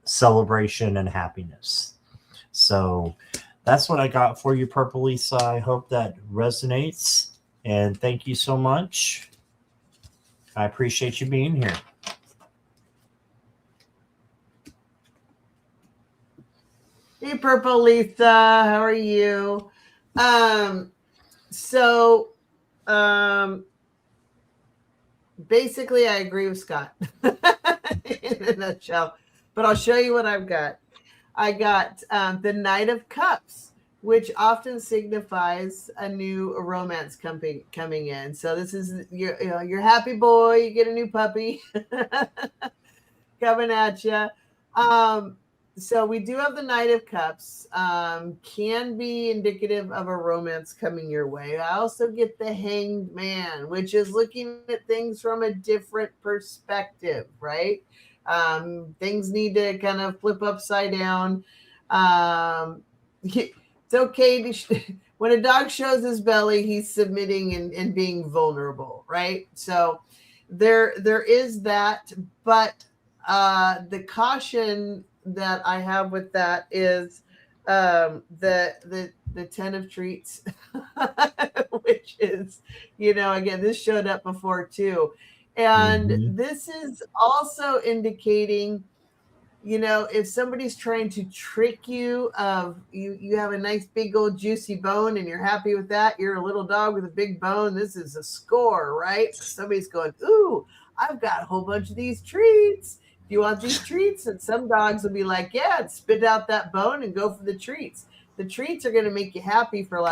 celebration and happiness. So that's what I got for you, Purple Lisa. I hope that resonates. And thank you so much. I appreciate you being here. Hey, Purple Lisa, how are you? Basically, I agree with Scott in a nutshell, but I'll show you what I've got. I got the Knight of Cups, which often signifies a new romance coming in. So this is your happy boy. You get a new puppy coming at you. So we do have the Knight of Cups. Can be indicative of a romance coming your way. I also get the Hanged Man, which is looking at things from a different perspective, right? Things need to kind of flip upside down. It's okay to when a dog shows his belly, he's submitting and being vulnerable, right? So there is that, but the caution that I have with that is the 10 of treats, which is, again, this showed up before too. And this is also indicating, if somebody's trying to trick you of you have a nice big old juicy bone and you're happy with that, you're a little dog with a big bone, this is a score, right? Somebody's going, ooh, I've got a whole bunch of these treats. Do you want these treats? And some dogs will be like, yeah, spit out that bone and go for the treats. The treats are going to make you happy for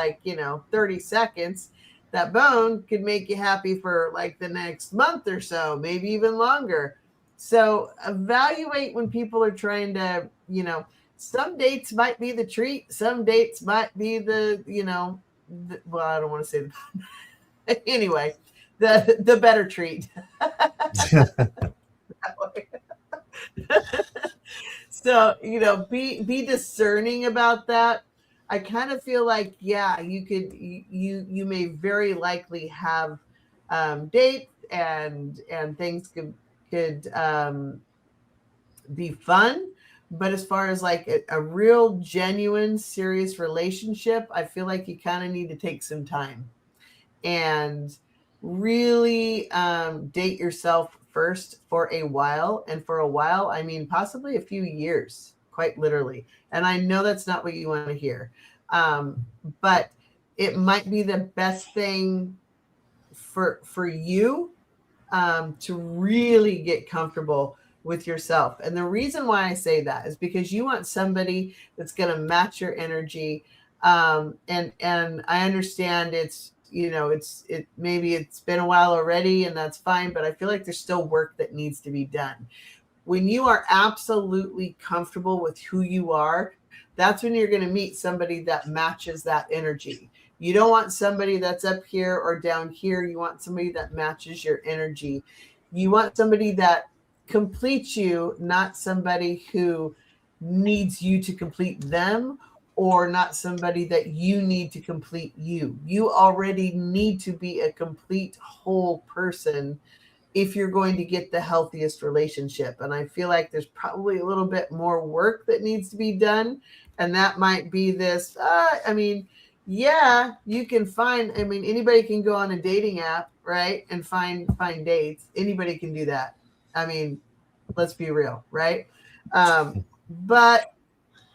30 seconds. That bone could make you happy for like the next month or so, maybe even longer. So evaluate when people are trying to, some dates might be the treat. Some dates might be the, well, I don't want to say the, anyway, the better treat. So, be discerning about that. I kind of feel like, yeah, you may very likely have dates and things could be fun. But as far as like a real genuine serious relationship, I feel like you kind of need to take some time and really date yourself first for a while. And for a while, I mean, possibly a few years, quite literally. And I know that's not what you want to hear. But it might be the best thing for you to really get comfortable with yourself. And the reason why I say that is because you want somebody that's going to match your energy. And I understand maybe it's been a while already and that's fine, but I feel like there's still work that needs to be done. When you are absolutely comfortable with who you are, that's when you're going to meet somebody that matches that energy. You don't want somebody that's up here or down here. You want somebody that matches your energy. You want somebody that completes you, not somebody who needs you to complete them, or not somebody that you need to complete you. You already need to be a complete whole person if you're going to get the healthiest relationship. And I feel like there's probably a little bit more work that needs to be done. And that might be this, yeah, you can find, anybody can go on a dating app, right? And find dates. Anybody can do that. Let's be real, right? But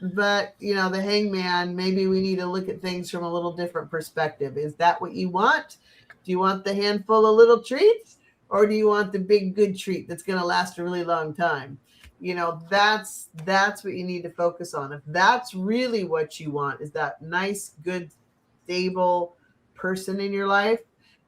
the hangman, maybe we need to look at things from a little different perspective. Is that what you want? Do you want the handful of little treats? or do you want the big good treat that's going to last a really long time? That's what you need to focus on. If that's really what you want, is that nice, good, stable person in your life,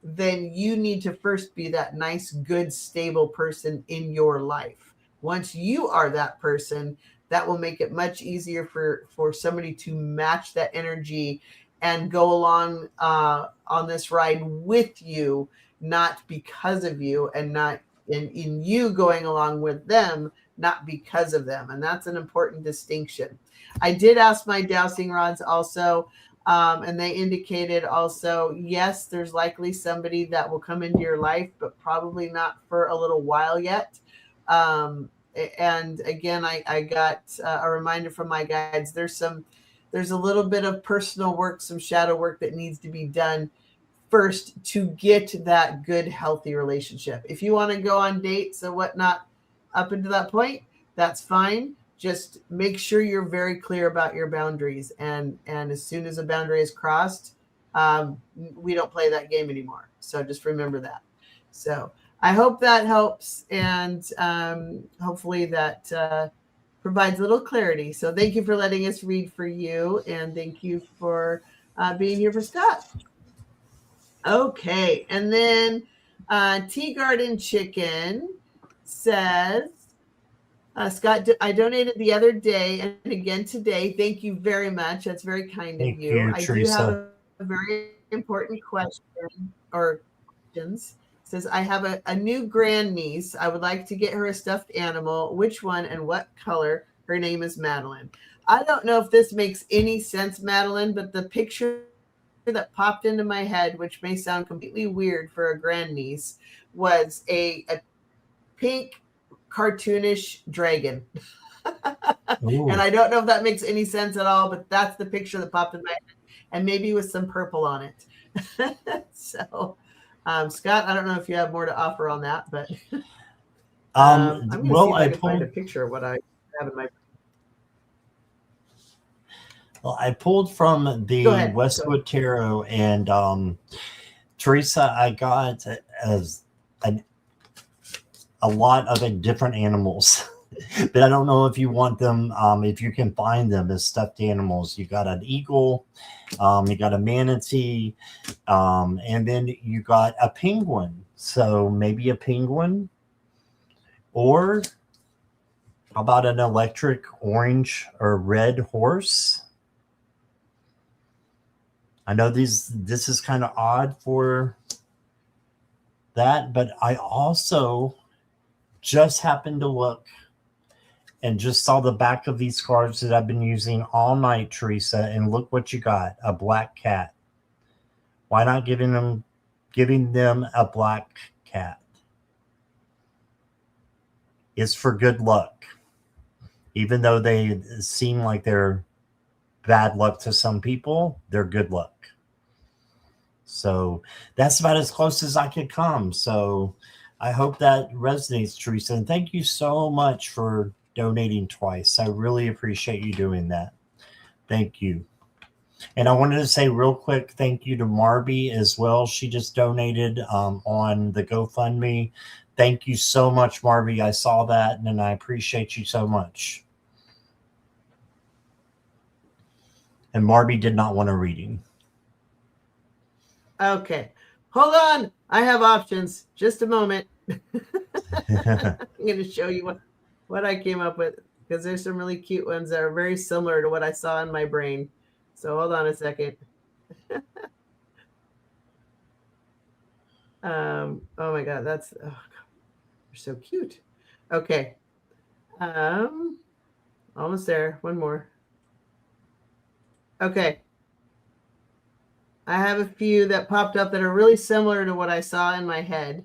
then you need to first be that nice, good, stable person in your life. Once you are that person, that will make it much easier for somebody to match that energy and go along on this ride with you, not because of you, and not in you going along with them, not because of them. And that's an important distinction. I did ask my dowsing rods also, and they indicated also, yes, there's likely somebody that will come into your life, but probably not for a little while yet. And again, I got a reminder from my guides. There's a little bit of personal work, some shadow work that needs to be done first to get that good, healthy relationship. If you want to go on dates and whatnot up until that point, that's fine. Just make sure you're very clear about your boundaries. And as soon as a boundary is crossed, we don't play that game anymore. So just remember that. So I hope that helps. And hopefully that provides a little clarity. So thank you for letting us read for you. And thank you for being here for Scott. Okay. And then Tea Garden Chicken says, Scott, I donated the other day and again today. Thank you very much. That's very kind of you. I do have a very important question or questions. It says, I have a new grandniece. I would like to get her a stuffed animal. Which one and what color? Her name is Madeline. I don't know if this makes any sense, Madeline, but the picture that popped into my head, which may sound completely weird for a grandniece, was a pink cartoonish dragon. And I don't know if that makes any sense at all, but that's the picture that popped in my head, and maybe with some purple on it. So Scott, I don't know if you have more to offer on that, but I'm going to see if I can find a picture of what I have in my. Well, I pulled from the Westwood Tarot, and Teresa, I got a lot of different animals, but I don't know if you want them, if you can find them as stuffed animals. You got an eagle, you got a manatee, and then you got a penguin. So maybe a penguin, or how about an electric orange or red horse? I know this is kind of odd for that, but I also just happened to look and just saw the back of these cards that I've been using all night, Teresa, and look what you got, a black cat. Why not giving them a black cat? It's for good luck. Even though they seem like they're bad luck to some people, they're good luck. So that's about as close as I could come. So I hope that resonates, Teresa. And thank you so much for donating twice. I really appreciate you doing that. Thank you. And I wanted to say real quick, thank you to Marby as well. She just donated on the GoFundMe. Thank you so much, Marby. I saw that, and I appreciate you so much. And Marby did not want a reading. Okay. Hold on. I have options. Just a moment. I'm going to show you what I came up with, because there's some really cute ones that are very similar to what I saw in my brain. So hold on a second. Oh my God, they're so cute. Okay. Almost there. One more. Okay. I have a few that popped up that are really similar to what I saw in my head.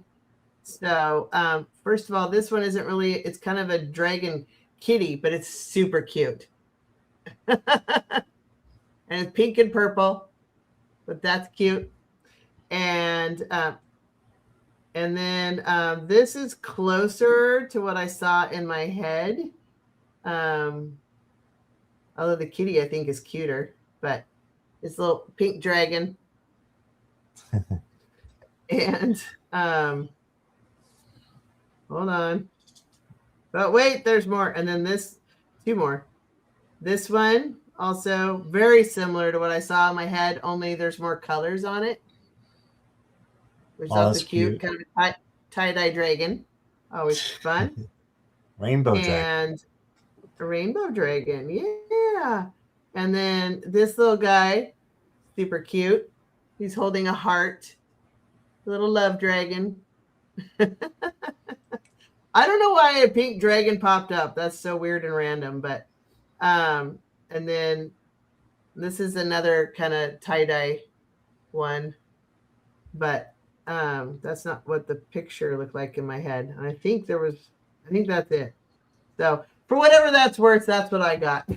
So first of all, this one isn't really, it's kind of a dragon kitty, but it's super cute. And it's pink and purple, but that's cute. And then this is closer to what I saw in my head. Although the kitty, I think, is cuter, but it's a little pink dragon. And Hold on. But wait, there's more. And then this, 2 more. This one, also very similar to what I saw in my head, only there's more colors on it. Which is also cute. Kind of a tie-dye dragon. Always fun. Rainbow dragon. And a rainbow dragon. Yeah. And then this little guy, super cute. He's holding a heart. Little love dragon. I don't know why a pink dragon popped up. That's so weird and random. But and then this is another kind of tie-dye one. But that's not what the picture looked like in my head. I think that's it. So for whatever that's worth, that's what I got.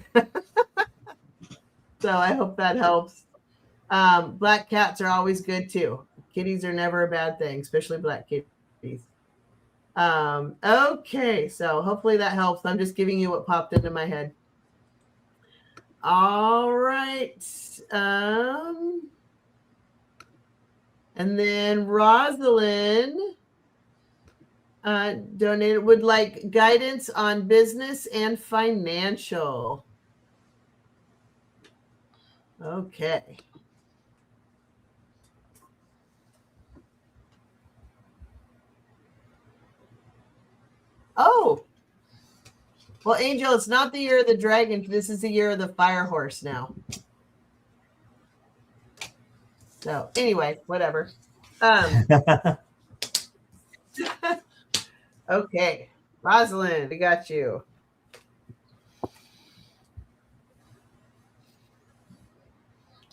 So I hope that helps. Black cats are always good too. Kitties are never a bad thing, especially black kitties. Okay, so hopefully that helps. I'm just giving you what popped into my head. All right. And then Rosalind donated, would like guidance on business and financial. Okay. Oh. Well, Angel, it's not the year of the dragon. This is the year of the fire horse now. So anyway, whatever. Okay. Rosalind, we got you.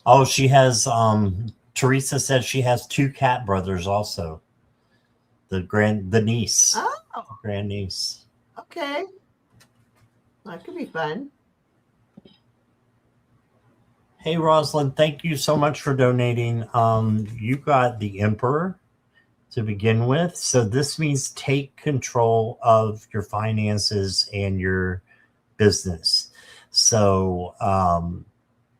Oh, she has Teresa said she has 2 cat brothers also. The niece. Oh. Grandniece. Okay. That could be fun. Hey, Rosalind, thank you so much for donating. You got the Emperor to begin with. So this means take control of your finances and your business. So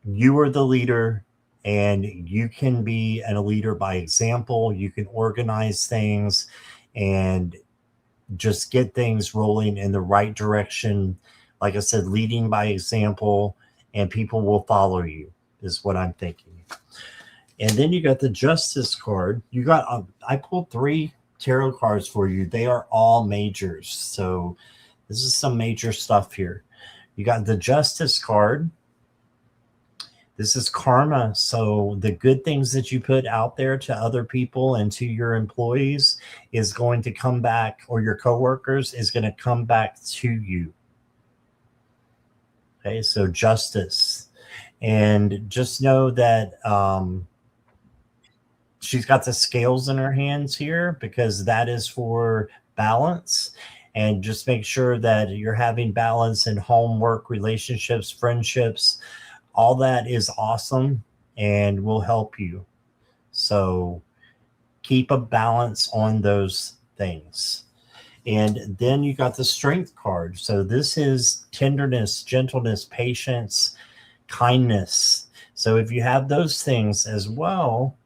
you are the leader, and you can be a leader by example. You can organize things and just get things rolling in the right direction. Like I said, leading by example, and people will follow you, is what I'm thinking. And then you got the Justice card. You got, I pulled 3 tarot cards for you. They are all majors. So this is some major stuff here. You got the Justice card. This is karma. So the good things that you put out there to other people and to your employees is going to come back, or your coworkers is going to come back to you. Okay, so justice. And just know that she's got the scales in her hands here, because that is for balance. And just make sure that you're having balance in home, work, relationships, friendships. All that is awesome and will help you. So keep a balance on those things. And then you got the Strength card. So this is tenderness, gentleness, patience, kindness. So if you have those things as well,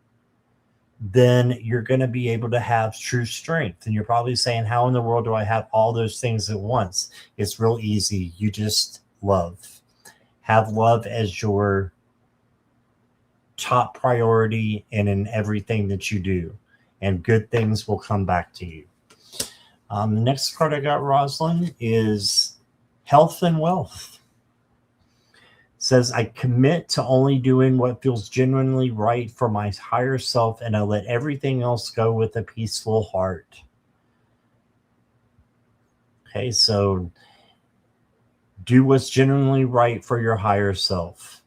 then you're going to be able to have true strength. And you're probably saying, how in the world do I have all those things at once? It's real easy. You just love. Have love as your top priority and in everything that you do. And good things will come back to you. The next card I got, Rosalind, is health and wealth. It says, I commit to only doing what feels genuinely right for my higher self, and I let everything else go with a peaceful heart. Okay, so do what's genuinely right for your higher self.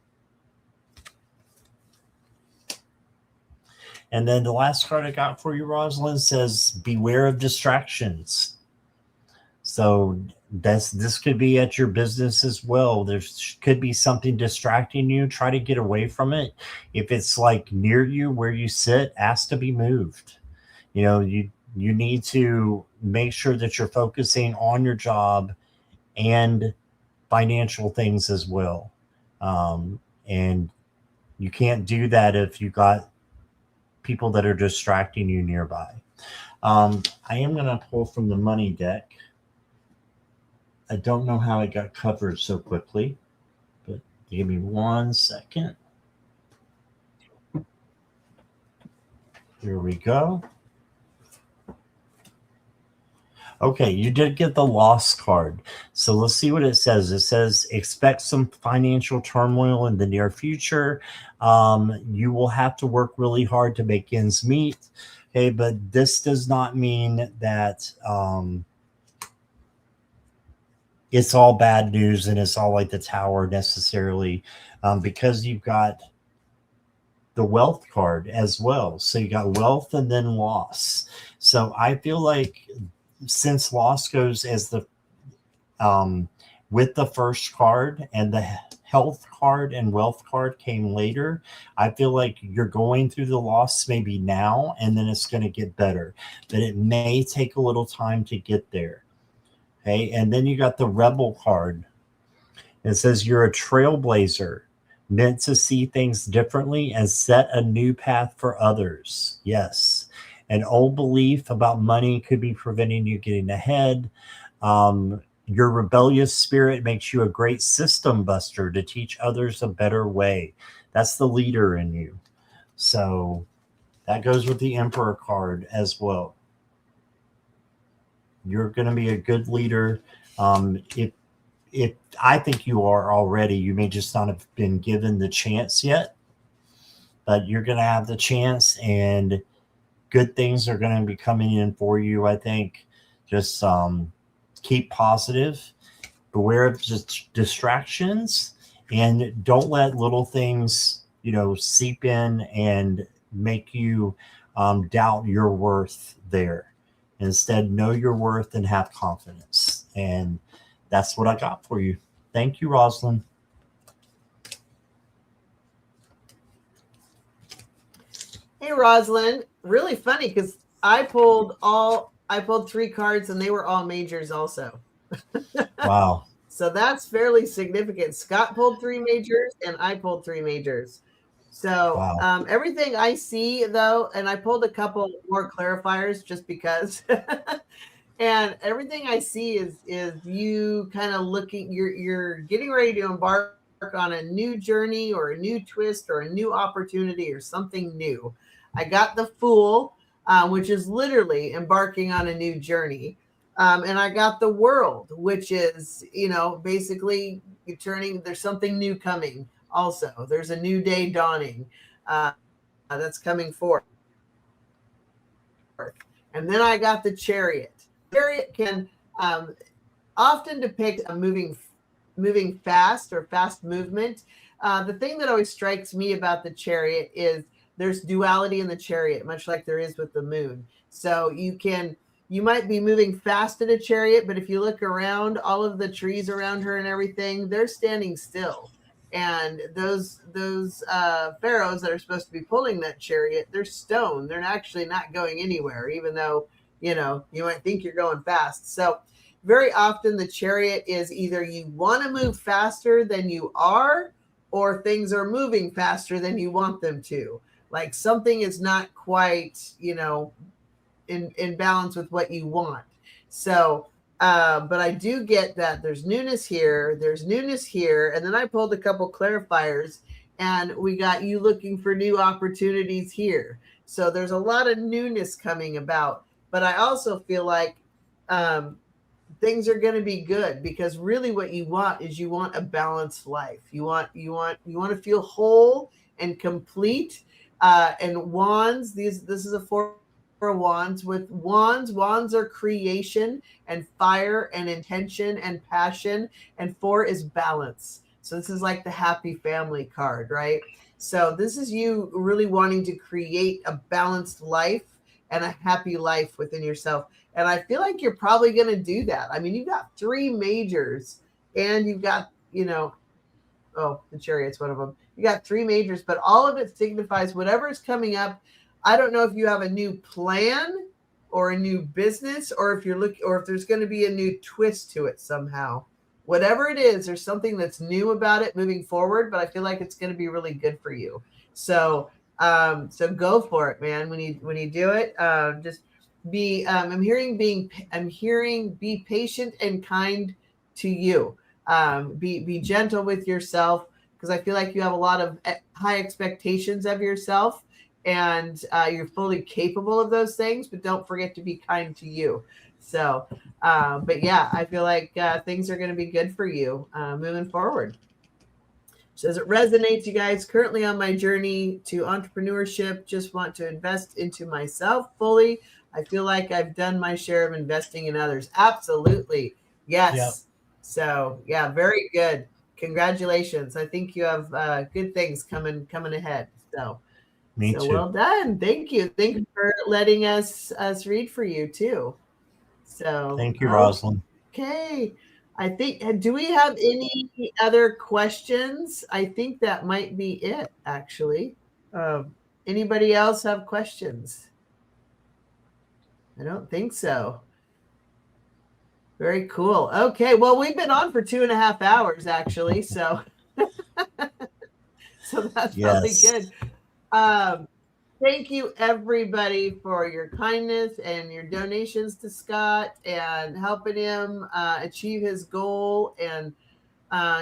And then the last card I got for you, Rosalind, says, beware of distractions. So this could be at your business as well. There could be something distracting you. Try to get away from it. If it's like near you where you sit, ask to be moved. You know, you need to make sure that you're focusing on your job and financial things as well. And you can't do that if you got people that are distracting you nearby. I am going to pull from the money deck. I don't know how it got covered so quickly, but give me 1 second. Here we go. Okay, you did get the loss card. So let's see what it says. It says, expect some financial turmoil in the near future. You will have to work really hard to make ends meet. Okay, but this does not mean that it's all bad news and it's all like the tower necessarily, because you've got the wealth card as well. So you got wealth and then loss. So I feel like since loss goes as the with the first card, and the health card and wealth card came later, I feel like you're going through the loss maybe now, and then it's going to get better, but it may take a little time to get there. Okay, and then you got the rebel card. It says you're a trailblazer, meant to see things differently and set a new path for others. Yes. An old belief about money could be preventing you getting ahead. Your rebellious spirit makes you a great system buster to teach others a better way. That's the leader in you. So that goes with the Emperor card as well. You're going to be a good leader. If I think you are already, you may just not have been given the chance yet, but you're going to have the chance, and good things are going to be coming in for you. I think just keep positive, beware of just distractions, and don't let little things, seep in and make you doubt your worth there. Instead, know your worth and have confidence. And that's what I got for you. Thank you, Rosalind. Hey, Rosalind. Really funny because I pulled 3 cards and they were all majors also. Wow. So that's fairly significant. Scott pulled 3 majors and I pulled 3 majors. So wow. Everything I see though, and I pulled a couple more clarifiers just because. And everything I see is you kind of looking, you're getting ready to embark on a new journey or a new twist or a new opportunity or something new. I got the Fool, which is literally embarking on a new journey. And I got the World, which is, basically there's something new coming also. There's a new day dawning that's coming forth. And then I got the Chariot. Chariot can often depict a moving fast or fast movement. The thing that always strikes me about the Chariot is there's duality in the Chariot, much like there is with the moon. So you might be moving fast in a chariot, but if you look around, all of the trees around her and everything, they're standing still. And those pharaohs that are supposed to be pulling that chariot, they're stone. They're actually not going anywhere, even though, you might think you're going fast. So very often the chariot is either you want to move faster than you are, or things are moving faster than you want them to. Like something is not quite, in balance with what you want. So, but I do get that there's newness here, and then I pulled a couple clarifiers, and we got you looking for new opportunities here. So there's a lot of newness coming about, but I also feel like things are going to be good, because really what you want is you want a balanced life. You want to feel whole and complete. And wands, this is a 4 wands. With wands are creation and fire and intention and passion, and 4 is balance. So this is like the happy family card, right? So this is you really wanting to create a balanced life and a happy life within yourself. And I feel like you're probably going to do that. I mean, you've got 3 majors, and you've got, the Chariot's one of them. You got 3 majors, but all of it signifies whatever is coming up. I don't know if you have a new plan or a new business, or if or if there's going to be a new twist to it somehow. Whatever it is, there's something that's new about it moving forward, but I feel like it's going to be really good for you. So go for it, man. When you do it, just I'm hearing be patient and kind to you. Be gentle with yourself, because I feel like you have a lot of high expectations of yourself, and you're fully capable of those things, but don't forget to be kind to you. So, but yeah, I feel like things are going to be good for you moving forward. Says it resonates, you guys. Currently on my journey to entrepreneurship, just want to invest into myself fully. I feel like I've done my share of investing in others. Absolutely. Yes. Yep. So yeah, very good. Congratulations. I think you have good things coming ahead. So Me too. Well done. Thank you. Thank you for letting us read for you too. So thank you, Rosalind. Okay. I think, do we have any other questions? I think that might be it, actually. Anybody else have questions? I don't think so. Very cool. Okay. Well, we've been on for 2.5 hours, actually. So, so that's really good. Thank you, everybody, for your kindness and your donations to Scott and helping him achieve his goal, and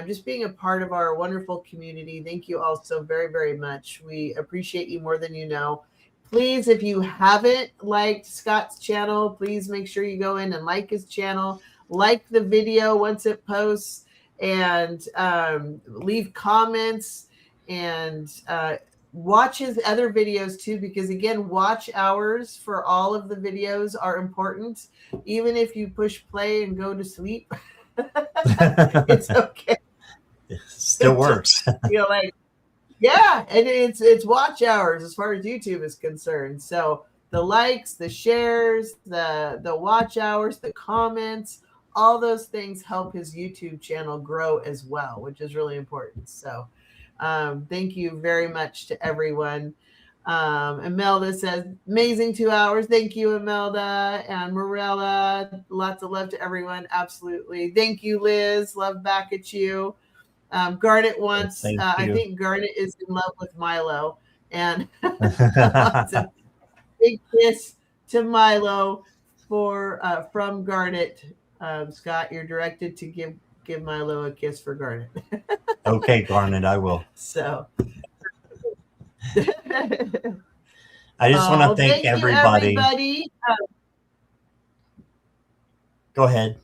just being a part of our wonderful community. Thank you all so very, very much. We appreciate you more than you know. Please, if you haven't liked Scott's channel, please make sure you go in and like his channel, like the video once it posts, and leave comments, and watch his other videos too, because again, watch hours for all of the videos are important. Even if you push play and go to sleep, it's okay. It still works. Like, yeah, and it's watch hours as far as YouTube is concerned. So the likes, the shares, the watch hours, the comments, all those things help his YouTube channel grow as well, which is really important. So thank you very much to everyone. Imelda says, amazing 2 hours. Thank you, Imelda. And Morella, lots of love to everyone. Absolutely. Thank you, Liz. Love back at you. Garnet wants, I think Garnet is in love with Milo. And a big kiss to Milo from Garnet. Scott, you're directed to give Milo a kiss for Garnet. Okay, Garnet, I will. So I just want to thank everybody. Go ahead.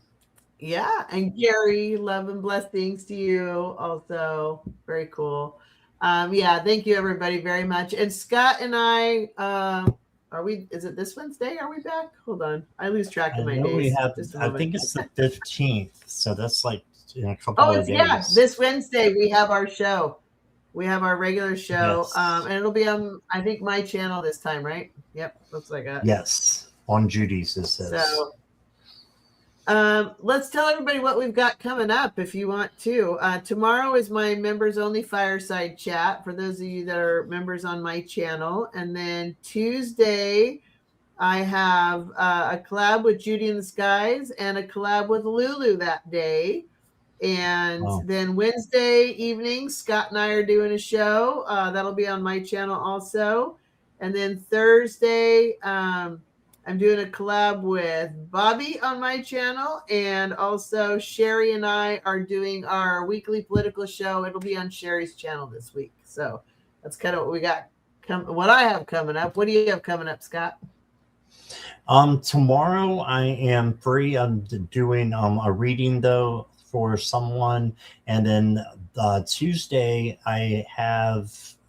Yeah, and Gary, love and blessings to you also. Very cool. Yeah, thank you everybody very much. And Scott and I, is it this Wednesday? Are we back? Hold on. I lose track of my days. I think it's the 15th. So that's like in a couple of days. Yeah, this Wednesday we have our show. We have our regular show. Yes. And it'll be on, I think, my channel this time, right? Yep, looks like that. Yes, on Judie'S, it says. So let's tell everybody what we've got coming up if you want to. Tomorrow is my members only fireside chat for those of you that are members on my channel. And then Tuesday, I have a collab with Judy and the Skies and a collab with Lulu that day. And then Wednesday evening, Scott and I are doing a show. That'll be on my channel also. And then Thursday, I'm doing a collab with Bobby on my channel. And also Sherry and I are doing our weekly political show. It'll be on Sherry's channel this week. So that's kind of what we got. What I have coming up. What do you have coming up, Scott? Tomorrow I am free. I'm doing a reading though for someone, and then Tuesday I'm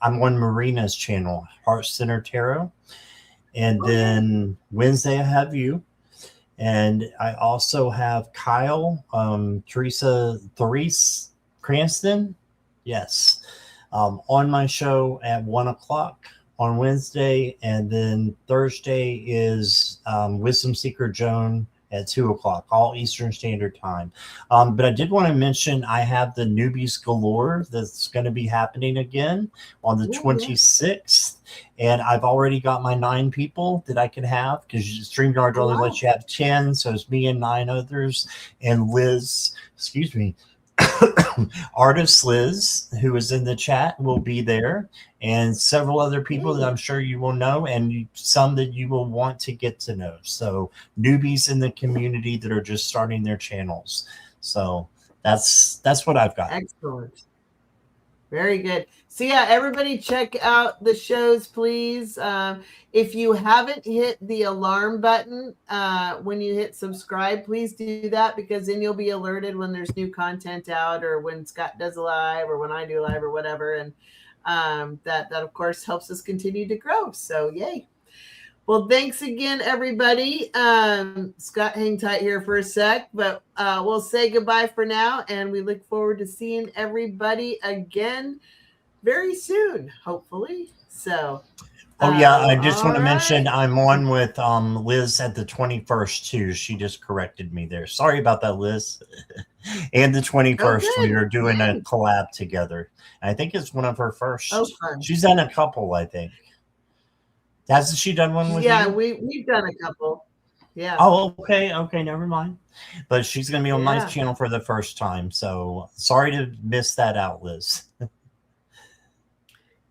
on Marina's channel, Heart Center Tarot, and then Wednesday I have you, and I also have Kyle, Therese Cranston, yes, on my show at 1:00 on Wednesday, and then Thursday is Wisdom Seeker Joan at 2:00, all Eastern Standard Time. But I did want to mention I have the Newbies Galore that's going to be happening again on the 26th. And I've already got my 9 people that I can have, because StreamYard only lets you have 10. So it's me and 9 others. And Liz, Artist Liz, who is in the chat, will be there, and several other people that I'm sure you will know, and some that you will want to get to know. So newbies in the community that are just starting their channels. So that's what I've got. Excellent. Very good. So yeah, everybody check out the shows, please. If you haven't hit the alarm button when you hit subscribe, please do that, because then you'll be alerted when there's new content out, or when Scott does a live, or when I do a live, or whatever. And that of course helps us continue to grow. So yay. Well, thanks again, everybody. Scott, hang tight here for a sec, but we'll say goodbye for now, and we look forward to seeing everybody again very soon, hopefully. So, oh yeah, I just want to right. mention I'm on with Liz at the 21st too. She just corrected me there. Sorry about that, Liz. And the 21st, we are doing a collab together. I think it's one of her first. Oh, fun. She's done a couple, I think. Hasn't she done one with you? Yeah, we've done a couple. Yeah. Oh, okay. Okay, never mind. But she's going to be on my channel for the first time. So sorry to miss that out, Liz.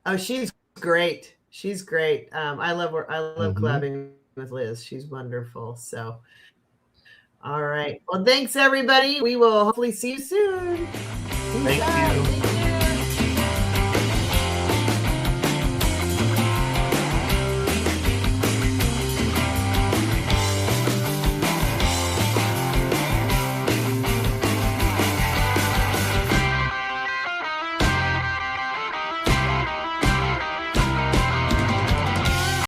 Oh, she's great. She's great. I love her. I love collabing with Liz. She's wonderful. So, all right. Well, thanks, everybody. We will hopefully see you soon. Thank you.